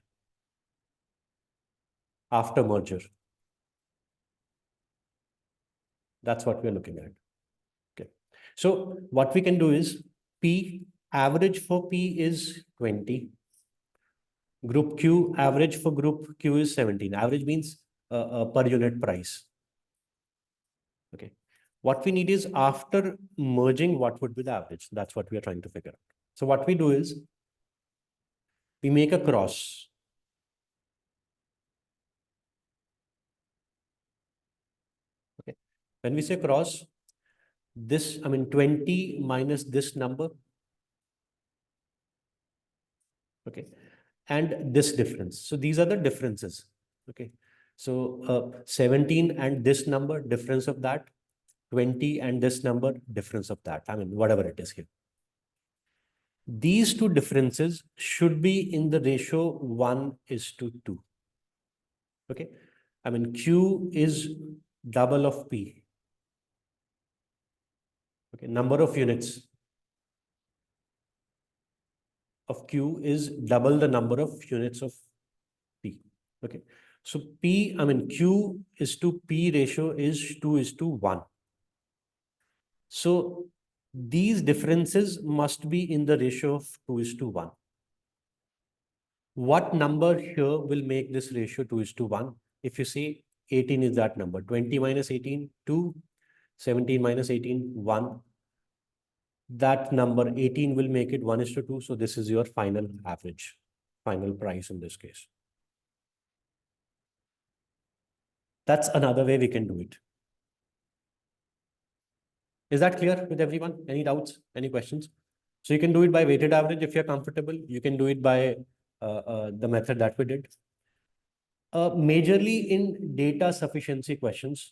after merger? That's what we're looking at. Okay. So what we can do is P, average for P is 20. Group Q, average for group Q is 17. Average means per unit price. Okay. What we need is after merging, what would be the average? That's what we are trying to figure out. So what we do is we make a cross. Okay. When we say cross, this, 20 minus this number. Okay. And this difference. So these are the differences. Okay. So 17 and this number, difference of that, 20 and this number, difference of that. Whatever it is here. These two differences should be in the ratio 1:2. Okay. Q is double of P. Okay. Number of units of Q is double the number of units of P. Okay. So Q is to P ratio is 2:1. So these differences must be in the ratio of 2:1. What number here will make this ratio 2:1? If you see 18 is that number, 20 minus 18, 2, 17 minus 18, 1. That number 18 will make it 1:2. So this is your final average, final price in this case. That's another way we can do it. Is that clear with everyone? Any doubts? Any questions? So you can do it by weighted average if you're comfortable. You can do it by the method that we did. Majorly in data sufficiency questions,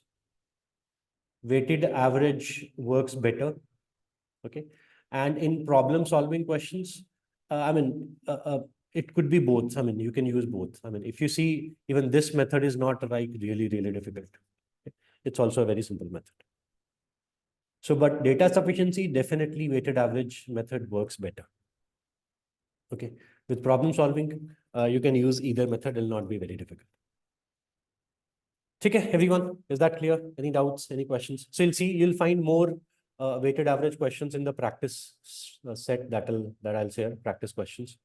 weighted average works better. Okay. And in problem solving questions, it could be both. You can use both. If you see, even this method is not like really, really difficult. Okay. It's also a very simple method. So, but data sufficiency, definitely weighted average method works better. Okay. With problem solving, you can use either method. It will not be very difficult. Okay, everyone, is that clear? Any doubts, any questions? So you'll find more weighted average questions in the practice set that I'll share, practice questions.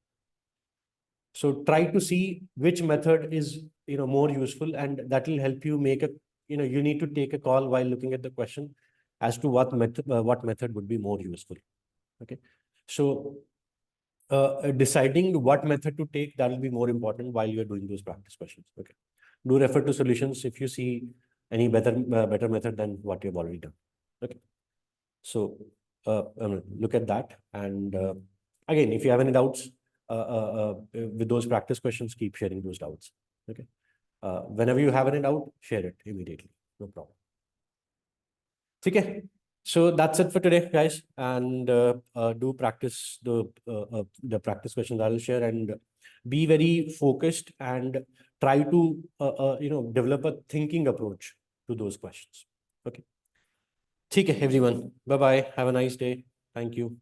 So try to see which method is more useful, and that will help you make you need to take a call while looking at the question as to what method would be more useful. Okay. So deciding what method to take, that will be more important while you're doing those practice questions. Okay. Do refer to solutions if you see any better method than what you've already done. Okay. So look at that. And again, if you have any doubts with those practice questions, keep sharing those doubts. Okay. Whenever you have any doubt, share it immediately. No problem. Okay. So that's it for today, guys. And do practice the practice questions I will share, and be very focused and try to develop a thinking approach to those questions. Okay. Okay, everyone. Bye bye. Have a nice day. Thank you.